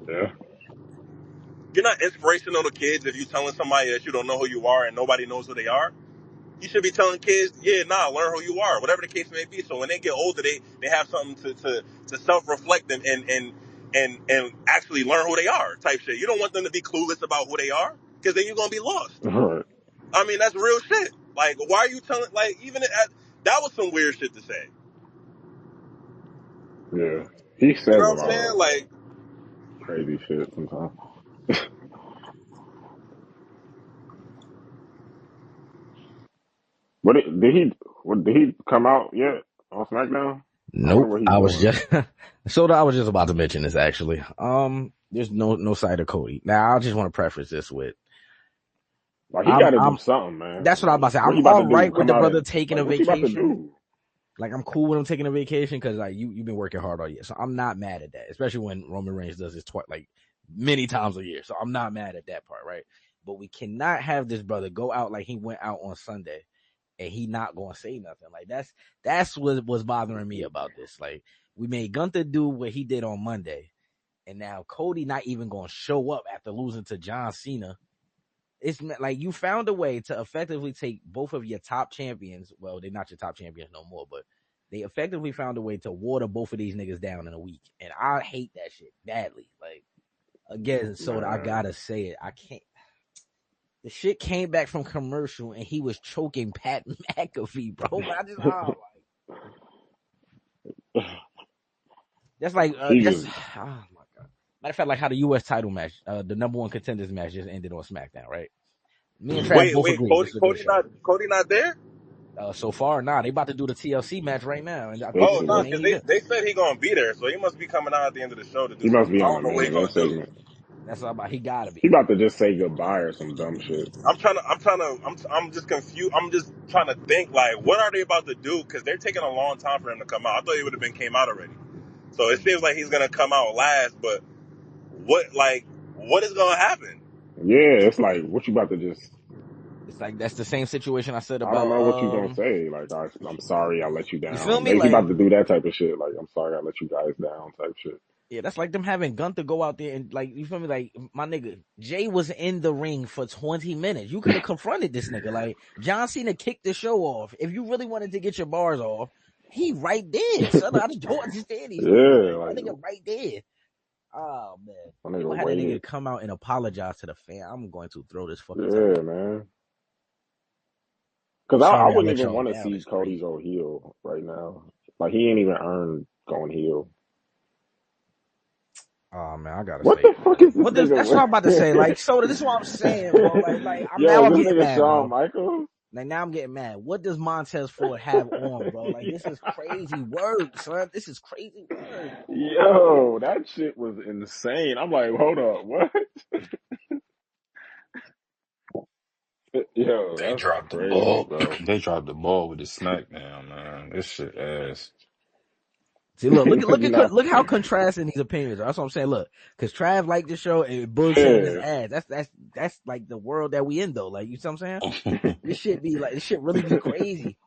Yeah. You're not inspirational to kids if you're telling somebody that you don't know who you are and nobody knows who they are. You should be telling kids, yeah, nah, learn who you are, whatever the case may be. So when they get older, they have something to self reflect and actually learn who they are, type shit. You don't want them to be clueless about who they are, because then you're gonna be lost. Right. I mean, that's real shit. Like, why are you telling? Like, that was some weird shit to say. Yeah. He You says know a what I'm lot saying? of Like, crazy shit sometimes. Did he come out yet on SmackDown? I wonder Nope. what he's I was doing. just Soda. I was just about to mention this actually. There's no sight of Cody. Now I just want to preface this with Like he got to do I'm something, man. that's what I'm about Like to say. what I'm he about all to do? right with Come the out brother and taking like a what you about to vacation. do? Like I'm cool with him taking a vacation because like you've been working hard all year, so I'm not mad at that. Especially when Roman Reigns does this like many times a year, so I'm not mad at that part, right? But we cannot have this brother go out like he went out on Sunday and he not gonna say nothing. Like that's what was bothering me about this. Like we made Gunther do what he did on Monday, and now Cody not even gonna show up after losing to John Cena. It's like you found a way to effectively take both of your top champions. Well, they're not your top champions no more, but they effectively found a way to water both of these niggas down in a week. And I hate that shit badly. Like, again, so I Man, gotta say it. I can't. The shit came back from commercial and he was choking Pat McAfee, bro. I just, that's like, he that's, just oh my God. Matter of fact, like how the U.S. title match, the number one contenders match just ended on SmackDown, right? Me and Trav both Wait, agreed this is a good show. Cody not there? So far, nah, they about to do the TLC match right now, and I think Oh it's the no, Basically, main because event. they said he gonna be there, so he must be coming out at the end of the show to do he must something. be I on the don't know what main he gonna event do. segment. That's all about. He gotta He be. about to just say goodbye or some dumb shit. I'm just confused. I'm just trying to think like, what are they about to do? Because they're taking a long time for him to come out. I thought he would have been came out already. So it seems like he's gonna come out last. But what is gonna happen? Yeah, it's like, what you about to just? It's like that's the same situation I said I don't about know what you gonna say. Like, I'm sorry, I let you you feel down. me? He Like about to do that type of shit. Like, I'm sorry, I let you guys down type shit. yeah, that's like them having Gunther go out there and like you feel me? Like my nigga Jay was in the ring for 20 minutes. You could have confronted this nigga. Like John Cena kicked the show off. If you really wanted to get your bars off, he right there. Son, I just don't understand these people. Yeah, Like like my nigga right there. Oh man, my they nigga gonna have that waited. nigga come out and apologize to the fan. I'm going to throw this fucking Yeah, television. man. Because I Sorry, I wouldn't let even y'all want to down. see It's Cody crazy. go heel right now. Like, he ain't even earned going heel. Oh man, I gotta What say, the fuck is this what does? nigga That's what I'm about to say. Like, wearing? so this is what I'm saying, bro. Like, Yo, is I'm this getting nigga mad, Shawn bro. Michaels? Like now I'm getting mad. What does Montez Ford have on, bro? Like this is crazy work, son. This is crazy work. Yo, that shit was insane. I'm like, hold up, what? Yo, They that's dropped the crazy, ball. bro. They dropped the ball with the SmackDown, man. This shit ass. See, look how contrasting these opinions are. That's what I'm saying. Look, because Trav liked the show and Boog saying his Yeah, ass. That's like the world that we in though. Like you see what I'm saying? This shit be like this shit really be crazy.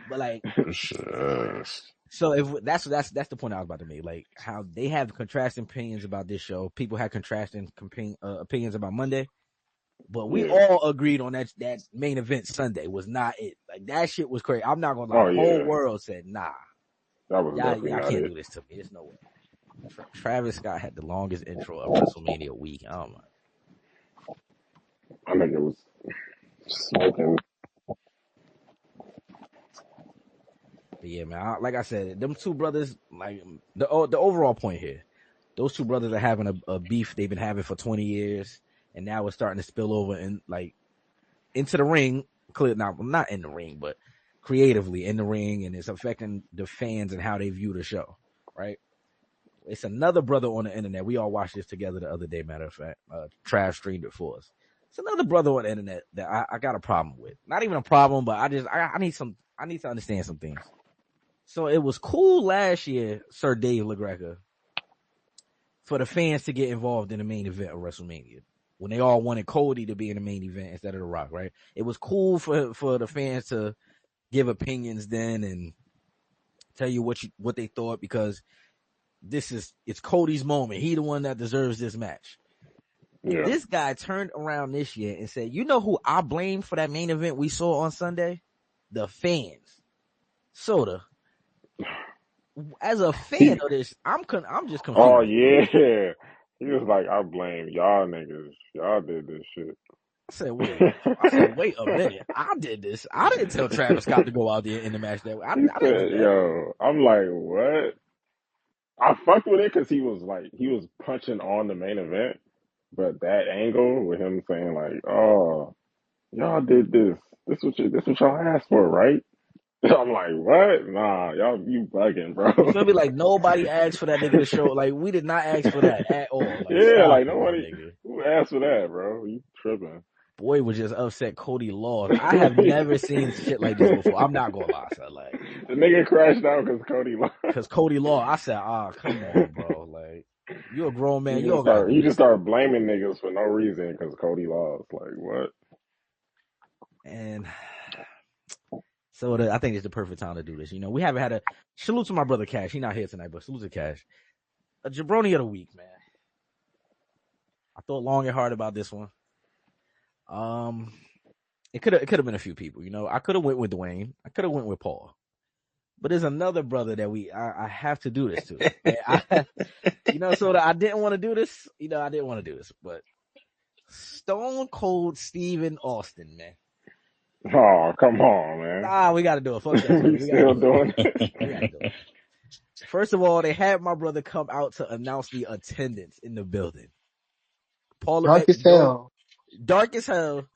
But like This shit ass. so if that's the point I was about to make. Like how they have contrasting opinions about this show. People had contrasting opinions about Monday. But we yeah. all agreed on that main event Sunday was not it. Like that shit was crazy. I'm not gonna lie. Oh The whole yeah, world said, nah, that was definitely y'all not can't it. do this to me. There's no way. Travis Scott had the longest intro of WrestleMania week. Oh my. I think it was smoking. But yeah, man. Like I said, them two brothers, like the overall point here, those two brothers are having a beef they've been having for 20 years, and now it's starting to spill over and like into the ring. Clear, not in the ring, but creatively in the ring, and it's affecting the fans and how they view the show. Right? It's another brother on the internet. We all watched this together the other day. Matter of fact, Trav streamed it for us. It's another brother on the internet that I got a problem with. Not even a problem, but I need to understand some things. So it was cool last year, Sir Dave LaGreca, for the fans to get involved in the main event of WrestleMania when they all wanted Cody to be in the main event instead of The Rock, right? It was cool for the fans to give opinions then and tell you what they thought because it's Cody's moment. He the one that deserves this match. Yeah. This guy turned around this year and said, "You know who I blame for that main event we saw on Sunday? The fans." Soda. As a fan He, of this, I'm just oh confused, bro. yeah. He was like, I blame y'all niggas. Y'all did this shit. I said, wait a minute. I did this. I didn't tell Travis Scott to go out there in the match that way. I He didn't do said, that. yo, I'm like, what? I fucked with it because he was punching on the main event, but that angle with him saying like, oh, y'all did this. This what y'all asked for, right? I'm like, what? Nah, you bugging, bro. You feel me? Like nobody asked for that nigga to show. Like we did not ask for that at all. Like Yeah, stop like it, my nobody nigga. who asked for that, bro. You tripping. Boy was just upset Cody lost. I have never seen shit like this before. I'm not gonna lie, son. Like, The nigga crashed out because Cody lost. cause Cody lost. I said, come on, bro. Like, you a grown man. You don't gotta do He this just to me. started blaming niggas for no reason because Cody lost. Like what? And so I think it's the perfect time to do this. You know, we haven't had a salute to my brother Cash. He's not here tonight, but salute to Cash. A jabroni of the week, man. I thought long and hard about this one. It could have been a few people. You know, I could have went with Dwayne. I could have went with Paul. But there's another brother that I have to do this to. So I didn't want to do this. I didn't want to do this, but Stone Cold Steven Austin, man. Oh, come on, man. Nah, we got to do it. Fuck that. You We got to still do it. doing it? We got to do it. First of all, they had my brother come out to announce the attendance in the building. Paul Dark Levesque, as hell. dark as hell.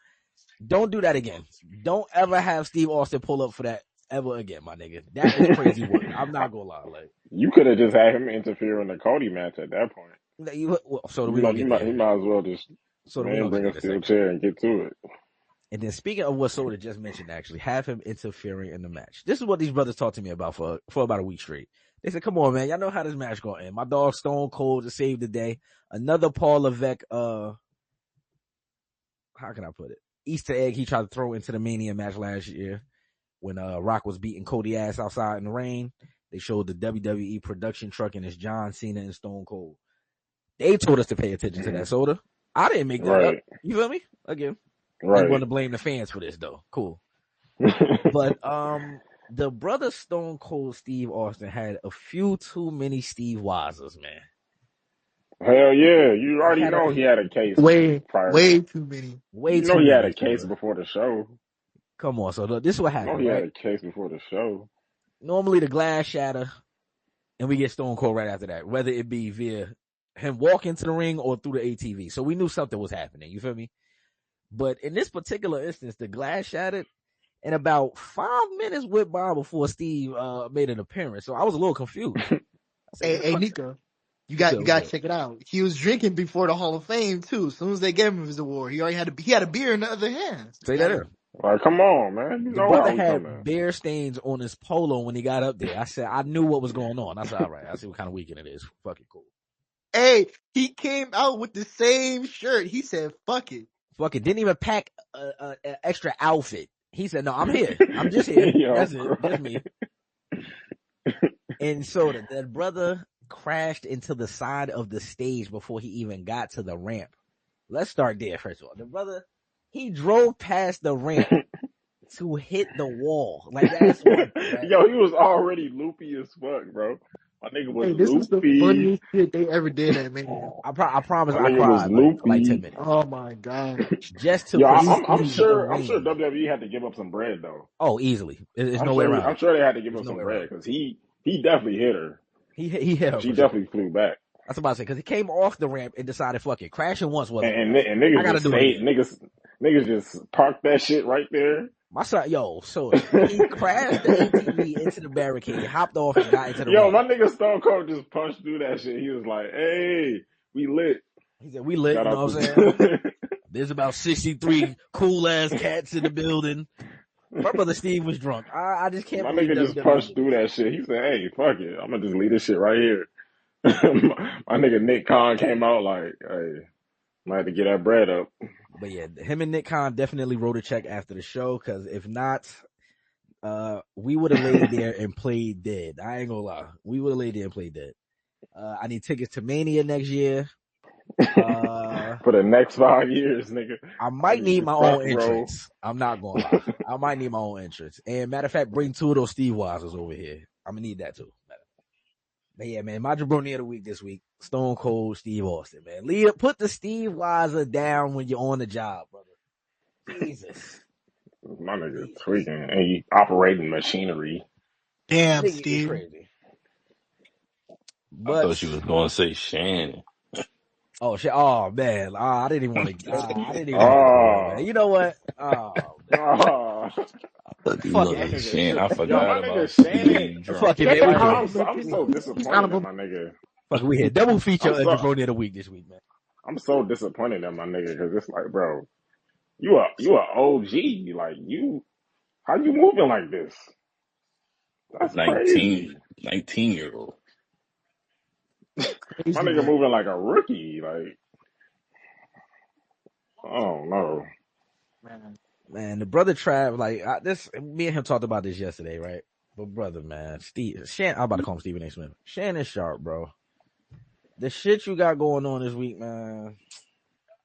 Don't do that again. Don't ever have Steve Austin pull up for that ever again, my nigga. That is crazy work. I'm not gonna lie. Like, You could have just had him interfere in the Cody match at that point. so we gonna get He there. might as well just We gonna bring get a there steel second. chair and get to it. And then speaking of what Soda just mentioned, actually, have him interfering in the match. This is what these brothers talked to me about for about a week straight. They said, come on, man. Y'all know how this match going to end. My dog Stone Cold to save the day. Another Paul Levesque, how can I put it? Easter egg he tried to throw into the Mania match last year when Rock was beating Cody ass outside in the rain. They showed the WWE production truck and it's John Cena and Stone Cold. They told us to pay attention to that, Soda. I didn't make that up. You feel me? Again. Right. You want to blame the fans for this though. Cool. But the brother Stone Cold Steve Austin had a few too many Steve Weisers, man. Hell yeah. You already know he had a case Way prior. too many. You know he had a case before the show. Come on, so this is what happened, He right? had a case before the show. Normally the glass shatter and we get Stone Cold right after that, whether it be via him walk into the ring or through the ATV. So we knew something was happening, you feel me? But in this particular instance, the glass shattered and about 5 minutes went by before Steve made an appearance. So I was a little confused. Hey, Nico, you got to check it out. He was drinking before the Hall of Fame too. As soon as they gave him his award, he already had a beer in the other hand. Say that in. Like, come on, man. The brother had beer stains on his polo when he got up there. I said, I knew what was going on. I said, all right, I see what kind of weekend it is. Fucking cool. Hey, he came out with the same shirt. He said, fuck it. Fuck it. Didn't even pack an extra outfit. He said, no, I'm here. I'm just here. That's it. Just me. And so that brother crashed into the side of the stage before he even got to the ramp. Let's start there, first of all. The brother, he drove past the ramp to hit the wall. Like, that's one thing, right? Yo, he was already loopy as fuck, bro. My nigga was loopy. This was the funniest shit they ever did at Mania. I promise My I cried for like 10 minutes. Oh my God. Just to I'm sure WWE had to give up some bread though. Oh, easily. There's no way around. I'm sure they had to give up some bread because he definitely hit her. He hit her. She definitely flew back. That's about to say, because he came off the ramp and decided, fuck it, crashing once wasn't. And niggas just stayed, niggas just parked that shit right there. My son, so he crashed the ATV into the barricade, hopped off and got into the ramp. My nigga Stone Cold just punched through that shit. He was like, hey, we lit. He said, we lit, you know what I'm saying? There's about 63 cool ass cats in the building. My brother Steve was drunk. I just can't believe nigga just punched through that shit. He said, hey, fuck it. I'm gonna just leave this shit right here. my nigga Nick Khan came out like, hey, might have to get that bread up. But yeah, him and Nick Khan definitely wrote a check after the show, because if not, we would have laid there and played dead. I ain't gonna lie. We would have laid there and played dead. I need tickets to Mania next year. For the next 5 years, nigga. I might need my own entrance. I'm not gonna lie. I might need my own entrance. And matter of fact, bring two of those Steve Weisers over here. I'm gonna need that too. But yeah, man, my jabroni of the week this week, Stone Cold Steve Austin, man. Leah, put the Steve Weiser down when you're on the job, brother. Jesus. My nigga tweaking. And he operating machinery. Damn, Steve. Crazy. But I thought you was going to say Shannon. Oh shit! Oh man! I didn't even want to. Man. You know what? Fuck it, Shannon. I forgot about Shannon. Fuck it, man. I'm so disappointed in my nigga. Fuck, we had double feature of jabroni of the week this week, man. I'm so disappointed in my nigga because it's like, bro, you a OG. Like how you moving like this? That's 19-year-old. My nigga moving like a rookie. Like, oh no. Man, the brother Trav, me and him talked about this yesterday, right? But brother, man, I'm about to call him Stephen A. Smith. Shannon Sharp, bro. The shit you got going on this week, man.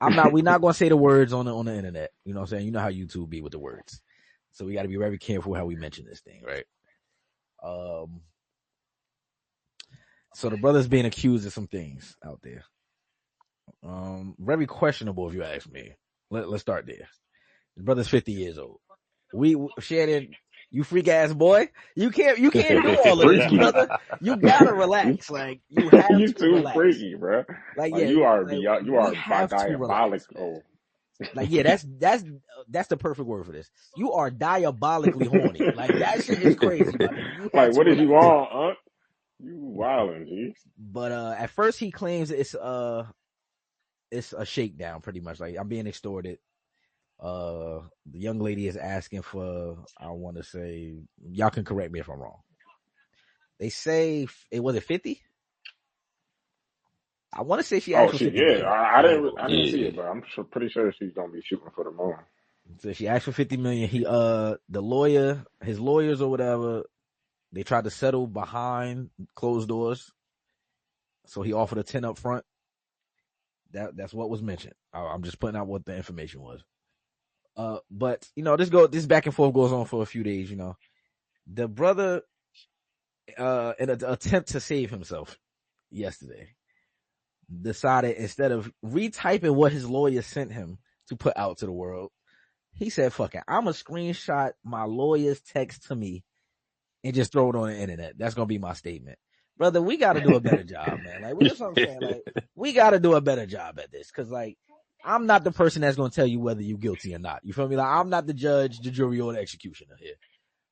We're not gonna say the words on the internet. You know what I'm saying? You know how YouTube be with the words. So we gotta be very careful how we mention this thing, right? So the brother's being accused of some things out there. Very questionable if you ask me. Let's start there. The brother's 50 years old. Shannon, You freak ass boy. You can't do all of this, Freaky. brother. You gotta relax. Like, you have You to too relax. freaky, bro. Like, Like yeah, you are like, beyond. You we are have to relax, man. diabolical. Like, yeah, that's the perfect word for this. You are diabolically horny. Like, that shit is crazy, my nigga. You have Like, to what is relax. you on, Unc? You wildin', G. But at first he claims it's a shakedown, pretty much. Like, I'm being extorted. The young lady is asking for, I want to say, y'all can correct me if I'm wrong. They say it was 50. I want to say she asked Oh, for she 50 yeah. million. I didn't see Yeah. it, but I'm pretty sure she's gonna be shooting for the moon. So she asked for 50 million. His lawyers or whatever, they tried to settle behind closed doors. So he offered a 10 up front. That's what was mentioned. I'm just putting out what the information was. But this back and forth goes on for a few days. The brother, in an attempt to save himself yesterday, decided instead of retyping what his lawyer sent him to put out to the world, he said, fuck it, I'm going to screenshot my lawyer's text to me and just throw it on the internet. That's going to be my statement. Brother, we got to do a better job, man. Like, that's what I'm saying. Like, we got to do a better job at this. Cause like, I'm not the person that's going to tell you whether you're guilty or not. You feel me? Like, I'm not the judge, the jury, or the executioner here.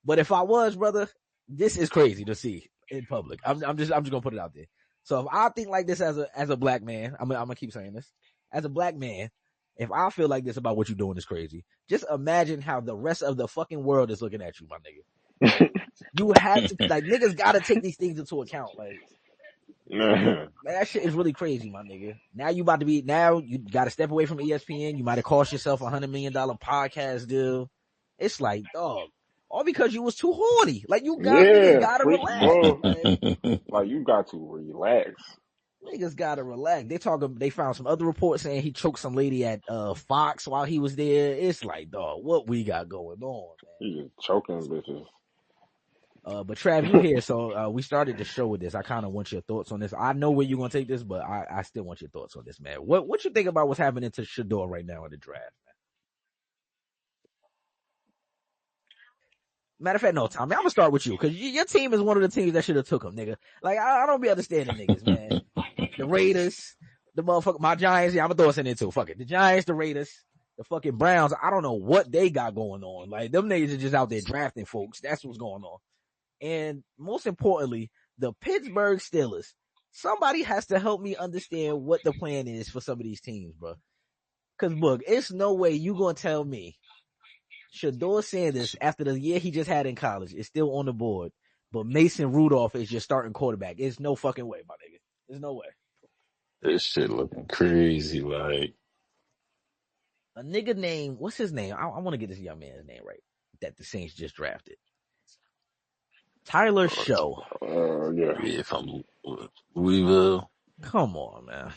But if I was, brother, this is crazy to see in public. I'm just going to put it out there. So if I think like this as a black man, I'm going to keep saying this. As a black man, if I feel like this about what you're doing is crazy, just imagine how the rest of the fucking world is looking at you, my nigga. You have to, like, niggas gotta take these things into account. Like, man, that shit is really crazy, my nigga. Now you gotta step away from ESPN. You might have cost yourself $100 million podcast deal. It's like, dog, all because you was too horny. Like, niggas gotta freak, relax. bro. Like, Like you got to relax. niggas gotta relax. They found some other reports saying he choked some lady at Fox while he was there. It's like, dog, what we got going on, man? He just choking bitches. But Trav, you here, so we started the show with this. I kind of want your thoughts on this. I know where you're gonna take this, but I still want your thoughts on this, man. What you think about what's happening to Shador right now in the draft, man? Matter of fact, no, Tommy, I'm gonna start with you because your team is one of the teams that should have took him, nigga. Like, I don't be understanding niggas, man. The Raiders, the motherfucker, my Giants. Yeah, I'm gonna throw us in there too. Fuck it, the Giants, the Raiders, the fucking Browns. I don't know what they got going on. Like, them niggas are just out there drafting folks. That's what's going on. And most importantly, the Pittsburgh Steelers. Somebody has to help me understand what the plan is for some of these teams, bro. Cause look, it's no way you gonna tell me Shador Sanders, after the year he just had in college, is still on the board, but Mason Rudolph is your starting quarterback. It's no fucking way, my nigga. There's no way. This shit looking crazy. Like, A nigga named, what's his name? I want to get this young man's name right that the Saints just drafted. Tyler Show. Yeah. if we will. Come on, man.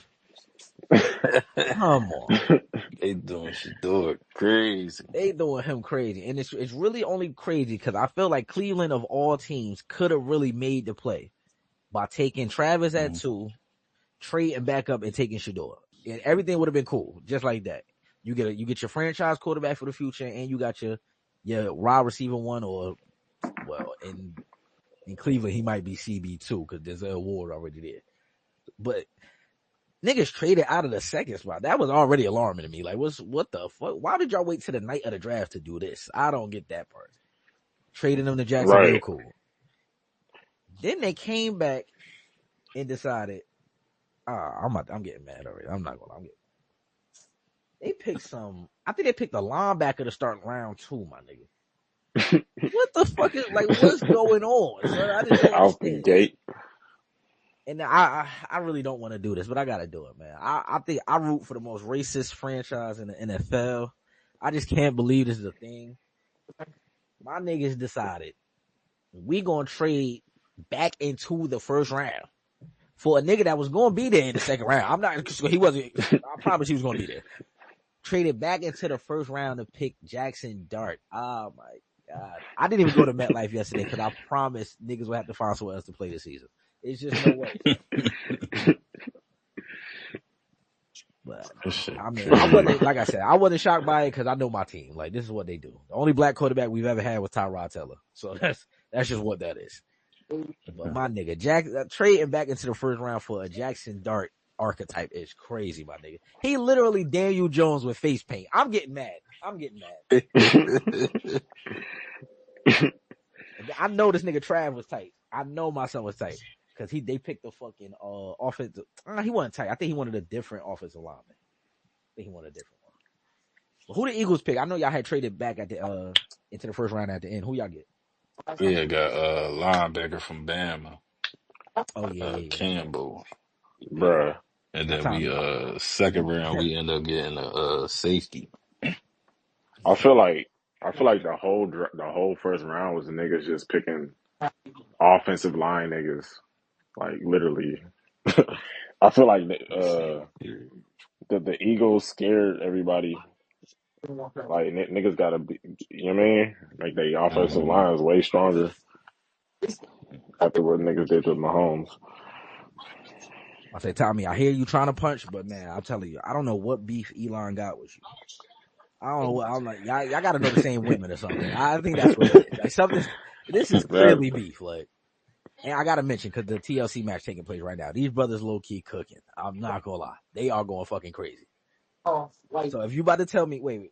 Come on. They doing Shador crazy. They doing him crazy. And it's really only crazy because I feel like Cleveland of all teams could have really made the play by taking Travis at 2, trading back up and taking Shador. And everything would have been cool, just like that. You get your franchise quarterback for the future, and you got your wide receiver 1, or well, in Cleveland he might be CB2 because there's an award already there. But niggas traded out of the second spot. That was already alarming to me. Like, what the fuck? Why did y'all wait to the night of the draft to do this? I don't get that part. Trading them to Jacksonville, Right. cool. Then they came back and decided, I'm getting mad already. I'm not gonna. They picked I think they picked a linebacker to start round 2, my nigga. What the fuck is, like, what's going on, son? I just don't Out the understand. gate. And I really don't want to do this, but I gotta do it, man. I think I root for the most racist franchise in the NFL. I just can't believe this is a thing. My niggas decided we gonna trade back into the first round for a nigga that was gonna be there in the second round. He wasn't. I promise he was gonna be there. Traded back into the first round to pick Jackson Dart. Oh my god! I didn't even go to MetLife yesterday because I promised niggas would have to find someone else to play this season. It's just no way. But This shit I mean, I crazy. wasn't like I said, I wasn't shocked by it because I know my team. Like this is what they do. The only black quarterback we've ever had was Tyrod Taylor, so that's just what that is. But my nigga, trading back into the first round for a Jackson Dart archetype is crazy, my nigga. He literally Daniel Jones with face paint. I'm getting mad. I know this nigga Trav was tight. I know my son was tight because they picked the fucking offensive. He wasn't tight. I think he wanted a different offensive lineman. I think he wanted a different one. But who the Eagles pick? I know y'all had traded back at the into the first round at the end. Who y'all get? Yeah, got linebacker from Bama, Oh yeah. Campbell. Bruh. And Now then we Tommy, second round we end up getting a safety. I feel like the whole first round was niggas just picking offensive line niggas. Like literally. I feel like the Eagles scared everybody. Like niggas gotta be, you know what I mean? Like the offensive Mm-hmm. line is way stronger after what niggas did to Mahomes. I say Tommy, I hear you trying to punch, but man, I'm telling you, I don't know what beef Elon got with you. I don't know what I'm like. Y'all got to know the same women or something. I think that's what it is. Like something. This is That clearly beef. Like, and I got to mention because the TLC match taking place right now. These brothers low key cooking. I'm not gonna lie, they are going fucking crazy. So if you about to tell me, wait.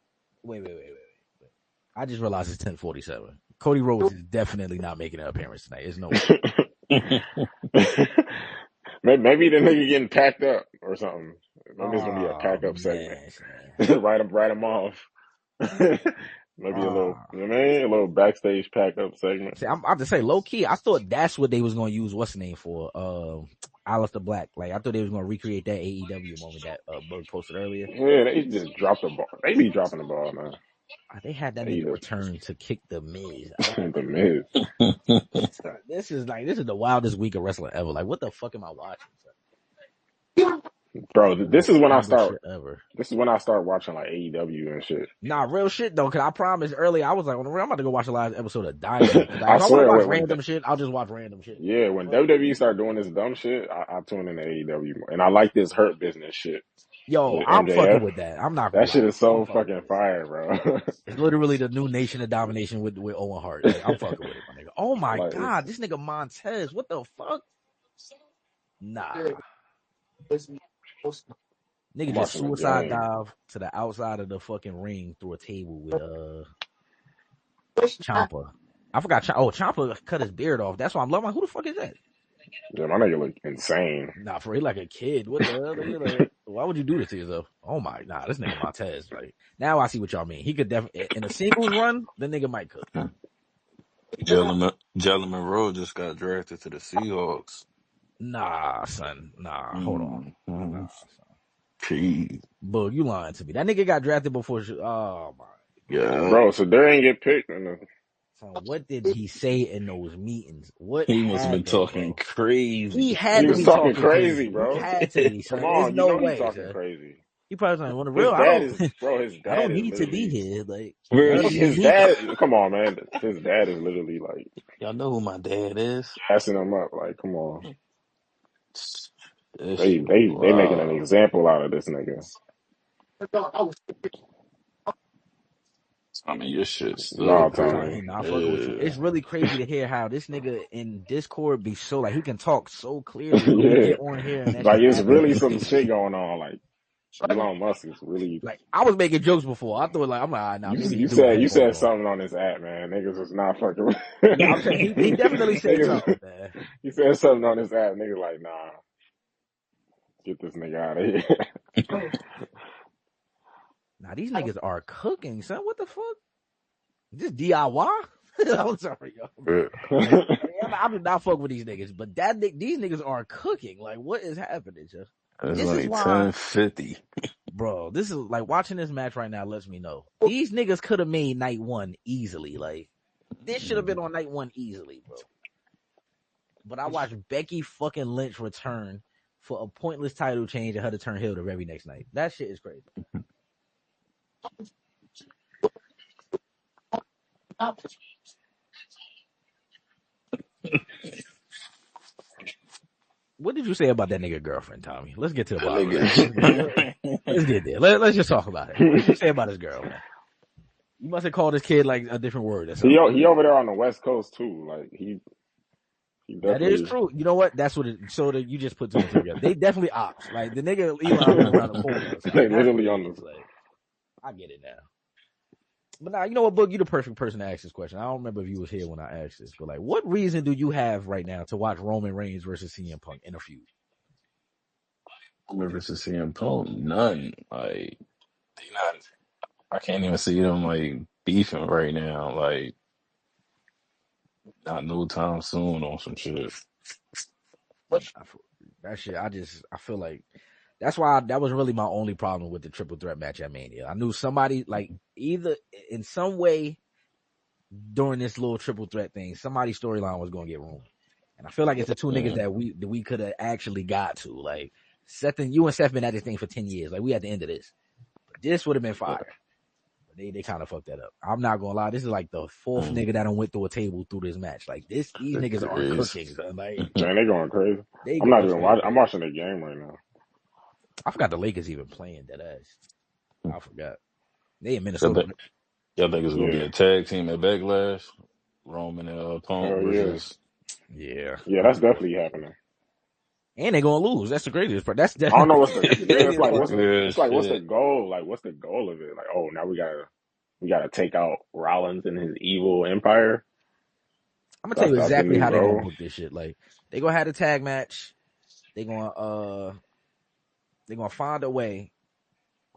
I just realized it's 10:47. Cody Rhodes is definitely not making an appearance tonight. There's no way. maybe the nigga getting packed up or something. Maybe it's gonna be a Oh pack up segment. man. Write him off. Maybe a little, Ah. you know what I mean? A little backstage pack up segment. See, I'm about to say low key. I thought that's what they was gonna use. What's the name for? Aleister Black. Like I thought they was gonna recreate that AEW moment that Berg posted earlier. Yeah, they just dropped the ball. They be dropping the ball, man. They had that They nigga just return to kick the Miz. the Miz. This is the wildest week of wrestling ever. Like what the fuck am I watching? Bro, The this most is when I wildest start. shit ever. This is when I start watching like AEW and shit. Nah, real shit though. Cause I promised earlier I was like, I'm about to go watch the last episode of Dynamite. Cause like, I if I want to swear, watch when random shit, I'll just watch random shit. yeah, when WWE start doing this dumb shit, I tune into AEW more. And I like this Hurt Business shit Yo, with I'm fucking MJF. with that. I'm not gonna That shit lie. is I'm so fucking fucking with it. fire, bro. It's literally the new Nation of Domination with Owen Hart. Like I'm fucking with it, my nigga. Oh my Like god, this nigga Montez, what the fuck? Nah, nigga I'm just watching the suicide game. dive to the outside of the fucking ring through a table with Ciampa. I forgot. Ciampa cut his beard off. That's why I'm loving. Who the fuck is that? Yeah, my nigga look insane. Nah, for he like a kid. What the hell? Nigga, like, why would you do this to yourself? Oh my, nah, this nigga Montez. Like now I see what y'all mean. He could definitely in a singles run. The nigga might cook. Jalen Monroe just got drafted to the Seahawks. Nah, son. Nah, hold on. Nah, Mm-hmm. son. Jeez. Boo, you lying to me. That nigga got drafted before. Oh my Yeah. Bro, so there ain't get picked. And son. What did he say in those meetings? What He must have been happened, talking bro? He crazy. had he to was be talking talking crazy, crazy. He bro. had to be, Come son. There's on, you no know he way, talking son. crazy. He probably like, on the His real, dad is, bro, his I dad don't is need to be literally, here. Like, Where none of is these his he? dad, weeks. come on, man. His dad is literally like Y'all know who my dad is. gassing him up. Like, come on. This They, shit they, they making an wow. example out of this nigga. I mean, your shit's still No, I'm telling crazy. you, Tommy. he not fucking with you. Yeah. It's really crazy to hear how this nigga in Discord be so like he can talk so clearly, but when he Yeah. get on here and that Like, shit it's happen, really some shit going on. Like, Elon Musk is really. like I was making jokes before. I thought like I'm like, nah, You maybe he you do got said you headphones said on. something on this app, man. Niggas was not fucking with Yeah, I'm saying he definitely said something, niggas. man. You said something on this app. Niggas like, nah, get this nigga out of here. Now these niggas are cooking, son. What the fuck? This DIY? I'm sorry, yo. I do not fuck with these niggas, but these niggas are cooking. Like, what is happening, yo? It's This is like why, 10:50. bro. This is like watching this match right now lets me know these niggas could have made night one easily. Like, this should have been on night one easily, bro. But I watched Becky fucking Lynch return for a pointless title change and her to turn heel the very next night. That shit is crazy. What did you say about that nigga girlfriend, Tommy? Let's get to the That bottom of that. Let's get there. Let's just talk about it. What did you say about his girl, man? You must have called his kid like a different word or something. He over there on the West Coast too. Like he That is definitely true. You know what? That's what it. So that you just put two and two together. They definitely ops. Like the nigga Eli live around the corner. So they that's what literally it on is. the. Like I get it now. But now, you know what, Book? You the perfect person to ask this question. I don't remember if you was here when I asked this, but like, what reason do you have right now to watch Roman Reigns versus CM Punk in a feud? versus CM Punk, none. Like they not. I can't even see them like beefing right now. Like not no time soon on some shit. But That shit, I feel like that's why that was really my only problem with the triple threat match at Mania. I knew somebody like either in some way during this little triple threat thing, somebody's storyline was going to get ruined. And I feel like it's the two niggas that we could have actually got to. Like Seth and Seth been at this thing for 10 years. Like we at the end of this. But this would have been fire. But they kind of fucked that up. I'm not gonna lie. This is like the fourth nigga that done went through a table through this match. Like these niggas are cooking. Son. Like Man, they going crazy. they I'm not going even crazy. watching. I'm watching the game right now. I forgot the Lakers even playing that ass. I forgot. They in Minnesota. Y'all think it's gonna be Yeah. a tag team at Backlash? Roman and Punk Hell yeah. versus. Yeah. Yeah, that's definitely happening. And they gonna lose. That's the greatest part. That's I don't know what's the the yeah. It's greatest like part. what's the goal? Like what's the goal of it? Like oh now we gotta take out Rollins and his evil empire. I'm gonna tell you That's the exactly new how they gonna goal. book this shit. Like they gonna have a tag match. They gonna find a way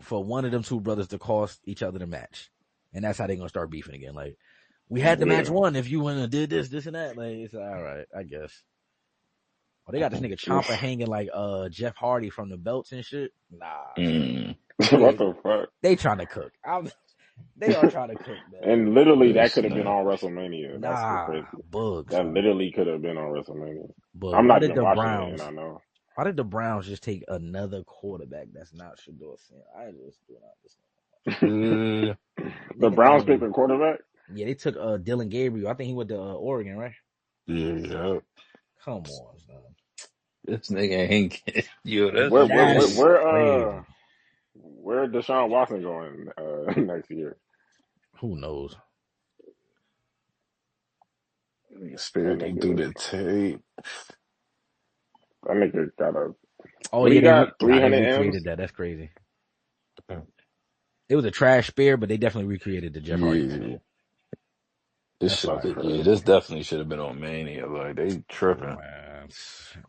for one of them two brothers to cost each other the match, and that's how they gonna start beefing again. Like we had the match Yeah. won if you wouldn't have did this and that. Like it's all right, I guess. Oh, they got this nigga Ciampa hanging like Jeff Hardy from the belts and shit. Nah, What the fuck? they trying to cook. They are trying to cook, man. And literally that Yes, could have been no. on WrestleMania. That's the Nah, crazy. bugs. That literally could have been on WrestleMania. But I'm why not did even the watching it, and Browns? I know. Why did the Browns just take another quarterback that's not Shador Sanders? I just do not understand. The Nigga Browns name. picked a quarterback. Yeah, they took Dylan Gabriel. I think he went to Oregon, right? Yeah. Come on, son. This nigga ain't get yo, Where that's where where That's crazy. where crazy. where Deshaun Watson going next year? Who knows? That Spirit them through nigga, the tape. that nigga got a Oh what yeah, he got? they 300 M's. recreated that. That's crazy. It was a trash spear, but they definitely recreated the Jeff Hardy one. Yeah. That's That's fire. Yeah, crazy. this definitely should have been on Mania. Like they tripping. Man,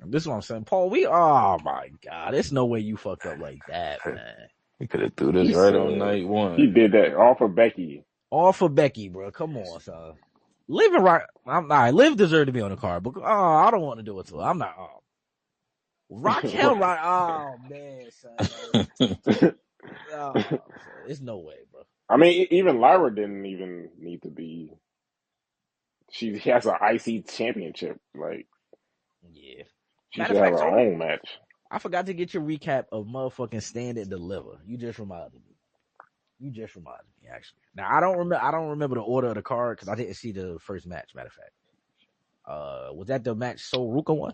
this is what I'm saying, Paul. Oh my God, there's no way you fucked up like that, man. He could have threw this He right said on night He one. did that all for Becky. all for Becky, bro. Come on, son. Liv and Rock, I'm not. Liv deserved to be on the card, but I don't want to do it to her. I'm not. Raquel, right? Oh man, son. Like, it's no way, bro. I mean, even Lyra didn't even need to be. She has an IC championship. Like Yeah. she Matter should of have fact, her Soda, own match. I forgot to get your recap of motherfucking Stand and Deliver. You just reminded me. Actually. Now I don't remember the order of the card because I didn't see the first match. Matter of fact, was that the match Sol Ruka won?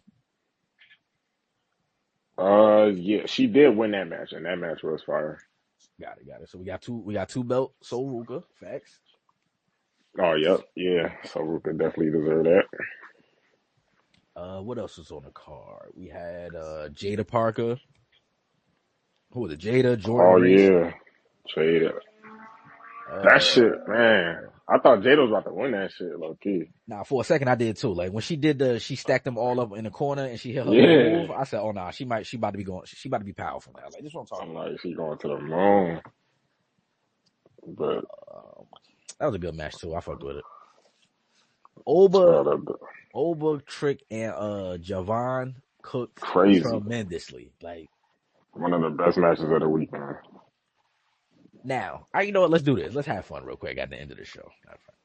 Yeah, she did win that match, and that match was fire. Got it. So we got two belt Sol Ruka. Facts. Oh, yep, yeah. So Ruka definitely deserve that. What else was on the card? We had Jada Parker. Who was it? Jada, Jordan Oh Grace. yeah, Jada. That shit, man. I thought Jada was about to win that shit, low key. Now, for a second, I did too. Like when she stacked them all up in the corner and she hit her little Yeah, move. I said, "Oh nah, she about to be powerful now." Like this is what I'm talking I'm about. like, she going to the moon. But That was a good match too. I fucked with it. uh, Oba, Trick, and Javon cooked crazy. tremendously. Like One of the best matches of the weekend. now, you know what? Let's do this. Let's have fun real quick at the end of the show.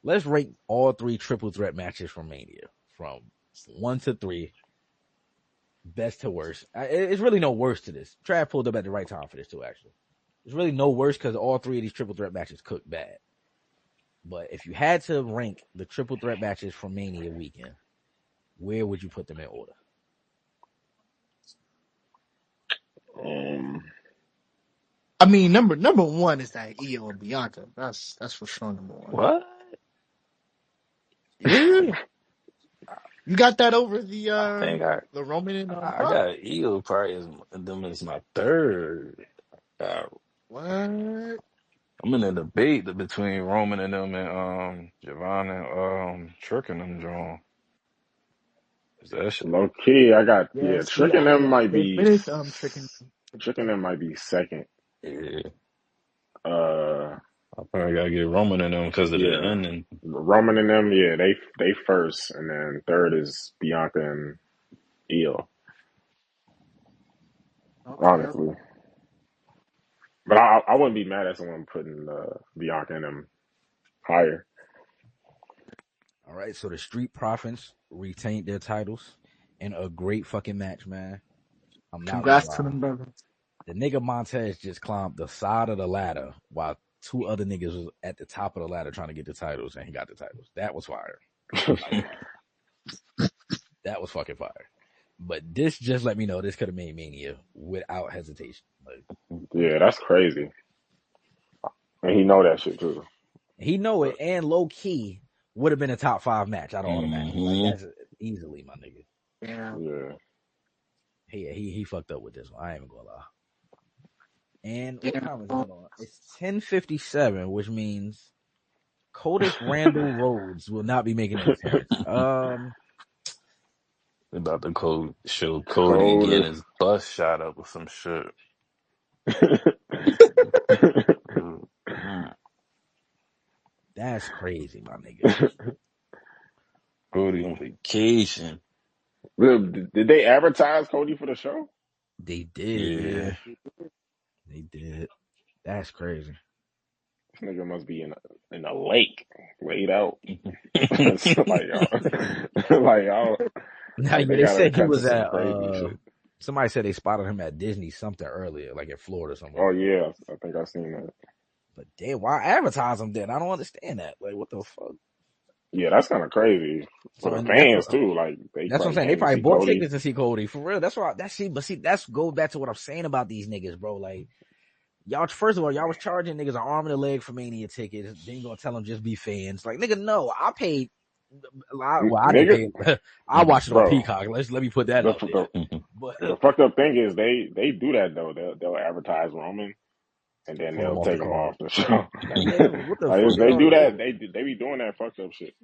Let's rate all three triple threat matches from Mania from 1 to 3, best to worst. It's really no worst to this. Trav pulled up at the right time for this too. Actually, there's really no worse because all three of these triple threat matches cooked bad. But if you had to rank the triple threat matches from Mania weekend, where would you put them in order? I mean, number one is that Io and Bianca. That's for sure number one. What? Yeah, you got that over I think the Roman and I Brock? got Eagle probably as them as my third. What? I'm in a debate between Roman and them and Javon and Trick and them John. Is that shit? Low key, I got Yeah, see, tricking them might they be finished tricking. tricking them might be second. Yeah. Uh, I probably gotta get Roman and them because of the yeah, ending. Roman and them, yeah, they first, and then third is Bianca and Io. Okay. Honestly, but I wouldn't be mad at someone putting Bianca and them higher. All right, so the Street Profits retained their titles in a great fucking match, man. I'm not gonna Congrats to lie. them, brother. The nigga Montez just climbed the side of the ladder while two other niggas was at the top of the ladder trying to get the titles, and he got the titles. That was fire. That was fucking fire. But this just let me know this could have made Mania without hesitation. Like, Yeah, that's crazy, and he know that shit too. he know it, and low key would have been a top 5 match out of all the matches. Like Mm-hmm. that's easily my nigga. Yeah. Yeah. He fucked up with this one. I ain't even gonna lie. And Yeah. what time is it? Hold on. It's 10:57, which means Codis Randall Rhodes will not be making an appearance. About to show Cody getting his bus shot up with some shit. That's crazy, my nigga. Cody on vacation. Did they advertise Cody for the show? They did, man. They did. That's crazy. This nigga must be in a lake, laid out. like y'all, Now, like yeah, they they gotta said he cut to was some at crazy shit. somebody said they spotted him at Disney something earlier, like in Florida somewhere. Oh yeah, I think I seen that. But damn, why advertise him then? I don't understand that. Like, what the fuck? Yeah, that's kind of crazy for So the and that's fans what too. Like they that's what I'm probably saying. They came to probably see bought Cody. tickets to see Cody for real. That's why that's go back to what I'm saying about these niggas, bro. Like, y'all, first of all, y'all was charging niggas an arm and a leg for Mania tickets. Then you gonna tell them just be fans? Like, nigga, no, I paid. Well, I didn't Nigga, pay. I watched it on bro. Peacock. Let me put that The, out there. the But the fucked up thing is they do that though. They'll advertise Roman and then pull them they'll off the take him card. off the show. Like, nigga, what the Like fuck are they y'all do that. doing? They be doing that fucked up shit.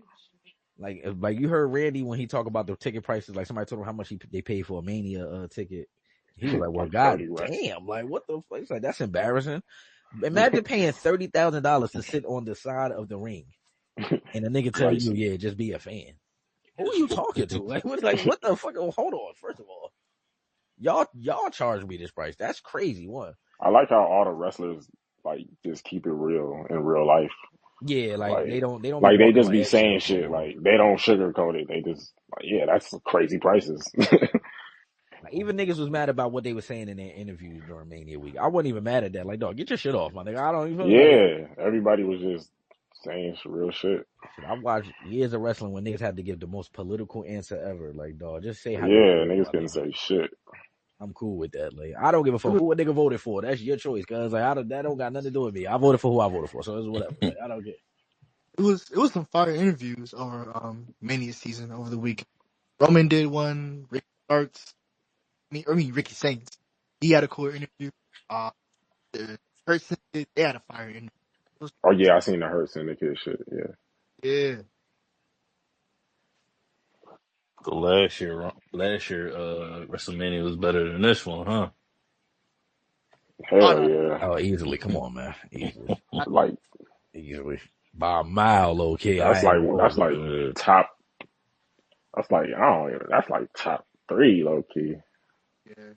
Like you heard Randy when he talked about the ticket prices. Like somebody told him how much they paid for a Mania ticket. He was like, "Well, Like god 30 racks. damn! Like what the fuck?" He's like, "That's embarrassing." Imagine paying $30,000 to sit on the side of the ring, and a nigga tell you, Pricey. "Yeah, just be a fan." Who are you talking to? Like what the fuck? Oh, hold on. First of all, y'all charge me this price. That's crazy. One. I like how all the wrestlers like just keep it real in real life. Yeah, like Like they don't be they walking just on be saying eggshells no shit. more. Like they don't sugarcoat it. They just like, yeah, that's crazy prices. Like, even niggas was mad about what they were saying in their interviews during Mania week. I wasn't even mad at that. Like, dog, get your shit off, my nigga. I don't even like. Yeah, everybody was just saying real shit. Shit, I watched years of wrestling when niggas had to give the most political answer ever. Like, dog, just say how you Yeah, feel, niggas my couldn't nigga. say shit. I'm cool with that. Like, I don't give a fuck who a nigga voted for. That's your choice, cause like that don't got nothing to do with me. I voted for who I voted for, so it's whatever. Like, I don't care. It was some fire interviews over Mania season over the week. Roman did one. Ricky Starks. I mean Ricky Saints. He had a cool interview. The person they had a fire interview. Oh yeah, I seen the Hurt Syndicate shit. Yeah, Yeah. So last year, WrestleMania was better than this one, huh? Oh, hell no, yeah. Oh, easily. Come on, man. Like Easily. By a mile, low key. I ain't even that's gonna like top. That's like I don't even. That's like top 3 low key. yeah.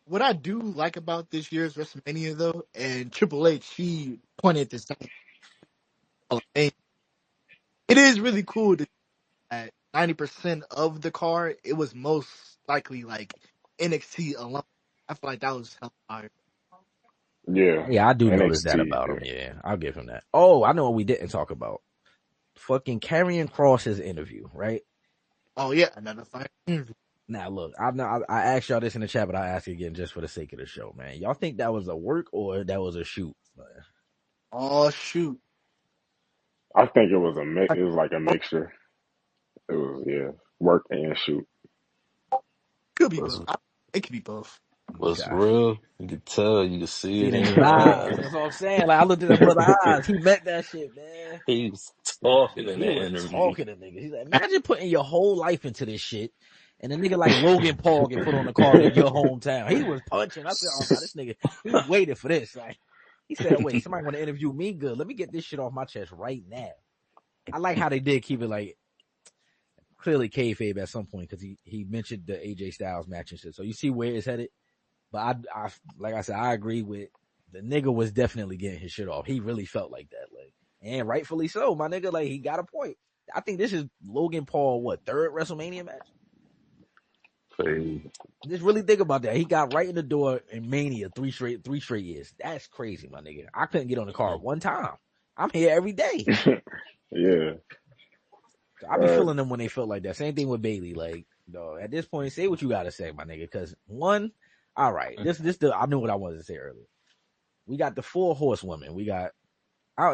What I do like about this year's WrestleMania though, and Triple H, he pointed this out. It is really cool that 90% of the card, it was most likely like NXT alone. I feel like that was hell fire. Yeah, Yeah, I do notice that NXT. about him. Yeah. Yeah, I'll give him that. Oh, I know what we didn't talk about. Fucking Karrion Kross's interview, right? Oh yeah, another fire interview. Now look, I asked y'all this in the chat, but I ask it again just for the sake of the show, man. Y'all think that was a work or that was a shoot? Oh shoot. I think it was a mix. It was like a mixture. It was work and shoot. Could be What's both. It could be both. what's Okay. real? You could tell. You could see See it it in in his his eyes. eyes. That's what I'm saying. Like I looked at that brother's eyes. He meant that shit, man. He was talking in He that was interview. talking to niggas. He's like, imagine putting your whole life into this shit, and a nigga like Logan Paul get put on the card in your hometown. He was punching. I said, oh no, this nigga, he waited for this. Like he said, wait, somebody want to interview me? Good. Let me get this shit off my chest right now. I like how they did keep it like clearly KayFabe at some point because he mentioned the AJ Styles match and shit. So you see where it's headed. But I like I said, I agree with the nigga was definitely getting his shit off. He really felt like that, like, and rightfully so, my nigga. Like he got a point. I think this is Logan Paul, third WrestleMania match? Crazy. Just really think about that. He got right in the door in Mania three straight years. That's crazy, my nigga. I couldn't get on the card one time. I'm here every day. Yeah. So I be feeling them when they felt like that. Same thing with Bailey. Like, no, at this point, say what you gotta say, my nigga. Because one, all right, I knew what I wanted to say earlier. We got the 4 horsewomen. We got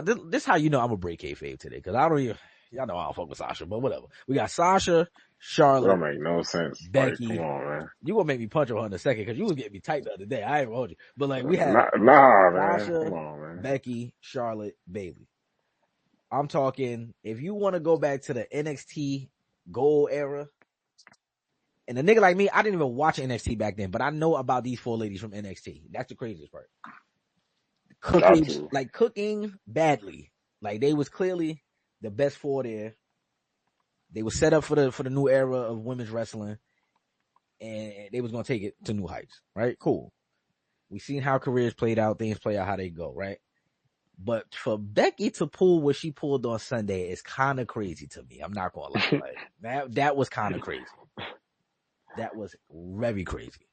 this how you know I'm gonna break kayfabe today because I don't even y'all know I don't fuck with Sasha, but whatever. We got Sasha, That Charlotte, don't make no sense. Like, come Becky. on, man. You gonna make me punch her in a second because you was getting me tight the other day. I ain't gonna hold you, but like we had Nah, man. Sasha, Come on, man. Becky, Charlotte, Bailey. I'm talking if you want to go back to the NXT Gold era. And a nigga like me, I didn't even watch NXT back then, but I know about these 4 ladies from NXT. That's the craziest part. Cooking badly. Like they was clearly the best 4 there. They were set up for the new era of women's wrestling, and they was gonna take it to new heights. Right? Cool. We seen how careers played out, things play out how they go. Right? But for Becky to pull what she pulled on Sunday is kind of crazy to me. I'm not gonna lie. Like, that was kind of crazy. That was very crazy.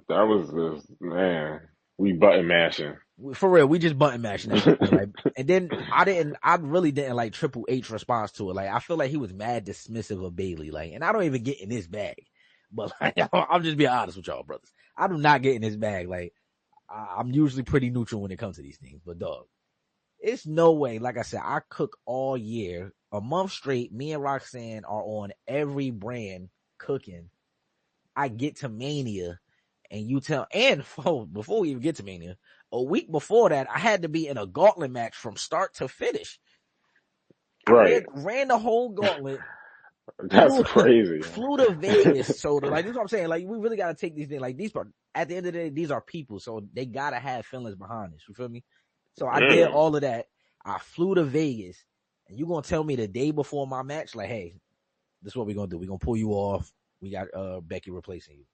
That was just, man, we button mashing. For real, we just button mashing that shit. Like, and then I really didn't like Triple H response to it. Like, I feel like he was mad dismissive of Bailey. Like, and I don't even get in his bag. But like, I'm just being honest with y'all, brothers. I do not get in his bag. Like, I'm usually pretty neutral when it comes to these things. But dog, it's no way. Like I said, I cook all year, a month straight. Me and Roxanne are on every brand cooking. I get to Mania, and you tell, and before we even get to Mania, a week before that, I had to be in a gauntlet match from start to finish. Right. I ran the whole gauntlet. That's crazy. Flew to Vegas. So, like, this is what I'm saying. Like, we really got to take these things. Like, at the end of the day, these are people. So, they got to have feelings behind this. You feel me? So, I did all of that. I flew to Vegas. And you going to tell me the day before my match, like, hey, this is what we're going to do. We're going to pull you off. We got Becky replacing you.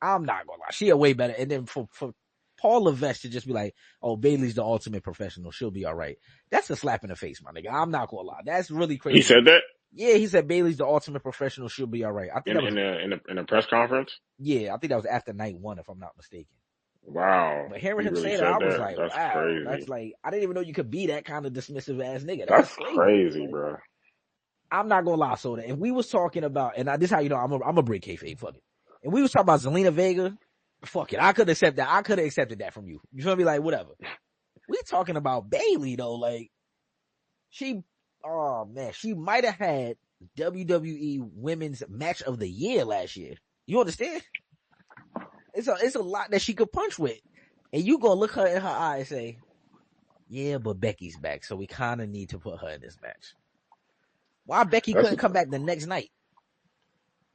I'm not gonna lie. She a way better. And then for Paul Levesque to just be like, oh, Bailey's the ultimate professional. She'll be all right. That's a slap in the face, my nigga. I'm not gonna lie. That's really crazy. He said that? Yeah, he said Bailey's the ultimate professional. She'll be all right. I think in a press conference? Yeah, I think that was after night 1, if I'm not mistaken. Wow. But hearing him really say that, I was that. like, That's wow. crazy. That's like, I didn't even know you could be that kind of dismissive ass nigga. That's crazy, crazy, bro. I'm not gonna lie, Soda. If we was talking about, and this is how you know I'm a break kayfabe, fuck it. And we was talking about Zelina Vega, fuck it. I could accept that. I could have accepted that from you. You feel me? Like, whatever. We talking about Bailey though. Like, she might have had WWE Women's Match of the Year last year. You understand? It's a lot that she could punch with. And you gonna look her in her eye and say, yeah, but Becky's back. So we kind of need to put her in this match. Why Becky couldn't come back the next night?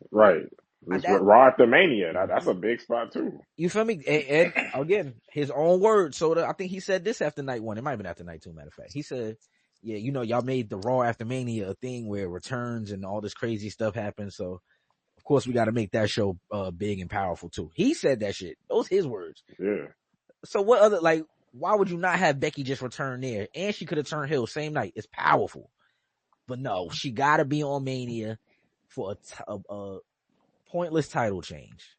Right. Raw after Mania. That's a big spot too. You feel me? And again, his own words. So I think he said this after night 1. It might have been after night 2, matter of fact. He said, yeah, you know, y'all made the Raw after Mania a thing where returns and all this crazy stuff happens. So of course we got to make that show big and powerful too. He said that shit. Those his words. Yeah. So what other, like, why would you not have Becky just return there? And she could have turned heel same night. It's powerful. But no, she got to be on Mania for a pointless title change.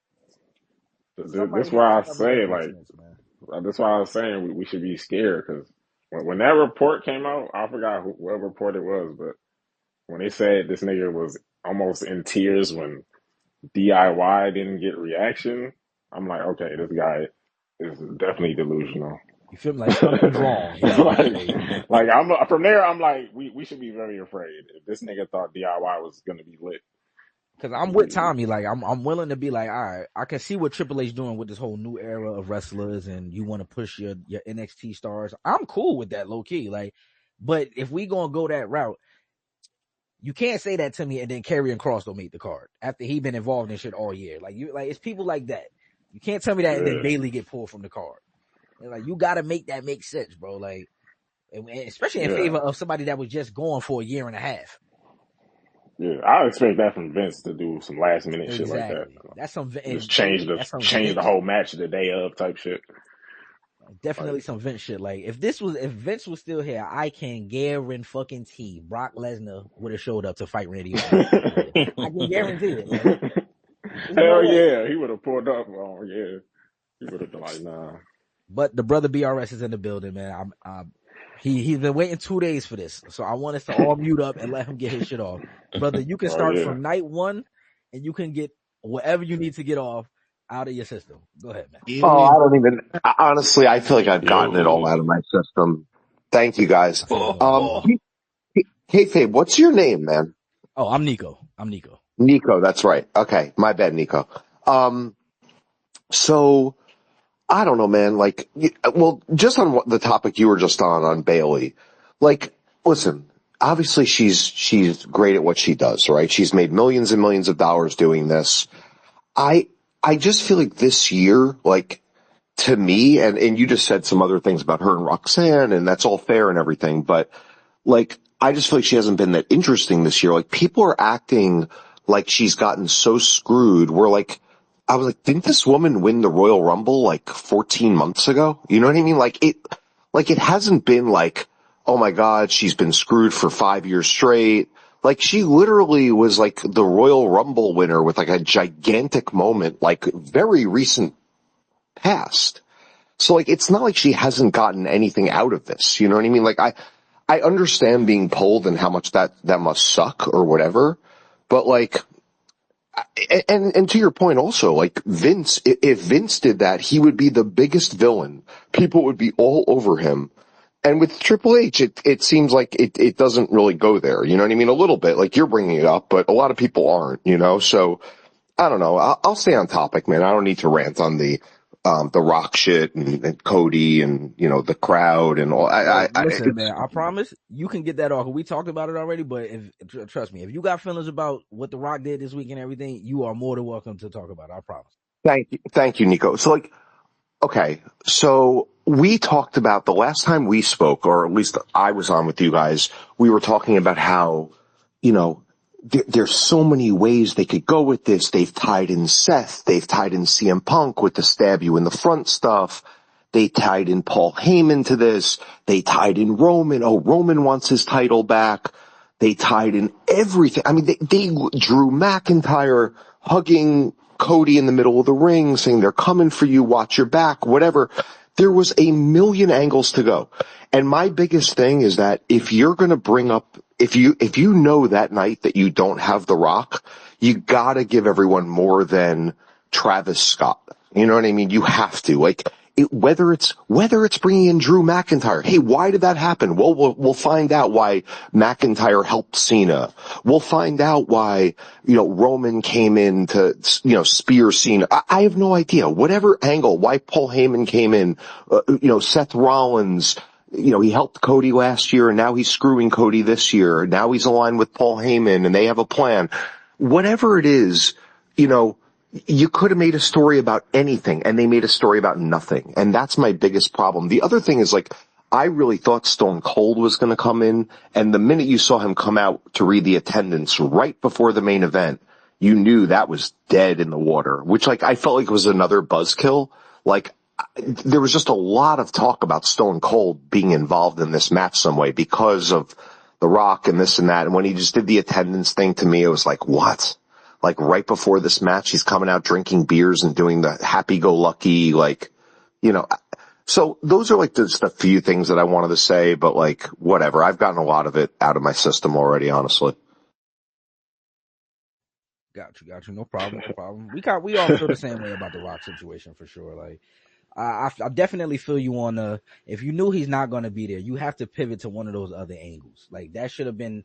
That's why I say, like, that's why I was saying we should be scared because when that report came out, I forgot what report it was, but when they said this nigga was almost in tears when DIY didn't get reaction, I'm like, okay, this guy is definitely delusional. You feel me? Like something's wrong. Yeah, like I'm from there. I'm like, we should be very afraid if this nigga thought DIY was gonna be lit. because I'm with Tommy. Like I'm willing to be like, all right, I can see what Triple H doing with this whole new era of wrestlers, and you want to push your NXT stars. I'm cool with that, low key. Like, but if we gonna go that route, you can't say that to me and then Karrion Kross don't make the card after he been involved in shit all year. Like it's people like that. You can't tell me that and then Bayley get pulled from the card. And like you got to make that make sense, bro. Like, and especially in favor of somebody that was just going for a year and a half. Yeah, I expect that from Vince to do some last minute shit like that. That's some just change the whole match the day of type shit. Definitely some Vince shit. Like if Vince was still here, I can guarantee Brock Lesnar would have showed up to fight Randy Orton. I can guarantee it. Like, hell yeah, he would have pulled up. Oh yeah, he would have been like, nah. But the brother BRS is in the building, man. He's been waiting 2 days for this, so I want us to all mute up and let him get his shit off, brother. You can start from night one, and you can get whatever you need to get off out of your system. Go ahead, man. Oh, I don't even. Honestly, I feel like I've gotten it all out of my system. Thank you, guys. KayFabe, what's your name, man? Oh, I'm Nico. Nico, that's right. Okay, my bad, Nico. So I don't know, man. Like, well, just on the topic you were just on Bayley. Like, listen, obviously she's great at what she does, right? She's made millions and millions of dollars doing this. I just feel like this year, like, to me, and you just said some other things about her and Roxanne, and that's all fair and everything, but, like, I just feel like she hasn't been that interesting this year. Like, people are acting like she's gotten so screwed. I was like, didn't this woman win the Royal Rumble, like, 14 months ago? You know what I mean? Like, it hasn't been like, oh my God, she's been screwed for 5 years straight. Like, she literally was like the Royal Rumble winner with like a gigantic moment, like very recent past. So like, it's not like she hasn't gotten anything out of this. You know what I mean? Like, I understand being pulled and how much that must suck or whatever. But like, and to your point also, like Vince, if Vince did that, he would be the biggest villain. People would be all over him. And with Triple H, it seems like it doesn't really go there. You know what I mean? A little bit, like you're bringing it up, but a lot of people aren't, you know? So I don't know. I'll stay on topic, man. I don't need to rant on the Rock shit and Cody and, you know, the crowd and all. Listen, man, I promise you can get that off. We talked about it already, but trust me, if you got feelings about what the Rock did this week and everything, you are more than welcome to talk about it. I promise. Thank you, Nico. So like, okay, so we talked about the last time we spoke, or at least I was on with you guys, we were talking about how, you know, there's so many ways they could go with this. They've tied in Seth. They've tied in CM Punk with the stab you in the front stuff. They tied in Paul Heyman to this. They tied in Roman. Oh, Roman wants his title back. They tied in everything. I mean, they Drew McIntyre hugging Cody in the middle of the ring, saying they're coming for you, watch your back, whatever. There was a million angles to go. And my biggest thing is that if you're going to bring up, if you know that night that you don't have The Rock, you gotta give everyone more than Travis Scott. You know what I mean? You have to. Like, whether it's bringing in Drew McIntyre. Hey, why did that happen? Well, we'll find out why McIntyre helped Cena. We'll find out why, you know, Roman came in to, you know, spear Cena. I have no idea. Whatever angle, why Paul Heyman came in, you know, Seth Rollins, you know, he helped Cody last year and now he's screwing Cody this year. Now he's aligned with Paul Heyman and they have a plan. Whatever it is, you know, you could have made a story about anything and they made a story about nothing. And that's my biggest problem. The other thing is, like, I really thought Stone Cold was going to come in, and the minute you saw him come out to read the attendance right before the main event, you knew that was dead in the water, which, like, I felt like was another buzzkill. Like, there was just a lot of talk about Stone Cold being involved in this match some way because of The Rock and this and that. And when he just did the attendance thing, to me, it was like, what? Like, right before this match, he's coming out drinking beers and doing the happy-go-lucky, like, you know. So those are, like, just a few things that I wanted to say, but, like, whatever. I've gotten a lot of it out of my system already, honestly. Got you. No problem. We all feel the same way about the Rock situation for sure. Like, I definitely feel you on if you knew he's not going to be there, you have to pivot to one of those other angles. Like, that should have been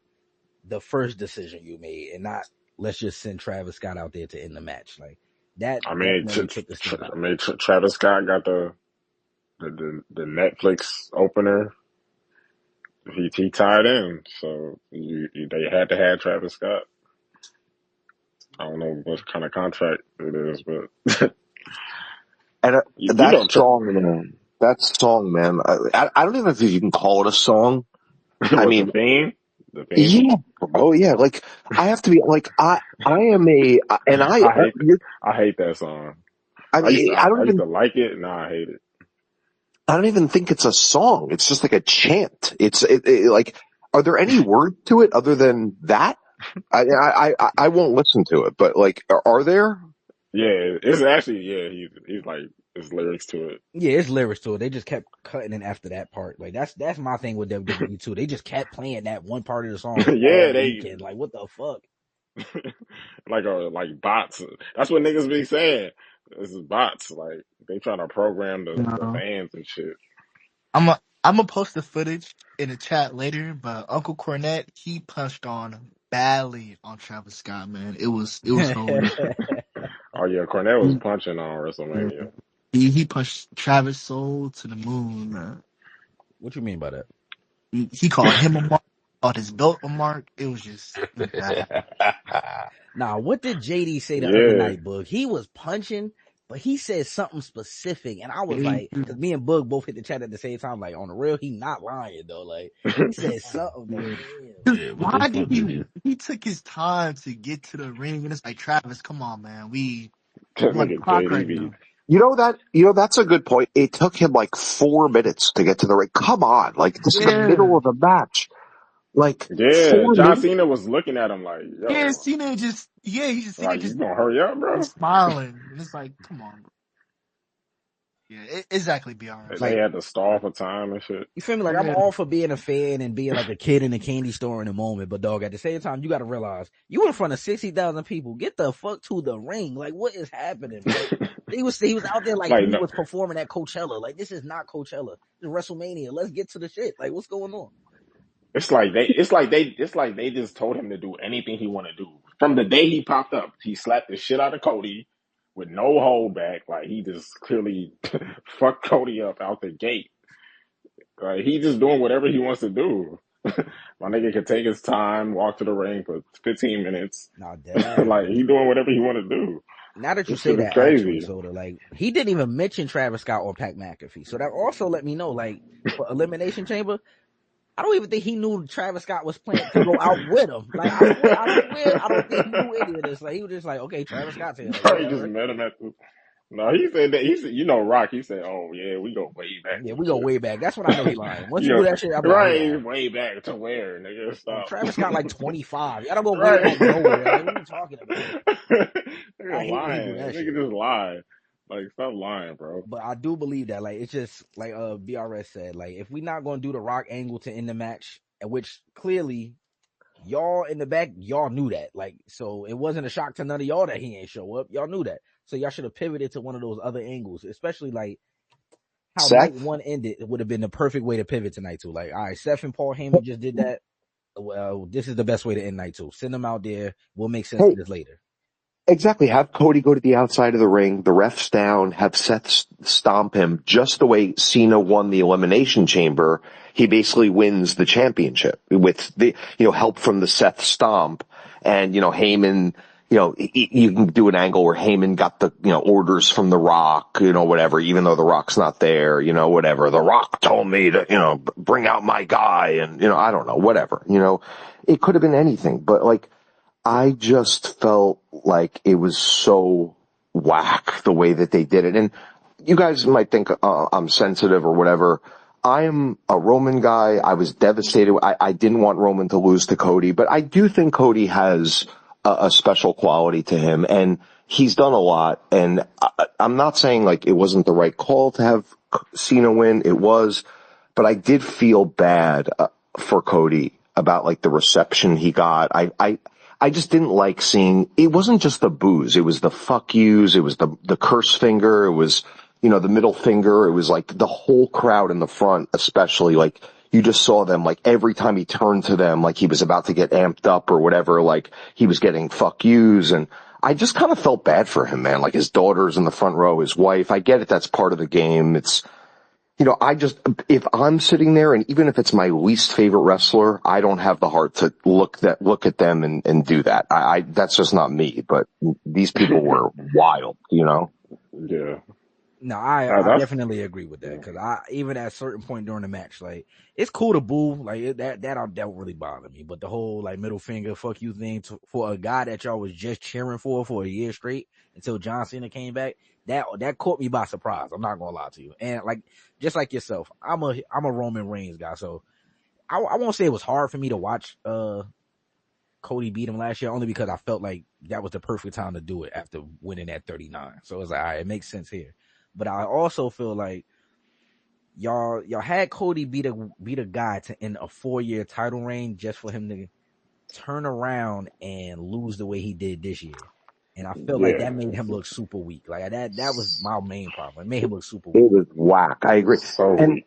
the first decision you made, and not let's just send Travis Scott out there to end the match. Like, that I mean, definitely took the steam out of it. Travis Scott got the Netflix opener. He tied in, so they had to have Travis Scott. I don't know what kind of contract it is, but And you know, that song, man, I don't even know if you can call it a song. I what mean, the theme. yeah, bro, yeah, like, I have to be, like, I am and I hate that song. I mean, I used to like it. Now I hate it. I don't even think it's a song. It's just like a chant. Like, are there any words to it other than that? I won't listen to it, but like, are there? Yeah, it's actually he's like there's lyrics to it. Yeah, it's lyrics to it. They just kept cutting in after that part. Like, that's my thing with WWE too. They just kept playing that one part of the song Yeah, all they weekend. Like, what the fuck? like bots. That's what niggas be saying. This is bots. Like they trying to program the No. fans and shit. I'm gonna post the footage in the chat later, but Uncle Cornette, he punched on badly on Travis Scott, man. It was hilarious. Oh yeah, Cornette was He, punching on WrestleMania. he punched Travis Soul to the moon, man. What you mean by that? He called him a mark, called his belt a mark. It was bad. Nah, what did JD say the other Yeah, night, Boog? He was punching, but he said something specific, and I was like, because me and Boog both hit the chat at the same time, like, on the real, he not lying though. Like, he said something that, damn. Yeah, what the Why fuck did did he? he took his time to get to the ring? And it's like, Travis, come on, man. We that on the nigga clock right now. JDB. That's a good point. It took him like 4 minutes to get to the ring. Come on, like, this is the Yeah. middle of the match. Like, Yeah, four John minutes. Cena was looking at him like, Yeah, yo, Cena Cena like you just gonna hurry up, bro? smiling. And it's like, come on, bro. Yeah, exactly, BRS. They Like, had to stall for time and shit. you feel me? Like, I'm Yeah. all for being a fan and being like a kid in a candy store in a moment, but dog, at the same time, you got to realize you in front of 60,000 people. Get the fuck to the ring. Like, what is happening, bro? He was out there like Like he no, was performing at Coachella. Like, this is not Coachella. This is WrestleMania. Let's get to the shit. Like, what's going on? it's like they just told him to do anything he want to do. From the day he popped up, he slapped the shit out of Cody with no holdback. Like he just clearly fucked Cody up out the gate. Like he just doing whatever he wants to do. My nigga can take his time, walk to the ring for 15 minutes. Nah, dead ass. Like he doing whatever he want to do. Now that you This say shit is that, actually, crazy. Soda, like, he didn't even mention Travis Scott or Pat McAfee. So that also let me know, like, for Elimination Chamber, I don't even think he knew Travis Scott was planning to go out with him. Like, I swear, I don't think he knew any of this. Like, he was just like, okay, Travis Scott's here. Like, He just whatever. met him at the. No, he said that. He said, you know, Rock. He said, "Oh yeah, we go way back Yeah, and we go way back. That's when I know he lying. shit." Once You you do know, that shit, I'm like, he right, lying. way back to where, nigga? Like, Stop. Travis Scott like 25. Y'all don't go way Right. back nowhere. Like, what are you talking about? I Nigga hate when he do lying. that Nigga shit. just lie. Like, stop lying, bro. But I do believe that, like, it's just like BRS said, like, if we not gonna do the Rock angle to end the match, and which clearly y'all in the back, y'all knew that. Like, so it wasn't a shock to none of y'all that he ain't show up. Y'all knew that. So y'all should have pivoted to one of those other angles, especially like how night Seth? one ended. It would have been the perfect way to pivot to night two. Like, all right, Seth and Paul Heyman just did that. Well, this is the best way to end night two. Send them out there. We'll make sense Hey, of this later. exactly. Have Cody go to the outside of the ring. The ref's down. Have Seth stomp him just the way Cena won the Elimination Chamber. He basically wins the championship with the, help from the Seth stomp. And, Heyman, you can do an angle where Heyman got the, orders from The Rock, whatever, even though The Rock's not there, whatever. The Rock told me to, bring out my guy and, I don't know, whatever, it could have been anything, but like, I just felt like it was so whack the way that they did it. And you guys might think I'm sensitive or whatever. I'm a Roman guy. I was devastated. I didn't want Roman to lose to Cody, but I do think Cody has a special quality to him, and he's done a lot. And I'm not saying like it wasn't the right call to have Cena win. It was, but I did feel bad for Cody about like the reception he got. I just didn't like seeing, it wasn't just the boos, it was the fuck yous, it was the curse finger, it was, the middle finger, it was like the whole crowd in the front, especially, like, you just saw them, like, every time he turned to them, like he was about to get amped up or whatever, like, he was getting fuck yous, and I just kind of felt bad for him, man. Like, his daughter's in the front row, his wife, I get it, that's part of the game, it's, if I'm sitting there and even if it's my least favorite wrestler, I don't have the heart to look at them and do that. That's just not me, but these people were wild, Yeah. No, I definitely agree with that, because even at a certain point during the match, like, it's cool to boo, like that don't really bother me, but the whole like middle finger fuck you thing for a guy that y'all was just cheering for a year straight until John Cena came back, that caught me by surprise. I'm not gonna lie to you, and like just like yourself, I'm a Roman Reigns guy, so I won't say it was hard for me to watch Cody beat him last year, only because I felt like that was the perfect time to do it after winning at 39. So it's like, all right, it makes sense here. But I also feel like y'all had Cody beat a guy to end a 4-year title reign just for him to turn around and lose the way he did this year. And I feel like that made him look super weak. Like that was my main problem. It made him look super weak. It was whack. I agree. So And weak.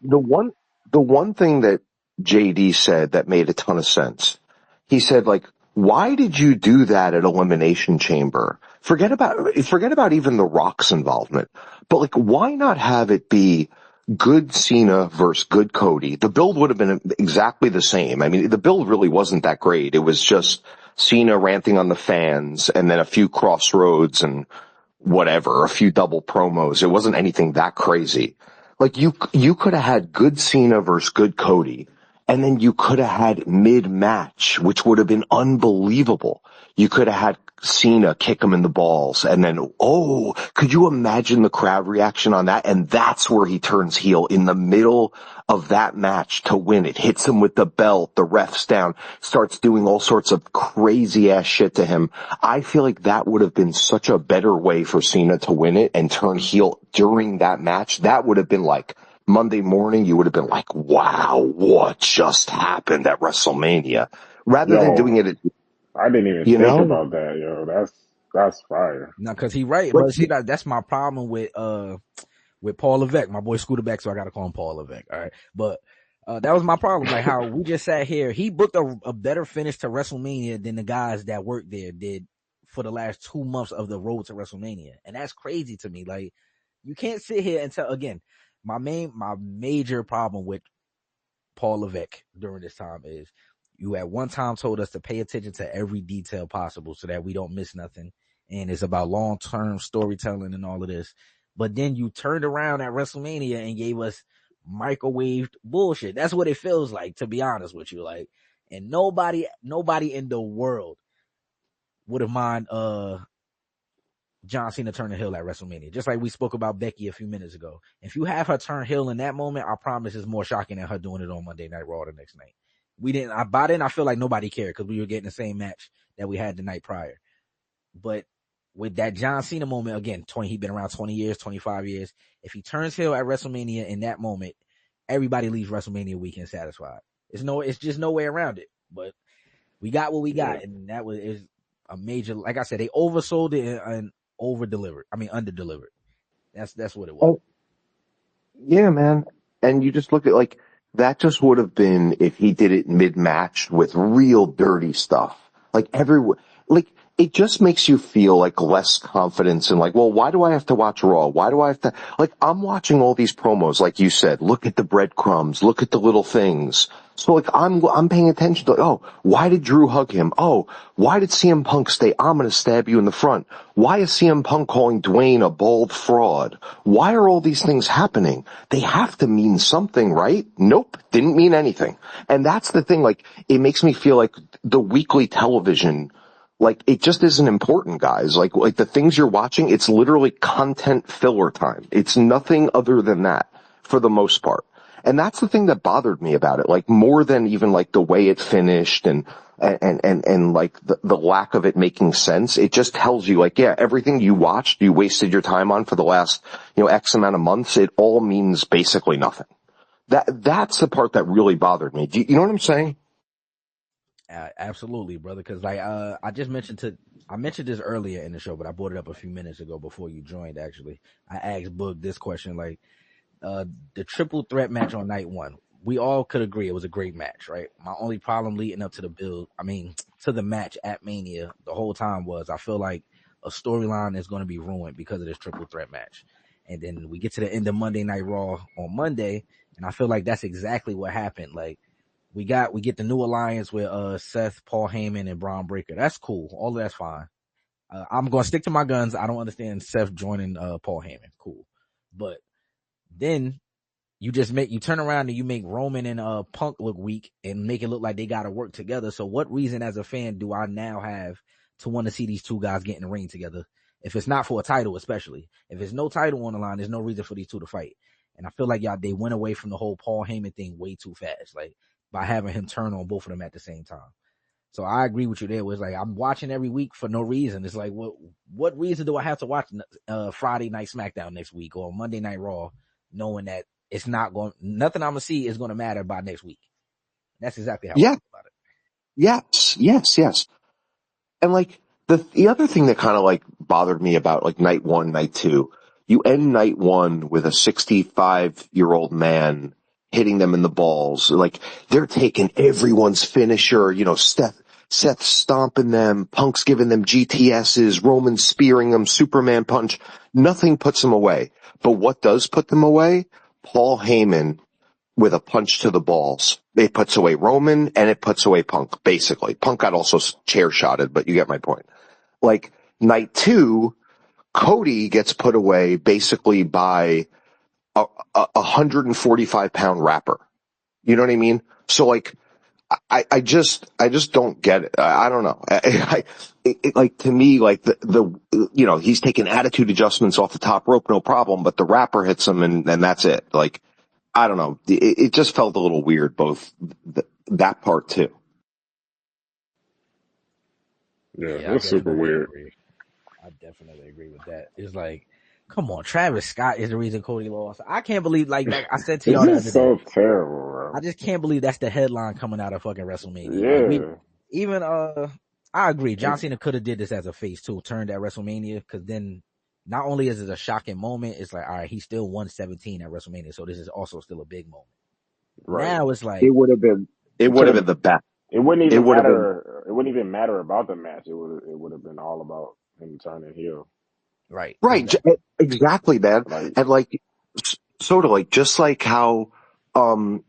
the one thing that JD said that made a ton of sense, he said, like, why did you do that at Elimination Chamber? Forget about even the Rock's involvement. But like, why not have it be good Cena versus good Cody? The build would have been exactly the same. I mean, the build really wasn't that great. It was just Cena ranting on the fans and then a few crossroads and whatever, a few double promos. It wasn't anything that crazy. Like you could have had good Cena versus good Cody, and then you could have had mid-match, which would have been unbelievable. You could have had Cena kick him in the balls, and then, could you imagine the crowd reaction on that? And that's where he turns heel in the middle of that match to win it. Hits him with the belt, the ref's down, starts doing all sorts of crazy ass shit to him. I feel like that would have been such a better way for Cena to win it and turn heel during that match. That would have been like Monday morning, you would have been like, wow, what just happened at WrestleMania? Rather than doing it, I didn't even think about that, yo. That's fire. No, because he right, Like, but see that's my problem with Paul Levesque, my boy Scooter Beck, so I gotta call him Paul Levesque. All right, but that was my problem. Like how we just sat here, he booked a better finish to WrestleMania than the guys that worked there did for the last 2 months of the road to WrestleMania, and that's crazy to me. Like you can't sit here and tell again. My major problem with Paul Levesque during this time is you at one time told us to pay attention to every detail possible so that we don't miss nothing. And it's about long-term storytelling and all of this. But then you turned around at WrestleMania and gave us microwaved bullshit. That's what it feels like, to be honest with you. Like, and nobody in the world would have mind, John Cena turning heel at WrestleMania. Just like we spoke about Becky a few minutes ago. If you have her turn heel in that moment, I promise it's more shocking than her doing it on Monday Night Raw the next night. By then I feel like nobody cared because we were getting the same match that we had the night prior. But with that John Cena moment, again, he's been around 20 years, 25 years. If he turns heel at WrestleMania in that moment, everybody leaves WrestleMania weekend satisfied. It's just no way around it. But we got what we got, and that is a major, like I said, they oversold it and under-delivered. That's what it was. oh, yeah, man. And you just look at like, that just would have been if he did it mid-match with real dirty stuff. Like it just makes you feel like less confidence and like, well, why do I have to watch Raw? Why do I have to, like, I'm watching all these promos, like you said, look at the breadcrumbs, look at the little things. So like, I'm paying attention to, why did Drew hug him? Why did CM Punk say, I'm going to stab you in the front? Why is CM Punk calling Dwayne a bald fraud? Why are all these things happening? They have to mean something, right? Nope. Didn't mean anything. And that's the thing, like, it makes me feel like the weekly television, like, it just isn't important, guys. Like the things you're watching, it's literally content filler time. It's nothing other than that for the most part. And that's the thing that bothered me about it, like more than even like the way it finished and like the lack of it making sense. It just tells you like, yeah, everything you watched, you wasted your time on for the last, X amount of months. It all means basically nothing. That's the part that really bothered me. Do you know what I'm saying? Absolutely, brother. Because I mentioned this earlier in the show, but I brought it up a few minutes ago before you joined. Actually, I asked Boog this question, like, the triple threat match on night one. We all could agree it was a great match, right? My only problem leading up to to the match at Mania the whole time was I feel like a storyline is going to be ruined because of this triple threat match. And then we get to the end of Monday Night Raw on Monday, and I feel like that's exactly what happened. Like, we get the new alliance with Seth, Paul Heyman, and Braun Breaker. That's cool. All of that's fine. I'm gonna stick to my guns. I don't understand Seth joining Paul Heyman. Cool. But then you turn around and you make Roman and Punk look weak and make it look like they gotta work together. So what reason as a fan do I now have to want to see these two guys get in the ring together? If it's not for a title, especially. If there's no title on the line, there's no reason for these two to fight. And I feel like they went away from the whole Paul Heyman thing way too fast. Like, by having him turn on both of them at the same time. So I agree with you there. It's like, I'm watching every week for no reason. It's like, what reason do I have to watch Friday Night Smackdown next week or Monday Night Raw, knowing that it's not nothing I'm going to see is going to matter by next week? That's exactly how I feel about it. Yes. And like the other thing that kind of like bothered me about like night one, night two, you end night one with a 65-year-old man hitting them in the balls. Like, they're taking everyone's finisher, Seth stomping them, Punk's giving them GTSs, Roman spearing them, Superman punch. Nothing puts them away. But what does put them away? Paul Heyman with a punch to the balls. It puts away Roman and it puts away Punk, basically. Punk got also chair shotted, but you get my point. Like, night two, Cody gets put away basically by a 145-pound rapper. You know what I mean? So like, I just don't get it. I don't know. Like, to me, like he's taking attitude adjustments off the top rope, no problem, but the rapper hits him and that's it. Like, I don't know. It just felt a little weird, both that part too. Yeah, that's super weird. I definitely agree with that. It's like, come on, Travis Scott is the reason Cody lost. I can't believe, like I said to y'all the other day. So terrible, bro. I just can't believe that's the headline coming out of fucking WrestleMania. Yeah. Like, I agree. John Cena could have did this as a face too, turned at WrestleMania, because then not only is it a shocking moment, it's like, all right, he still won 17 at WrestleMania, so this is also still a big moment. Right. Now it's like, it would have been the best. It wouldn't even matter. It wouldn't even matter about the match. It would have been all about him turning heel. Right. Exactly, man. And like, sort of like, just like how,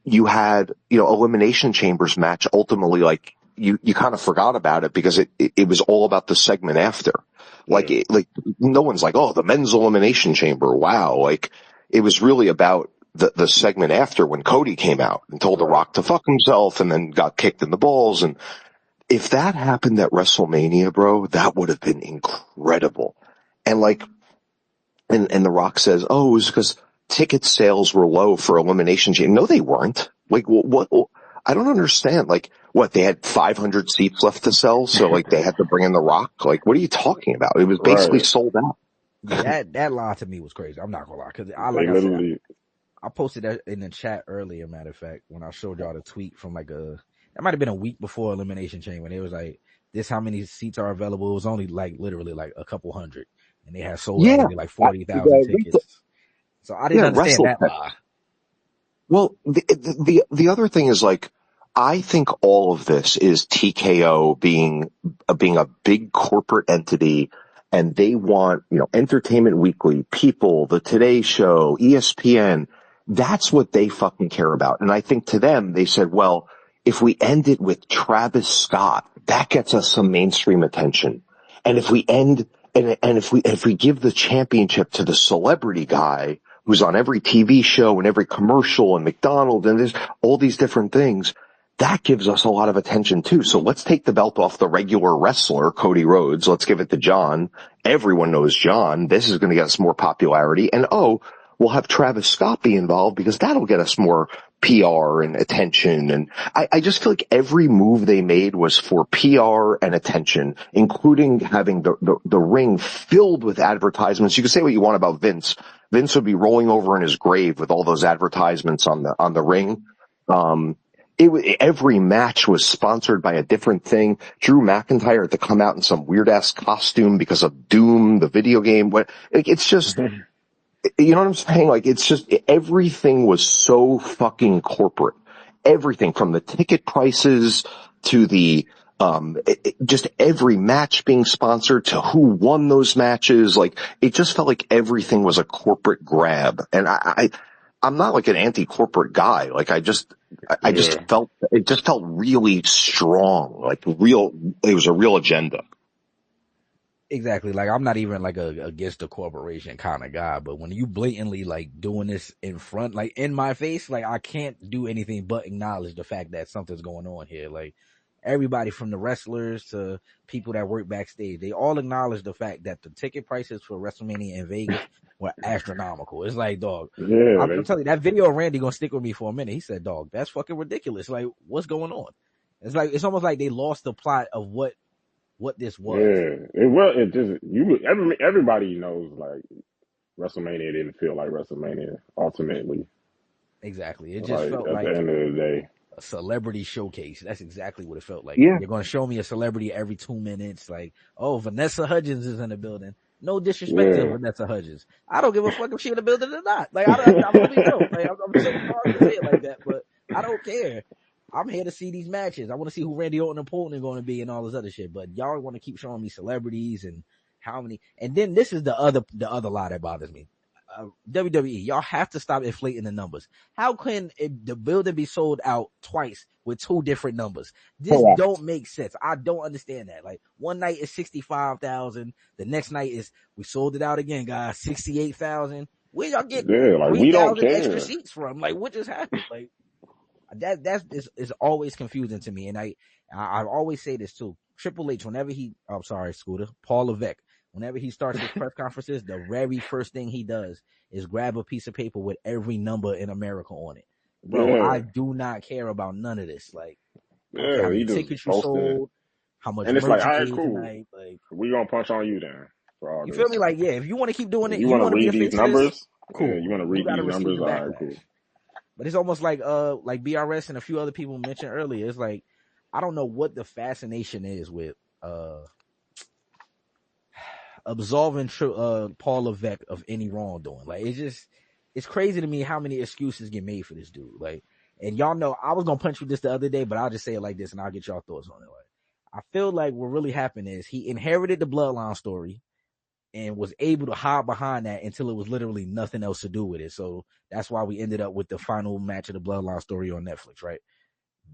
you had, Elimination Chambers match, ultimately, like, you kind of forgot about it because it was all about the segment after. Like, no one's like, oh, the men's Elimination Chamber. Wow. Like, it was really about the segment after, when Cody came out and told The Rock to fuck himself and then got kicked in the balls. And if that happened at WrestleMania, bro, that would have been incredible. And like, and The Rock says, oh, it was because ticket sales were low for Elimination Chamber. No, they weren't. Like, what? I don't understand. Like, what? They had 500 seats left to sell, so like they had to bring in The Rock. Like, what are you talking about? It was basically sold out. That line to me was crazy. I'm not gonna lie, because I posted that in the chat earlier. Matter of fact, when I showed y'all the tweet from that might have been a week before Elimination Chamber, and it was like, this how many seats are available. It was only like literally like a couple hundred, and they had sold out like 40,000 tickets. So I didn't understand that lie. Well, the other thing is, like, I think all of this is TKO being a big corporate entity, and they want, Entertainment Weekly, People, the Today Show, ESPN. That's what they fucking care about. And I think to them, they said, well, if we end it with Travis Scott, that gets us some mainstream attention. And if we if we give the championship to the celebrity guy who's on every TV show and every commercial and McDonald's and there's all these different things, that gives us a lot of attention too. So let's take the belt off the regular wrestler, Cody Rhodes. Let's give it to John. Everyone knows John. This is going to get us more popularity. And we'll have Travis Scott be involved because that'll get us more PR and attention. And I just feel like every move they made was for PR and attention, including having the ring filled with advertisements. You can say what you want about Vince. Vince would be rolling over in his grave with all those advertisements on the ring. every match was sponsored by a different thing. Drew McIntyre had to come out in some weird ass costume because of Doom, the video game. It's just, you know what I'm saying? Like, it's just, everything was so fucking corporate. Everything from the ticket prices to the, just every match being sponsored to who won those matches. Like, it just felt like everything was a corporate grab. And I'm not like an anti-corporate guy. Like, I just felt, it just felt really strong. Like, it was a real agenda. Exactly. Like, I'm not even like against the corporation kind of guy, but when you blatantly like doing this in front, like in my face, like I can't do anything but acknowledge the fact that something's going on here. Like, everybody from the wrestlers to people that work backstage, they all acknowledge the fact that the ticket prices for WrestleMania in Vegas were astronomical. It's like, dog, I'm telling you, that video of Randy gonna stick with me for a minute. He said, dog, that's fucking ridiculous. Like, what's going on? It's like, it's almost like they lost the plot of what this was. Yeah, everybody knows like WrestleMania didn't feel like WrestleMania ultimately. Exactly. It just felt at like the end of the day, a celebrity showcase. That's exactly what it felt like. Yeah. They're going to show me a celebrity every 2 minutes. Like, oh, Vanessa Hudgens is in the building. No disrespect to Vanessa Hudgens. I don't give a fuck if she's in the building or not. Like, I really don't. Like, I'm so sorry to say it like that, but I don't care. I'm here to see these matches. I want to see who Randy Orton opponent going to be and all this other shit. But y'all want to keep showing me celebrities and how many. And then this is the other lie that bothers me. WWE, y'all have to stop inflating the numbers. How can the building be sold out twice with 2 different numbers? This don't make sense. I don't understand that. Like, one night is 65,000. The next night is, we sold it out again, guys, 68,000. Where y'all get 3,000 extra seats from? Like, what just happened? Like, that's always confusing to me. And I always say this too. Triple H, whenever Paul Levesque, whenever he starts his press conferences, the very first thing he does is grab a piece of paper with every number in America on it. Bro, I do not care about none of this. Like, I don't care how many tickets you sold, how much and it's merch like, all right, you cool. Tonight. Like, we gonna punch on you then for all you this. feel me? Like, yeah, if you want to keep doing it, you want to read be the these face numbers. of this, cool. Yeah, you want to read these numbers? All right, cool. But it's almost like BRS and a few other people mentioned earlier. It's like, I don't know what the fascination is with absolving Paul Levesque of any wrongdoing. Like, it's crazy to me how many excuses get made for this dude. Like, and y'all know I was gonna punch you this the other day, but I'll just say it like this and I'll get y'all thoughts on it. Like, I feel like what really happened is he inherited the bloodline story and was able to hide behind that until it was literally nothing else to do with it. So that's why we ended up with the final match of the bloodline story on Netflix, right?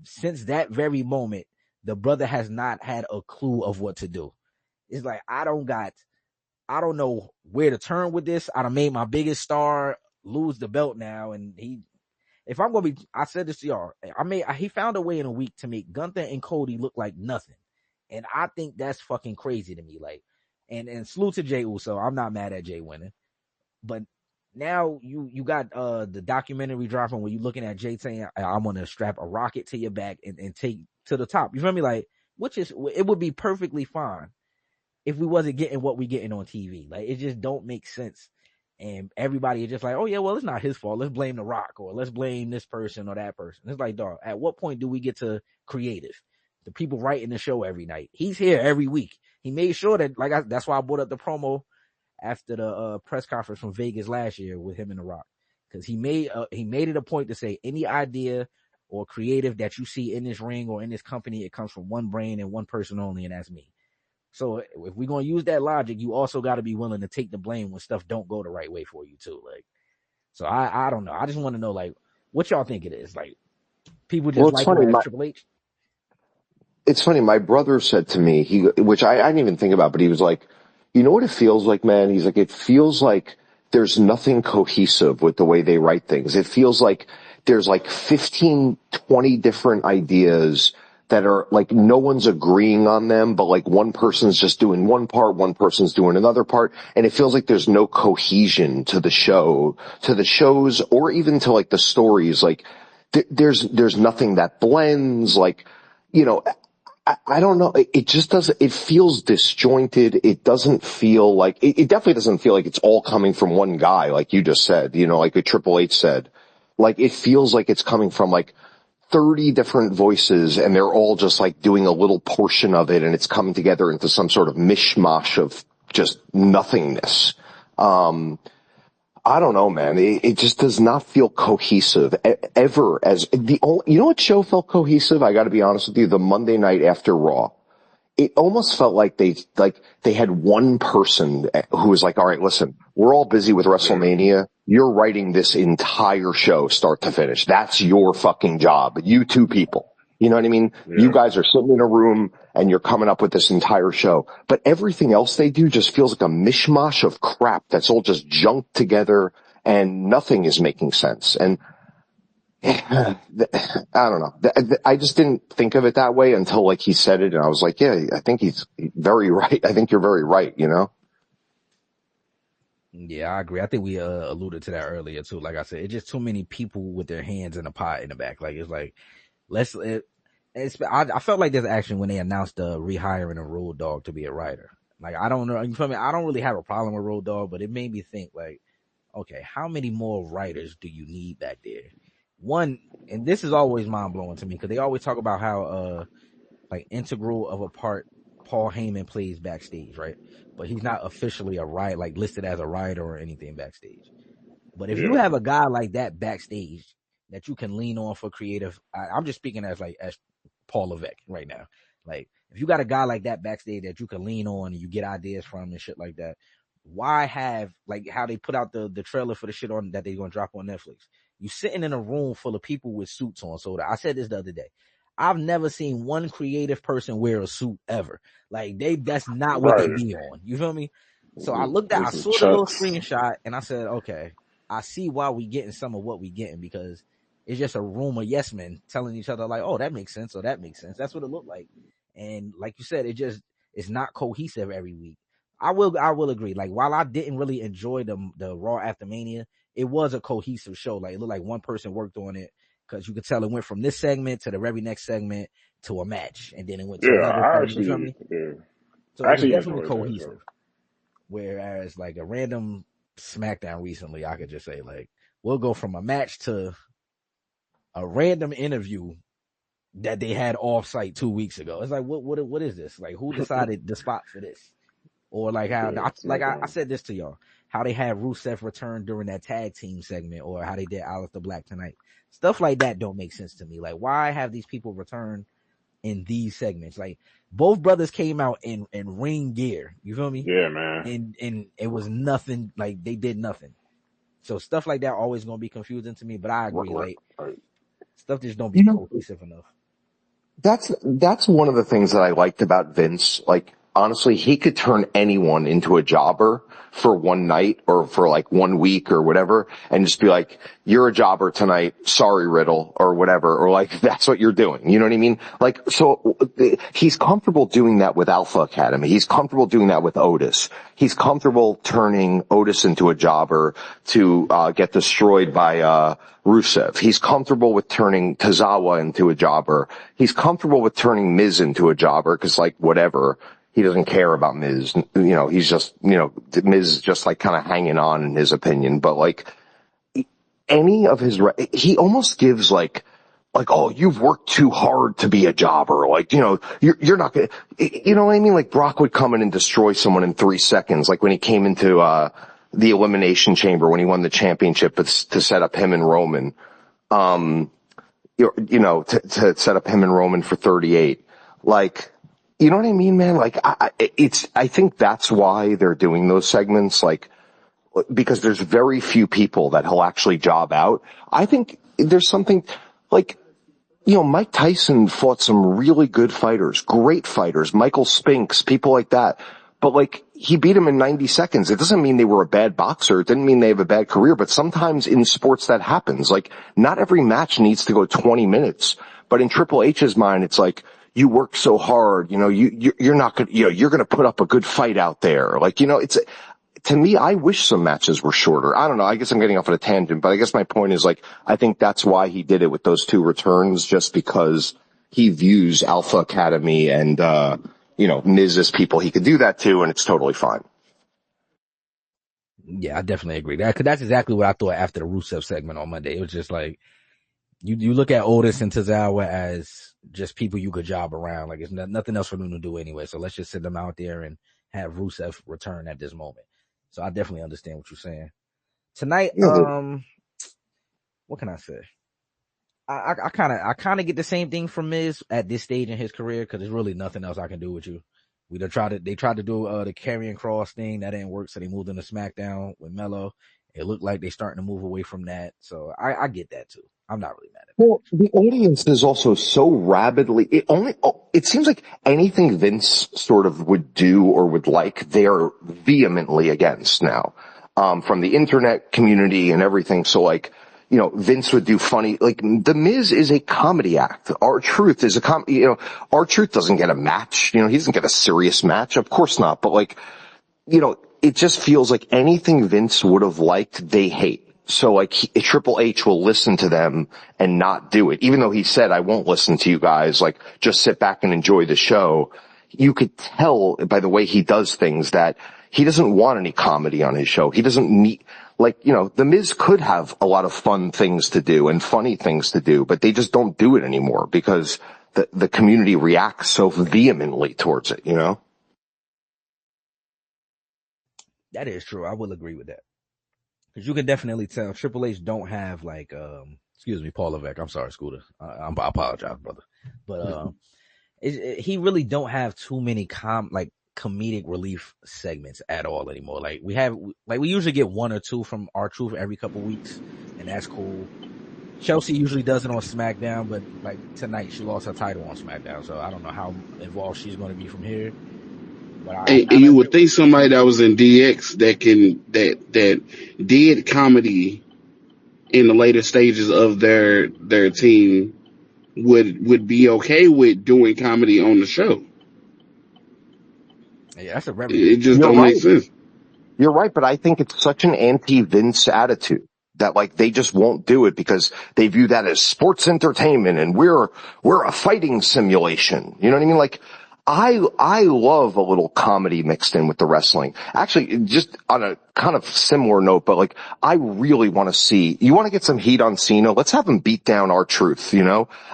Since that very moment, the brother has not had a clue of what to do. It's like, I don't know where to turn with this. I done made my biggest star lose the belt now. And I said this to y'all, he found a way in a week to make Gunther and Cody look like nothing. And I think that's fucking crazy to me. Like, and salute to Jey Uso. I'm not mad at Jey winning, but now you got the documentary dropping where you looking at Jey saying, I want to strap a rocket to your back and take to the top. You feel me? Like, it would be perfectly fine if we wasn't getting what we getting on TV. Like, it just don't make sense. And everybody is just like, oh yeah, well, it's not his fault. Let's blame The Rock, or let's blame this person or that person. It's like, dog, at what point do we get to creative? The people writing the show every night. He's here every week. He made sure that, that's why I brought up the promo after the press conference from Vegas last year with him and The Rock, because he made it a point to say any idea or creative that you see in this ring or in this company, it comes from one brain and one person only, and that's me. So if we're gonna use that logic, you also got to be willing to take the blame when stuff don't go the right way for you too. Like, so I don't know. I just want to know, like, what y'all think it is. Like, people just like him as Triple H. It's funny. My brother said to me, which I didn't even think about, but he was like, you know what it feels like, man? He's like, it feels like there's nothing cohesive with the way they write things. It feels like there's like 15, 20 different ideas that are like, no one's agreeing on them, but like one person's just doing one part, one person's doing another part. And it feels like there's no cohesion to the shows, or even to like the stories. Like there's nothing that blends. Like, you know, I don't know. It just doesn't, it feels disjointed. It doesn't feel like, it definitely doesn't feel like it's all coming from one guy, like you just said, you know, like what Triple H said. Like, it feels like it's coming from like 30 different voices and they're all just like doing a little portion of it and it's coming together into some sort of mishmash of just nothingness. I don't know, man. It just does not feel cohesive ever as the only, you know what show felt cohesive? I gotta be honest with you. The Monday night after Raw. It almost felt like they had one person who was like, all right, listen, we're all busy with WrestleMania. You're writing this entire show start to finish. That's your fucking job. You two people. You know what I mean? Yeah. You guys are sitting in a room and you're coming up with this entire show. But everything else they do just feels like a mishmash of crap that's all just junked together and nothing is making sense. And I don't know. I just didn't think of it that way until like he said it and I was like, yeah, I think he's very right. I think you're very right, you know? Yeah, I agree. I think we alluded to that earlier too. Like I said, it's just too many people with their hands in a pot in the back. Like it's like, I felt like this action when they announced rehiring a Road Dogg to be a writer. Like I don't know, you feel me? I don't really have a problem with Road Dogg, but it made me think like, okay, how many more writers do you need back there? One, and this is always mind blowing to me because they always talk about how like integral of a part Paul Heyman plays backstage, right? But he's not officially a writer, like listed as a writer or anything backstage. But if you have a guy like that backstage that you can lean on for creative, I'm just speaking as Paul Levesque right now. Like if you got a guy like that backstage that you can lean on and you get ideas from and shit like that, why have like how they put out the trailer for the shit on that they're gonna drop on Netflix? You sitting in a room full of people with suits on. So I said this the other day. I've never seen one creative person wear a suit ever. Like that's not what they be on. You feel me? So I saw the little screenshot and I said, okay, I see why we getting some of what we getting because it's just a room of yes men telling each other like, oh, that makes sense or that makes sense. That's what it looked like. And like you said, it's not cohesive every week. I will agree. Like while I didn't really enjoy the Raw after Mania, it was a cohesive show. Like it looked like one person worked on it because you could tell it went from this segment to the very next segment to a match, and then it went to another segment. You feel me? So it was definitely cohesive. Whereas like a random SmackDown recently, I could just say like we'll go from a match to a random interview that they had off site 2 weeks ago. It's like what is this? Like who decided the spot for this? Or like how, I said this to y'all, how they had Rusev return during that tag team segment or how they did Aleister Black tonight. Stuff like that don't make sense to me. Like why have these people return in these segments? Like both brothers came out in ring gear. You feel me? Yeah, man. And it was nothing, like they did nothing. So stuff like that always going to be confusing to me, but I agree. Like stuff just don't be cohesive enough. That's one of the things that I liked about Vince. Like, honestly, he could turn anyone into a jobber for one night or for like 1 week or whatever and just be like, you're a jobber tonight. Sorry, Riddle or whatever. Or like, that's what you're doing. You know what I mean? Like, so he's comfortable doing that with Alpha Academy. He's comfortable doing that with Otis. He's comfortable turning Otis into a jobber to get destroyed by Rusev. He's comfortable with turning Tozawa into a jobber. He's comfortable with turning Miz into a jobber because like whatever. He doesn't care about Miz. You know, he's just, you know, Miz is just like kind of hanging on in his opinion. But like any of his, he almost gives like, oh, you've worked too hard to be a jobber. Like, you know, you're not gonna, you know what I mean? Like Brock would come in and destroy someone in 3 seconds. Like when he came into, the Elimination Chamber when he won the championship to set up him and Roman, you know, to set up him and Roman for 38. Like, you know what I mean, man? Like, I think that's why they're doing those segments, like, because there's very few people that he'll actually job out. I think there's something, like, you know, Mike Tyson fought some really good fighters, great fighters, Michael Spinks, people like that. But like, he beat him in 90 seconds. It doesn't mean they were a bad boxer. It didn't mean they have a bad career, but sometimes in sports that happens. Like, not every match needs to go 20 minutes. But in Triple H's mind, it's like, you work so hard, you know, you're not gonna, you know, you're gonna put up a good fight out there. Like, you know, to me, I wish some matches were shorter. I don't know. I guess I'm getting off on a tangent, but I guess my point is like, I think that's why he did it with those 2 returns, just because he views Alpha Academy and, you know, Miz as people he could do that to, and it's totally fine. Yeah, I definitely agree. That's exactly what I thought after the Rusev segment on Monday. It was just like, You look at Otis and Tozawa as just people you could job around. Like, it's nothing else for them to do anyway. So let's just send them out there and have Rusev return at this moment. So I definitely understand what you're saying. Tonight, what can I say? I kind of get the same thing from Miz at this stage in his career, because there's really nothing else I can do with you. They tried to do the Karrion Kross thing, that didn't work, so they moved into SmackDown with Melo. It looked like they're starting to move away from that, so I get that too. I'm not really mad at that. Well, the audience is also so rabidly, it seems like anything Vince sort of would do or would like, they're vehemently against now, from the internet community and everything. So like, Vince would do funny, like The Miz is a comedy act. R-Truth is R-Truth doesn't get a match, he doesn't get a serious match. Of course not. But like, it just feels like anything Vince would have liked, they hate. So like Triple H will listen to them and not do it. Even though he said, I won't listen to you guys, like just sit back and enjoy the show. You could tell by the way he does things that he doesn't want any comedy on his show. He doesn't need, The Miz could have a lot of fun things to do and funny things to do, but they just don't do it anymore because the community reacts so vehemently towards it, That is true. I will agree with that. Because you can definitely tell Triple H don't have excuse me, Paul Levesque. I'm sorry, Scooter. I apologize, brother. But he really don't have too many comedic relief segments at all anymore. Like we usually get one or two from R-Truth every couple weeks, and that's cool. Chelsea usually does it on SmackDown, but like tonight she lost her title on SmackDown, so I don't know how involved she's going to be from here. And you would think somebody that was in DX that did comedy in the later stages of their team would be okay with doing comedy on the show. Yeah, that's a very. It just don't make sense. You're right, but I think it's such an anti-Vince attitude that like they just won't do it because they view that as sports entertainment and we're a fighting simulation. You know what I mean? Like I love a little comedy mixed in with the wrestling. Actually, just on a kind of similar note, but like I really want to see, you want to get some heat on Cena? Let's have him beat down R-Truth,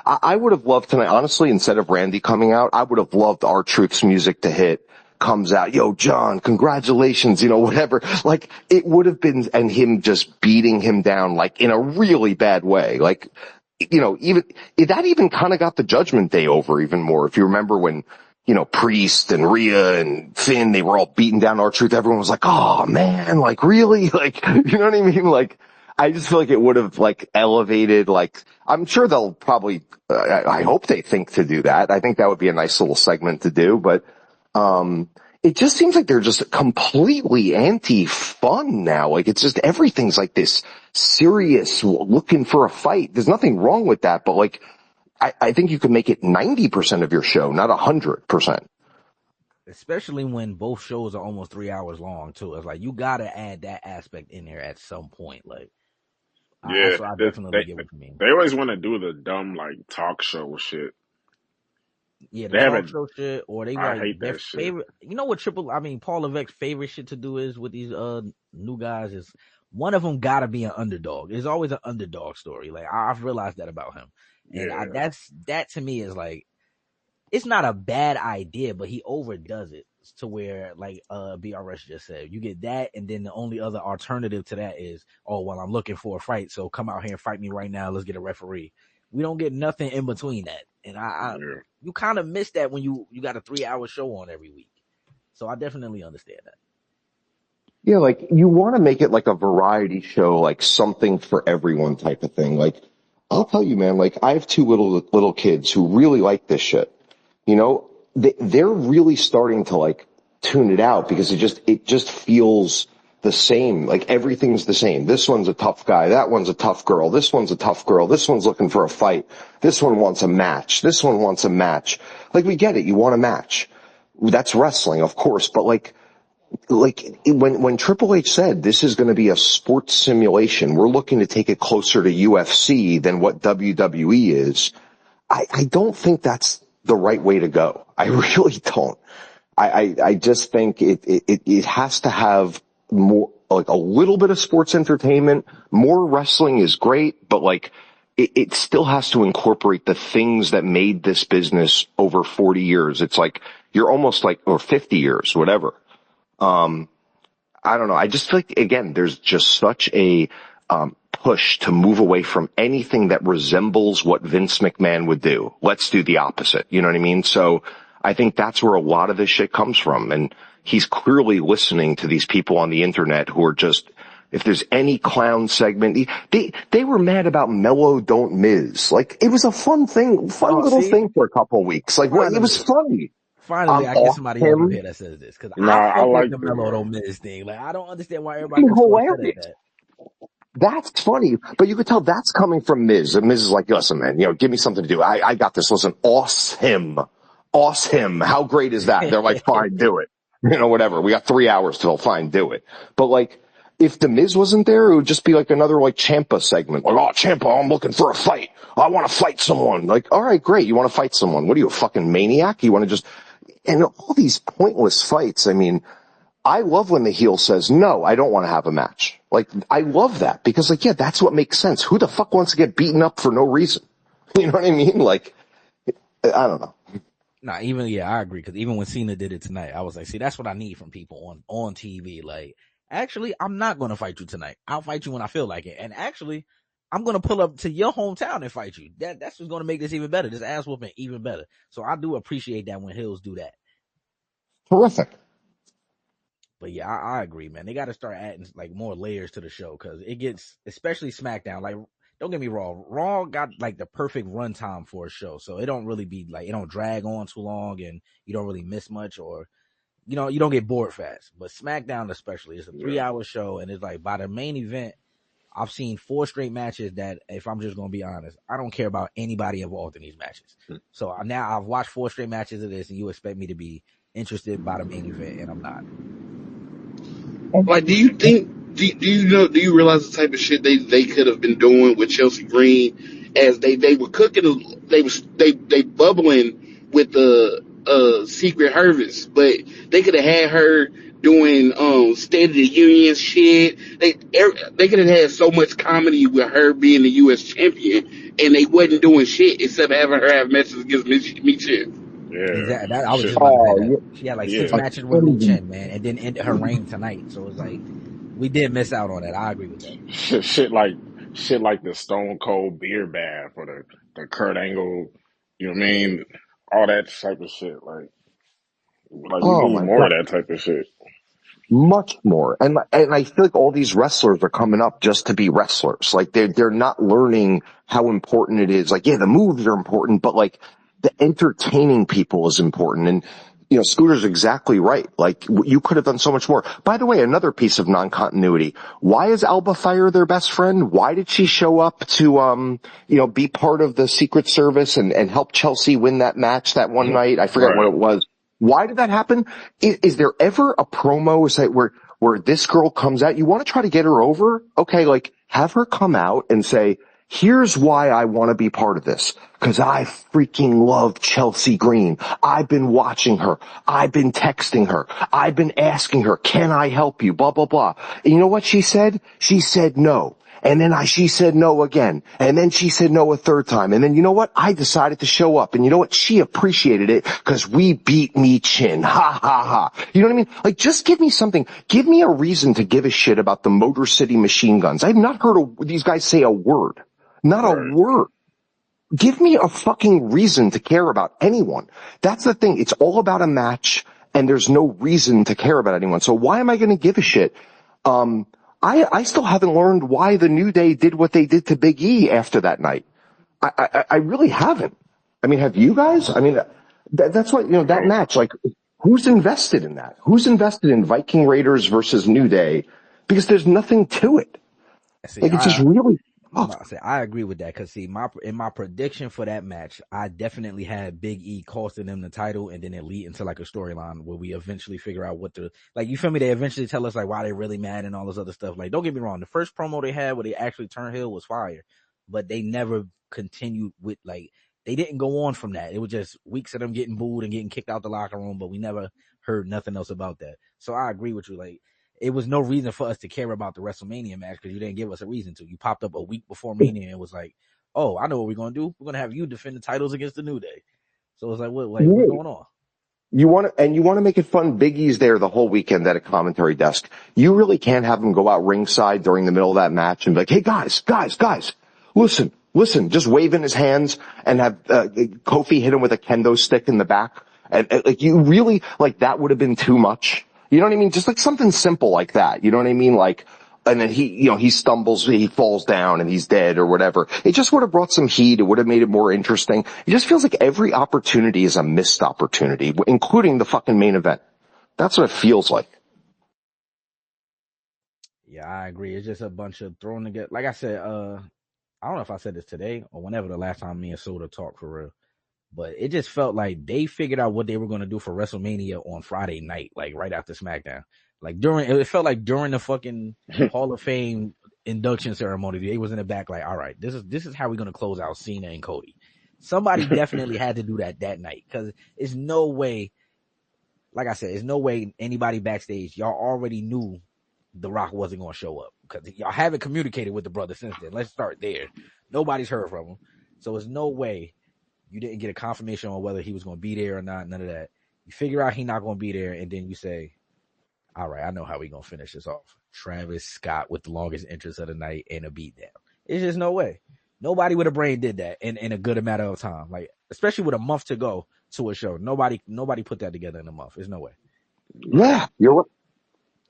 I would have loved tonight, honestly, instead of Randy coming out, I would have loved R-Truth's music to hit. Comes out, yo, John, congratulations, whatever. Like, it would have been, and him just beating him down, like, in a really bad way. Like, that even kind of got the Judgment Day over even more. If you remember when, Priest and Rhea and Finn, they were all beating down R-Truth. Everyone was like, oh man, like, really? Like, you know what I mean? Like, I just feel like it would have, like, elevated, like, I'm sure they'll probably, I hope they think to do that. I think that would be a nice little segment to do, but, it just seems like they're just completely anti-fun now. Like it's just everything's like this serious looking for a fight. There's nothing wrong with that, but like I think you could make it 90% of your show, not 100%. Especially when both shows are almost 3 hours long too. It's like you gotta add that aspect in there at some point. Like Yeah, I definitely get what you mean. They always want to do the dumb like talk show shit. Yeah, the talk show shit, or they I like hate their that shit. favorite. You know what Paul Levesque's favorite shit to do is with these new guys is one of them gotta be an underdog. There's always an underdog story. Like I've realized that about him, and that to me is like it's not a bad idea, but he overdoes it to where like BRS just said, you get that, and then the only other alternative to that is, oh well, I'm looking for a fight, so come out here and fight me right now. Let's get a referee. We don't get nothing in between that, and you kind of miss that when you got a 3 hour show on every week. So I definitely understand that. Yeah, like you want to make it like a variety show, like something for everyone type of thing. Like I'll tell you, man, like I have two little kids who really like this shit. They're really starting to like tune it out because it just feels the same. Like everything's the same. This one's a tough guy. That one's a tough girl. This one's a tough girl. This one's looking for a fight. This one wants a match. This one wants a match. Like we get it. You want a match. That's wrestling, of course. But like when Triple H said this is going to be a sports simulation, we're looking to take it closer to UFC than what WWE is. I don't think that's the right way to go. I really don't. I just think it has to have more, like a little bit of sports entertainment. More wrestling is great, but like it still has to incorporate the things that made this business over 40 years. It's like, you're almost like, or 50 years, whatever. I don't know. I just feel like, again, there's just such a push to move away from anything that resembles what Vince McMahon would do. Let's do the opposite. You know what I mean? So I think that's where a lot of this shit comes from. And he's clearly listening to these people on the internet who are just, if there's any clown segment, they were mad about Mello Don't Miz. Like, it was a fun thing, little thing for a couple of weeks. Like, what? It was funny. Finally, I get Off somebody else up him. here that says this, because Nah, I I fuck with like the this. Mellow Don't Miss thing. Like, I don't understand why everybody Fucking gets so upset at hilarious. that. That's funny, but you could tell that's coming from Miz. And Miz is like, listen, man, give me something to do. I got this. Listen, him. Him. How great is that? They're like, fine, do it. Whatever. We got 3 hours till fine, do it. But like, if the Miz wasn't there, it would just be like another like Ciampa segment. Like, oh, Ciampa, I'm looking for a fight. I want to fight someone. Like, all right, great. You want to fight someone. What are you, a fucking maniac? You want to just, and all these pointless fights. I mean, I love when the heel says, no, I don't want to have a match. Like, I love that because, like, yeah, that's what makes sense. Who the fuck wants to get beaten up for no reason? You know what I mean? Like, I don't know. Nah, I agree. Because even when Cena did it tonight, I was like, see, that's what I need from people on TV. Like, actually, I'm not going to fight you tonight. I'll fight you when I feel like it. And actually, I'm going to pull up to your hometown and fight you. That's what's going to make this even better. This ass whooping even better. So I do appreciate that when heels do that. Terrific. But yeah, I agree, man. They got to start adding like more layers to the show because it gets, especially SmackDown. Like, don't get me wrong, Raw got like the perfect runtime for a show, so it don't really be like it don't drag on too long, and you don't really miss much, or you don't get bored fast. But SmackDown, especially, is a 3-hour show, and it's like by the main event, I've seen 4 straight matches that, if I'm just gonna be honest, I don't care about anybody involved in these matches. So now I've watched 4 straight matches of this, and you expect me to be interested by the main event, and I'm not. Like, do you think? Do you know? Do you realize the type of shit they could have been doing with Chelsea Green as they were cooking? They bubbling with the secret harvest, but they could have had her doing State of the Union shit. They could have had so much comedy with her being the U.S. champion, and they wasn't doing shit except having her have matches against Michelle. Yeah. Exactly. I was Shit. just about to say that. She had like 6 Yeah. matches with Lu Chen, man, and then ended her reign tonight. So it's like we did miss out on that. I agree with that. Shit like the Stone Cold beer bath or the Kurt Angle, you know what I mean? All that type of shit. Like we Oh need my more God. of that type of shit. Much more. And I feel like all these wrestlers are coming up just to be wrestlers. Like they're not learning how important it is. Like, yeah, the moves are important, but like the entertaining people is important. And, Scooter's exactly right. Like you could have done so much more. By the way, another piece of non-continuity. Why is Alba Fire their best friend? Why did she show up to, be part of the Secret Service and help Chelsea win that match that one night? I forget what it was. Why did that happen? Is there ever a promo where this girl comes out? You want to try to get her over? Okay, like have her come out and say, here's why I want to be part of this. Cause I freaking love Chelsea Green. I've been watching her. I've been texting her. I've been asking her, can I help you? Blah, blah, blah. And you know what she said? She said no. And then she said no again. And then she said no a third time. And then you know what? I decided to show up. And you know what? She appreciated it because we beat me chin. Ha ha ha. You know what I mean? Like just give me something. Give me a reason to give a shit about the Motor City Machine Guns. I've not heard these guys say a word. Not a word. Give me a fucking reason to care about anyone. That's the thing. It's all about a match and there's no reason to care about anyone. So why am I going to give a shit? I still haven't learned why the New Day did what they did to Big E after that night. I really haven't. I mean, have you guys? I mean, that's what, that match, like, who's invested in that? Who's invested in Viking Raiders versus New Day? Because there's nothing to it. Like, it's just really I agree with that because in my prediction for that match, I definitely had Big E costing them the title and then it lead into like a storyline where we eventually figure out you feel me? They eventually tell us like why they're really mad and all this other stuff. Like, don't get me wrong, the first promo they had where they actually turned heel was fire, but they never continued with they didn't go on from that. It was just weeks of them getting booed and getting kicked out the locker room, but we never heard nothing else about that. So I agree with you. Like, it was no reason for us to care about the WrestleMania match because you didn't give us a reason to. You popped up a week before Mania and was like, oh, I know what we're gonna do. We're gonna have you defend the titles against the New Day. So it's like, what's going on? You want to make it fun. Big E's there the whole weekend at a commentary desk. You really can't have him go out ringside during the middle of that match and be like, hey guys, listen, just waving his hands and have Kofi hit him with a kendo stick in the back. And like, you really, like, that would have been too much. You know what I mean? Just like something simple like that. You know what I mean? Like, and then he stumbles, he falls down and he's dead or whatever. It just would have brought some heat. It would have made it more interesting. It just feels like every opportunity is a missed opportunity, including the fucking main event. That's what it feels like. Yeah, I agree. It's just a bunch of thrown together. Like I said, I don't know if I said this today or whenever the last time me and Soda talked for real, but it just felt like they figured out what they were going to do for WrestleMania on Friday night, like right after SmackDown. Like it felt like during the fucking Hall of Fame induction ceremony, they was in the back like, all right, this is how we're going to close out Cena and Cody. Somebody definitely had to do that night, because it's no way, like I said, it's no way anybody backstage, y'all already knew The Rock wasn't going to show up, because y'all haven't communicated with the brother since then. Let's start there. Nobody's heard from him. So there's no way you didn't get a confirmation on whether he was going to be there or not. None of that. You figure out he's not going to be there, and then you say, all right, I know how we're going to finish this off. Travis Scott with the longest entrance of the night and a beatdown. It's just no way. Nobody with a brain did that in a good amount of time. Like, especially with a month to go to a show. Nobody put that together in a month. There's no way. Yeah,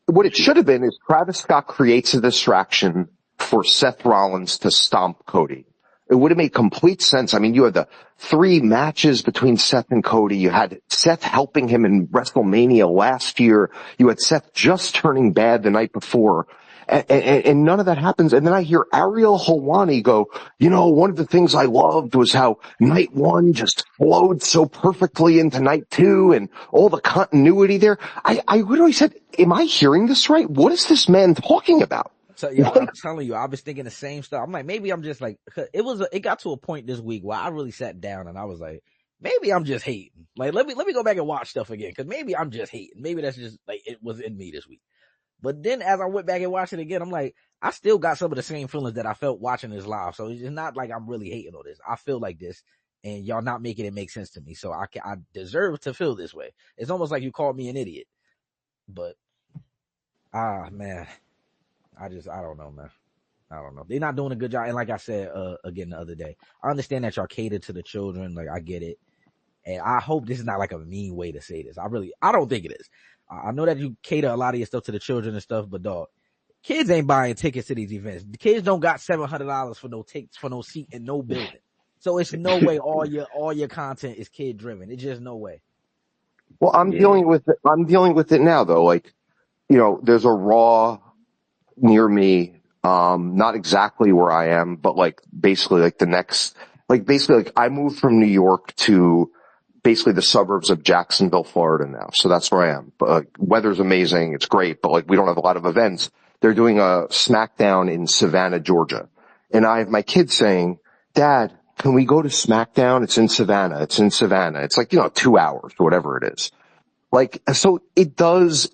what it should have been is Travis Scott creates a distraction for Seth Rollins to stomp Cody. It would have made complete sense. I mean, you had the 3 matches between Seth and Cody. You had Seth helping him in WrestleMania last year. You had Seth just turning bad the night before. And none of that happens. And then I hear Ariel Helwani go, one of the things I loved was how night 1 just flowed so perfectly into night 2 and all the continuity there. I literally said, am I hearing this right? What is this man talking about? So, I'm telling you, I was thinking the same stuff. I'm like, maybe I'm just like, it got to a point this week where I really sat down and I was like, maybe I'm just hating. Like, let me go back and watch stuff again, because maybe I'm just hating. Maybe that's just like, it was in me this week. But then as I went back and watched it again, I'm like, I still got some of the same feelings that I felt watching this live. So it's not like I'm really hating on this. I feel like this, and y'all not making it make sense to me. So I deserve to feel this way. It's almost like you called me an idiot. But, man, I don't know, man. I don't know. They're not doing a good job. And like I said, again, the other day, I understand that y'all cater to the children. Like, I get it. And I hope this is not like a mean way to say this. I don't think it is. I know that you cater a lot of your stuff to the children and stuff, but dog, kids ain't buying tickets to these events. The kids don't got $700 for no seat in no building. So it's no way all your content is kid driven. It's just no way. Well, I'm dealing with it now though. Like, there's a Raw near me, not exactly where I am, but like basically like I moved from New York to basically the suburbs of Jacksonville, Florida now. So that's where I am. But weather's amazing. It's great, but like we don't have a lot of events. They're doing a SmackDown in Savannah, Georgia. And I have my kids saying, Dad, can we go to SmackDown? It's in Savannah. It's like, 2 hours or whatever it is. Like, so it does,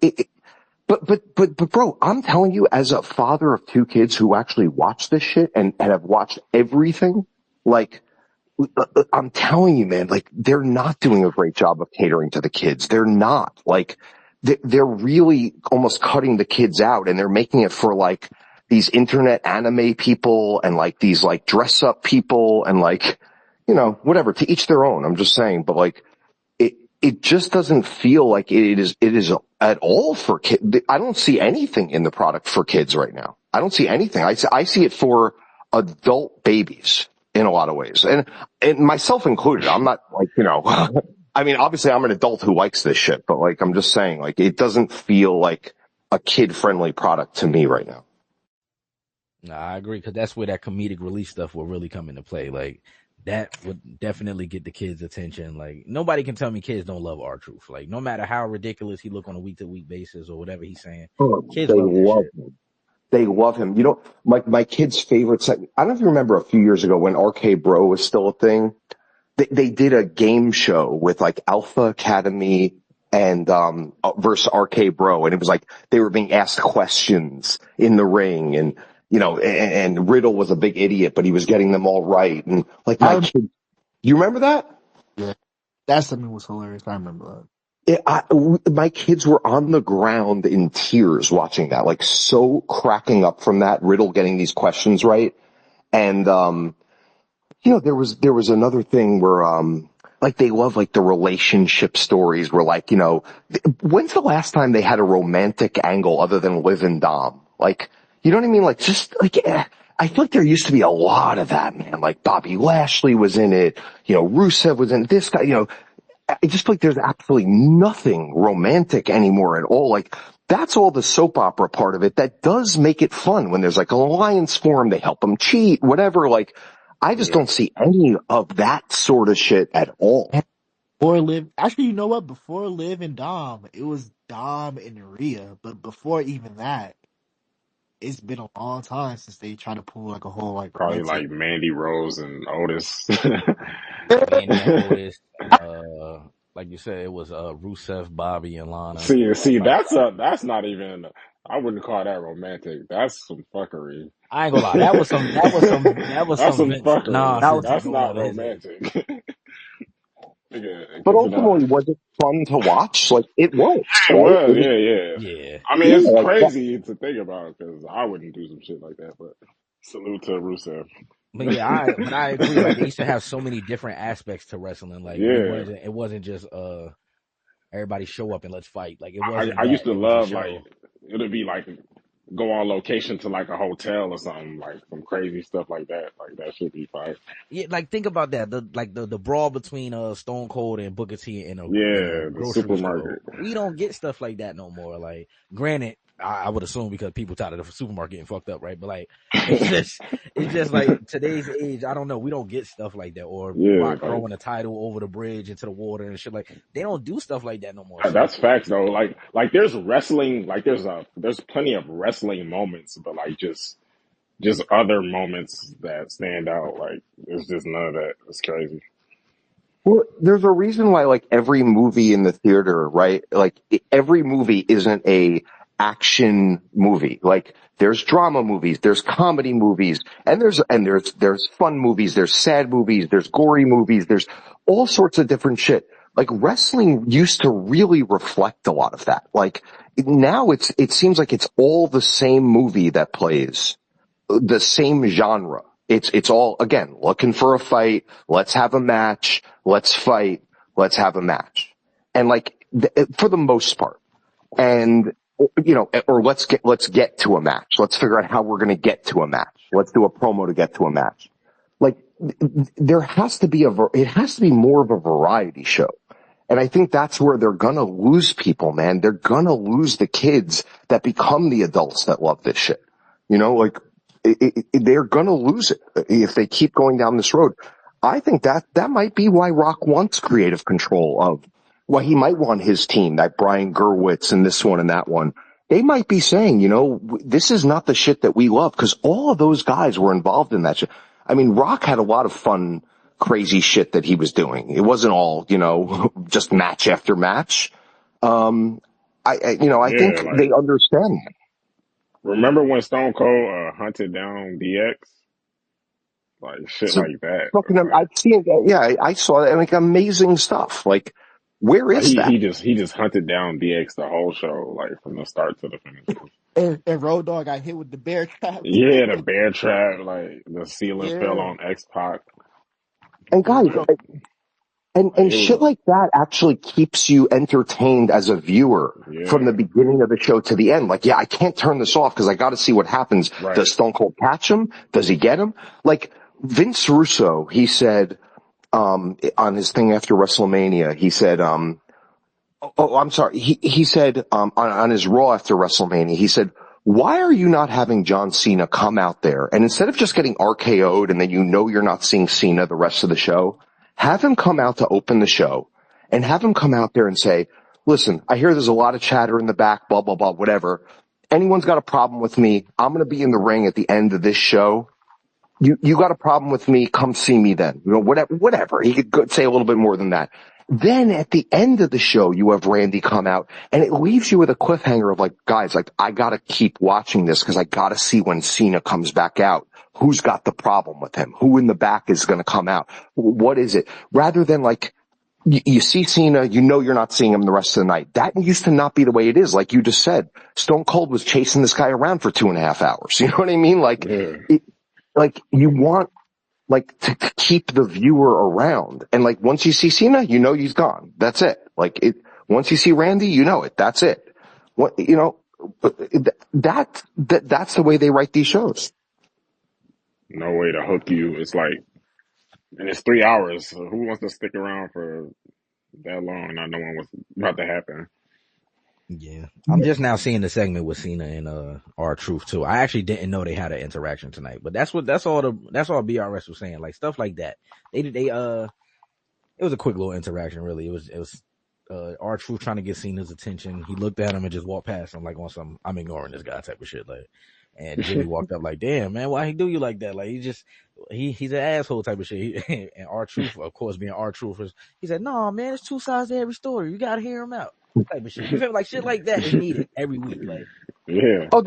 but bro, I'm telling you, as a father of 2 kids who actually watch this shit and have watched everything, like, I'm telling you, man, like, they're not doing a great job of catering to the kids. They're not. Like, they're really almost cutting the kids out, and they're making it for like these internet anime people and like these like dress up people and like, whatever, to each their own. I'm just saying, but like, it just doesn't feel like it is at all for kids. I don't see anything in the product for kids right now. I don't see anything. I see it for adult babies in a lot of ways, and myself included. I'm not like, I mean, obviously I'm an adult who likes this shit, but like, I'm just saying, like, it doesn't feel like a kid friendly product to me right now. No, I agree, because that's where that comedic relief stuff will really come into play. Like, that would definitely get the kids' attention. Like, nobody can tell me kids don't love R-Truth. Like, no matter how ridiculous he look on a week-to-week basis or whatever he's saying, kids love this shit. Him. They love him. My kid's favorite segment, I don't know if you remember a few years ago when RK Bro was still a thing. They did a game show with like Alpha Academy and versus RK Bro, and it was like they were being asked questions in the ring, and and Riddle was a big idiot, but he was getting them all right. And like I my remember, kid, you remember that? yeah, that something was hilarious. I remember that. My kids were on the ground in tears watching that, like so cracking up from that Riddle getting these questions right. And, there was another thing where, like they love like the relationship stories where like, when's the last time they had a romantic angle other than Liv and Dom? Like, you know what I mean? Like just like, I feel like there used to be a lot of that, man. Like Bobby Lashley was in it, Rusev was in it, this guy, I just feel like there's absolutely nothing romantic anymore at all. Like that's all the soap opera part of it that does make it fun when there's like an alliance form, they help them cheat, whatever. Like I just Yeah. don't see any of that sort of shit at all. Before Liv, actually, you know what? Before Liv and Dom, it was Dom and Rhea. But before even that, it's been a long time since they tried to pull like a whole like Probably romantic. like Mandy Rose and Otis. Mandy and Otis, like you said, it was Rusev, Bobby, and Lana. See, Like that's not even. I wouldn't call that romantic. That's some fuckery. I ain't gonna lie, that was That's some some Vince fuckery. That was nonsense to That's go not on his head. romantic. Nigga, But 'cause, ultimately, was it fun to watch? Like it was, it right? was, yeah, yeah. Yeah. I mean, Yeah, it's like that. crazy to think about because I wouldn't do some shit like that. But salute to Rusev. But yeah, I agree. Like they used to have so many different aspects to wrestling. Like Yeah, it wasn't just everybody show up and let's fight. Like it I wasn't I used that. to It was a love like show. it'd be like go on location to like a hotel or something like some crazy stuff like that. Like that should be fine. Yeah, like think about that. The brawl between Stone Cold and Booker T in a Yeah, the grocery store. supermarket. We don't get stuff like that no more. Like granted, I would assume because people tired of the supermarket getting fucked up, right? But like it's just like today's age, I don't know, we don't get stuff like that. Or Yeah, Rock like throwing a title over the bridge into the water and shit, like they don't do stuff like that no more. So that's facts though. Like there's wrestling. Like there's plenty of wrestling moments, but like just other moments that stand out. Like there's just none of that. It's crazy. Well, there's a reason why like every movie in the theater, right? Like every movie isn't a action movie. Like there's drama movies, there's comedy movies, and there's fun movies, there's sad movies, there's gory movies, there's all sorts of different shit. Like wrestling used to really reflect a lot of that. Like now it seems like it's all the same movie that plays the same genre. It's all, again, looking for a fight. Let's have a match. Let's fight. Let's have a match. And like, for the most part. And, or let's get to a match. Let's figure out how we're going to get to a match. Let's do a promo to get to a match. Like, there has to be it has to be more of a variety show. And I think that's where they're gonna lose people, man. They're gonna lose the kids that become the adults that love this shit. Like they're gonna lose it if they keep going down this road. I think that might be why Rock wants creative control of why he might want his team, that Brian Gerwitz and this one and that one. They might be saying, this is not the shit that we love because all of those guys were involved in that shit. I mean, Rock had a lot of fun, crazy shit that he was doing. It wasn't all, just match after match. I Yeah, think like they understand that. remember when Stone Cold hunted down DX? Like shit So like that. fucking, I've seen that. Yeah, I saw that. Like amazing stuff. Like, where Like is he that? he just he just hunted down DX the whole show, like from the start to the finish. And Road Dogg got hit with the bear trap. Yeah, the bear trap, like the ceiling fell Yeah. on X Pac. And guys, You know, Like and it shit was, like that actually keeps you entertained as a viewer from the yeah, beginning of the show to the end. Like, yeah, I can't turn this off because I got to see what happens. right. Does Stone Cold catch him? Does he get him? Like Vince Russo, he said, on his thing after WrestleMania, he said, oh, I'm sorry. He said, on his Raw after WrestleMania, he said, why are you not having John Cena come out there? And instead of just getting RKO'd and then you're not seeing Cena the rest of the show, have him come out to open the show and have him come out there and say, listen, I hear there's a lot of chatter in the back, blah, blah, blah, whatever. Anyone's got a problem with me. I'm going to be in the ring at the end of this show. You got a problem with me? Come see me then. Whatever. He could say a little bit more than that. Then at the end of the show, you have Randy come out, and it leaves you with a cliffhanger of like, guys, like, I gotta keep watching this because I gotta see when Cena comes back out. Who's got the problem with him? Who in the back is gonna come out? What is it? Rather than like, you see Cena, you know you're not seeing him the rest of the night. That used to not be the way it is. Like you just said, Stone Cold was chasing this guy around for 2.5 hours. You know what I mean? Like, like you want, like, to keep the viewer around. And like, once you see Cena, you know he's gone. That's it. Like once you see Randy, you know it. That's it. What, you know, that's the way they write these shows. No way to hook you. It's like, and it's 3 hours. So who wants to stick around for that long? Not knowing what's about to happen. Yeah, I'm just now seeing the segment with Cena and R-Truth too. I actually didn't know they had an interaction tonight, but that's all BRS was saying, like stuff like that. It was a quick little interaction, really. It was R-Truth trying to get Cena's attention. He looked at him and just walked past him like on some I'm ignoring this guy type of shit, like. And Jimmy walked up like, damn, man, why he do you like that? Like, he's an asshole type of shit. And R-Truth, of course, being R-Truth, he said, no, man, there's two sides to every story. You gotta hear him out. Type of shit. You feel like shit like that is needed every week. Like, yeah. Oh,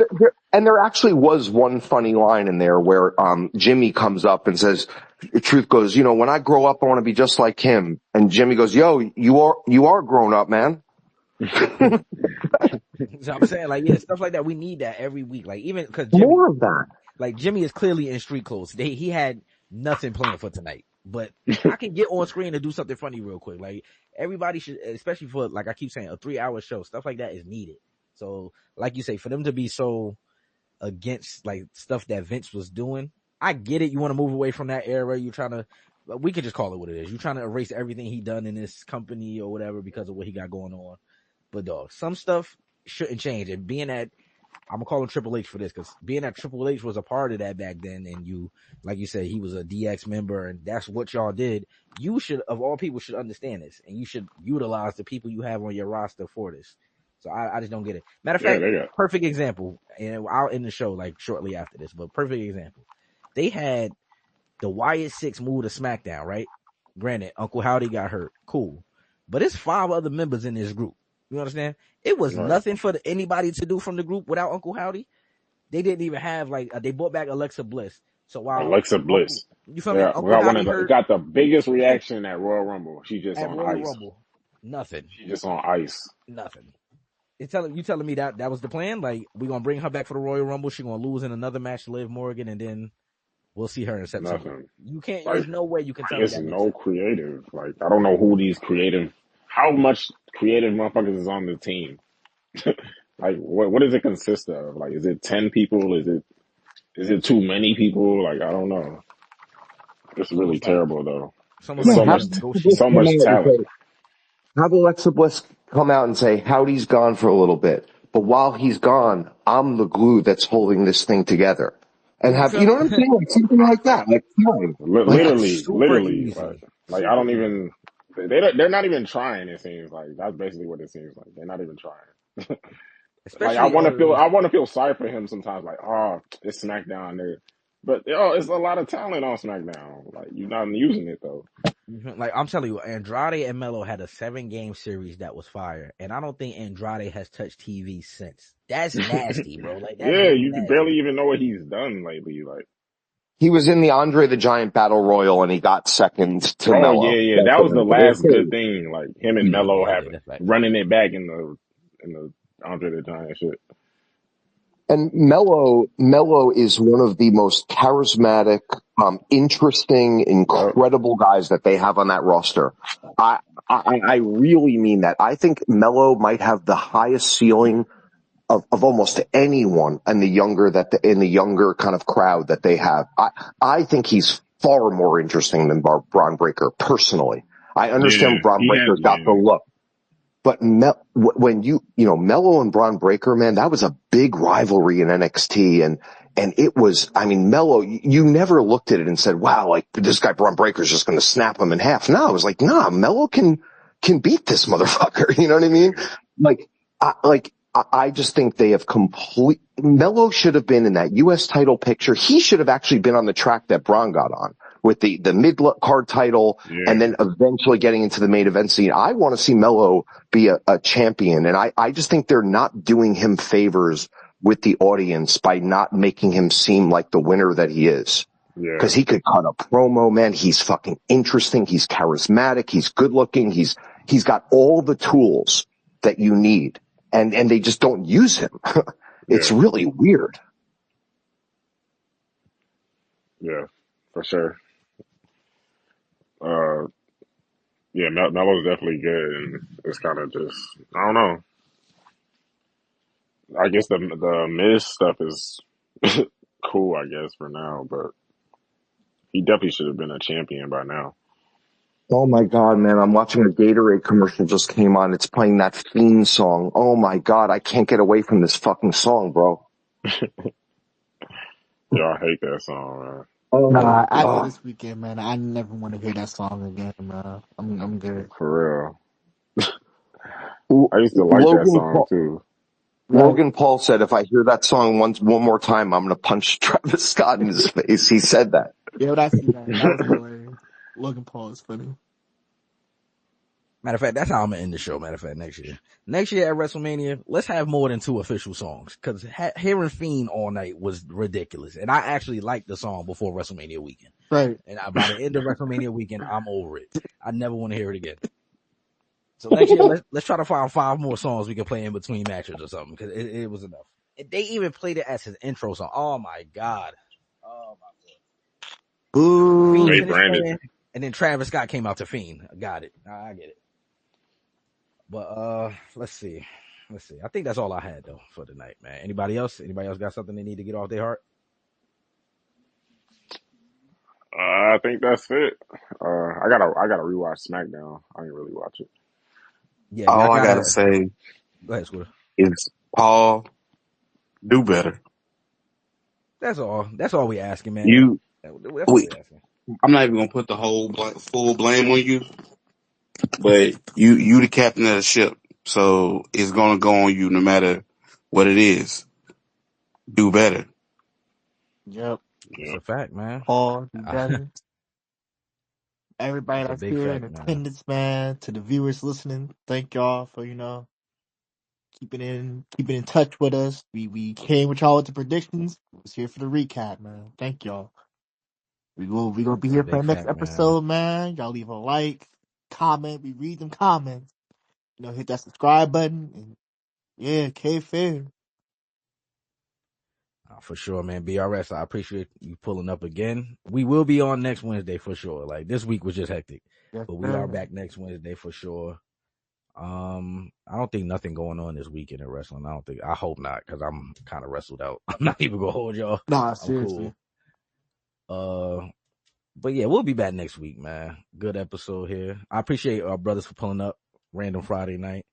there actually was one funny line in there where Jimmy comes up and says, Truth goes, you know, when I grow up, I want to be just like him. And Jimmy goes, yo, you are grown up, man. So I'm saying, like, yeah, stuff like that. We need that every week. Like, even because more of that. Like, Jimmy is clearly in street clothes. He had nothing planned for tonight, but I can get on screen and do something funny real quick. Like, everybody should, especially for, like I keep saying, a 3-hour show, stuff like that is needed. So, like you say, for them to be so against, like, stuff that Vince was doing, I get it. You want to move away from that era. You're trying to, we could just call it what it is. You're trying to erase everything he done in this company or whatever because of what he got going on. But, dog, some stuff shouldn't change. And being that, I'm gonna call him Triple H for this, because being that Triple H was a part of that back then, and you, like you said, he was a DX member, and that's what y'all did. You should, of all people, should understand this, and you should utilize the people you have on your roster for this. So I just don't get it. Matter of fact, perfect example, and I'll end the show like shortly after this, but perfect example. They had the Wyatt Six move to SmackDown, right? Granted, Uncle Howdy got hurt, cool, but it's 5 other members in this group. You understand? It was nothing for anybody to do from the group without Uncle Howdy. They didn't even have, like, they brought back Alexa Bliss. So while Alexa Bliss, you feel me? Uncle Howdy got the biggest reaction at Royal Rumble. She just on Royal ice. Rumble. Nothing. She just on ice. Nothing. You telling me that was the plan? Like, we gonna bring her back for the Royal Rumble. She gonna lose in another match to Liv Morgan, and then we'll see her in September. Nothing. You can't. Like, there's no way you can tell me there's that. no creative. Like, I don't know who these creative. How much creative motherfuckers is on the team? Like, what does it consist of? Like, is it 10 people? Is it too many people? Like, I don't know. It's really terrible though. So much talent. Have Alexa Bliss come out and say, Howdy's gone for a little bit, but while he's gone, I'm the glue that's holding this thing together. And have, you know what I'm saying? Like, something like that. Like, Literally. Like, I don't even, they're not even trying, it seems like. That's basically what it seems like. They're not even trying. Like, I want to feel sorry for him sometimes. Like, oh, it's SmackDown there, but it's a lot of talent on SmackDown. Like, you're not using it though. Like, I'm telling you, Andrade and Melo had a 7-game series that was fire, and I don't think Andrade has touched TV since. That's nasty, bro. Like, that's you nasty. barely even know what he's done lately. Like, he was in the Andre the Giant Battle Royal and he got second to Melo. Yeah, that was the last good thing. Like, him and Melo running it back in the Andre the Giant shit. And Melo is one of the most charismatic, interesting, incredible guys that they have on that roster. I really mean that. I think Melo might have the highest ceiling of almost anyone in the younger kind of crowd that they have. I think he's far more interesting than Braun Breaker personally. I understand Braun Breaker got the look. But when Melo and Braun Breaker, man, that was a big rivalry in NXT. And it was, I mean, Melo, you never looked at it and said, wow, like, this guy Braun Breaker's just going to snap him in half. No, I was like, nah, Melo can beat this motherfucker. You know what I mean? I just think they have Melo should have been in that U.S. title picture. He should have actually been on the track that Braun got on with the mid-card title and then eventually getting into the main event scene. I want to see Melo be a champion, and I just think they're not doing him favors with the audience by not making him seem like the winner that he is. Because he could cut a promo, man. He's fucking interesting. He's charismatic. He's good looking. He's got all the tools that you need. And they just don't use him. It's really weird. Yeah, for sure. Melo's definitely good, and it's kind of just, I don't know. I guess the Miz stuff is cool, I guess, for now, but he definitely should have been a champion by now. Oh my God, man. I'm watching a Gatorade commercial just came on. It's playing that Fiend song. Oh my God. I can't get away from this fucking song, bro. Yeah, I hate that song, man. Oh my After God. this weekend, man, I never want to hear that song again, man. I'm good. For real. I used to like that song, too. Logan Paul said, if I hear that song one more time, I'm going to punch Travis Scott in his face. He said that. Yeah, but I see that. That was hilarious. Logan Paul is funny. Matter of fact, that's how I'm going to end the show, matter of fact, next year. Next year at WrestleMania, let's have more than 2 official songs. Because hearing Fiend all night was ridiculous. And I actually liked the song before WrestleMania weekend. Right. And by the end of WrestleMania weekend, I'm over it. I never want to hear it again. So next year, let's try to find 5 more songs we can play in between matches or something. Because it was enough. They even played it as his intro song. Oh, my God. Oh, my God. Ooh. Fiend finished playing, and then Travis Scott came out to Fiend. Got it. I get it. But let's see. I think that's all I had though for tonight, man. Anybody else got something they need to get off their heart? I think that's it. I gotta rewatch SmackDown. I didn't really watch it. Yeah, all I gotta say go ahead, Scooter. is Paul, do better. That's all we asking, man. That's all we asking. I'm not even gonna put the whole full blame on you, but you the captain of the ship, so it's gonna go on you no matter what it is. Do better. Yep. It's a fact, man. Paul, do better. Everybody that's here in attendance, man. To the viewers listening, thank y'all for keeping in touch with us. We came with y'all with the predictions. We was here for the recap, man. Thank y'all. We gonna be here for the next episode, man. Y'all leave a like, comment. We read them comments. Hit that subscribe button, and yeah, KayFabe. For sure, man. BRS, I appreciate you pulling up again. We will be on next Wednesday for sure. Like this week was just hectic, but we are back next Wednesday for sure. I don't think nothing going on this weekend in wrestling. I hope not, because I'm kind of wrestled out. I'm not even gonna hold y'all. Nah, seriously. Cool. But yeah, we'll be back next week, man. Good episode here. I appreciate our brothers for pulling up. Random Friday night.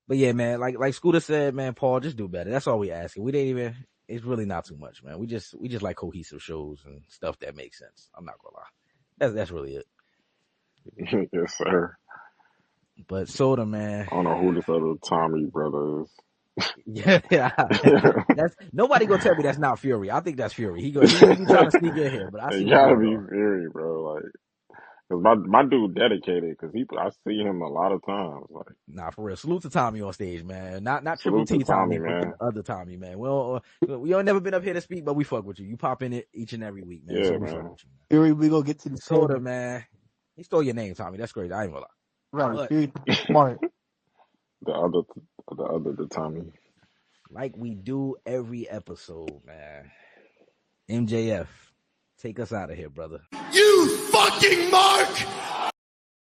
But yeah, man, like Scooter said, man, Paul, just do better. That's all we asking. We didn't even. It's really not too much, man. We just like cohesive shows and stuff that makes sense. I'm not gonna lie. That's really it. Yes, sir. But Soda, man. I don't know who this other Tommy brother is. Yeah. That's nobody gonna tell me that's not Fury. I think that's Fury. He be trying to sneak in here, but I see. It gotta be Fury, bro. Like, cause my dude dedicated, cause I see him a lot of times. Like, nah, for real. Salute to Tommy on stage, man. Not Triple T Tommy, man. But the other Tommy, man. Well, we ain't never been up here to speak, but we fuck with you. You pop in it each and every week, man. Yeah, so man. we fuck with you, man. Fury, we gonna get to the Soda, man. He stole your name, Tommy. That's crazy. I ain't gonna lie. Right, Fury, smart. The Tommy. Like we do every episode, man. MJF, take us out of here, brother. You fucking mark!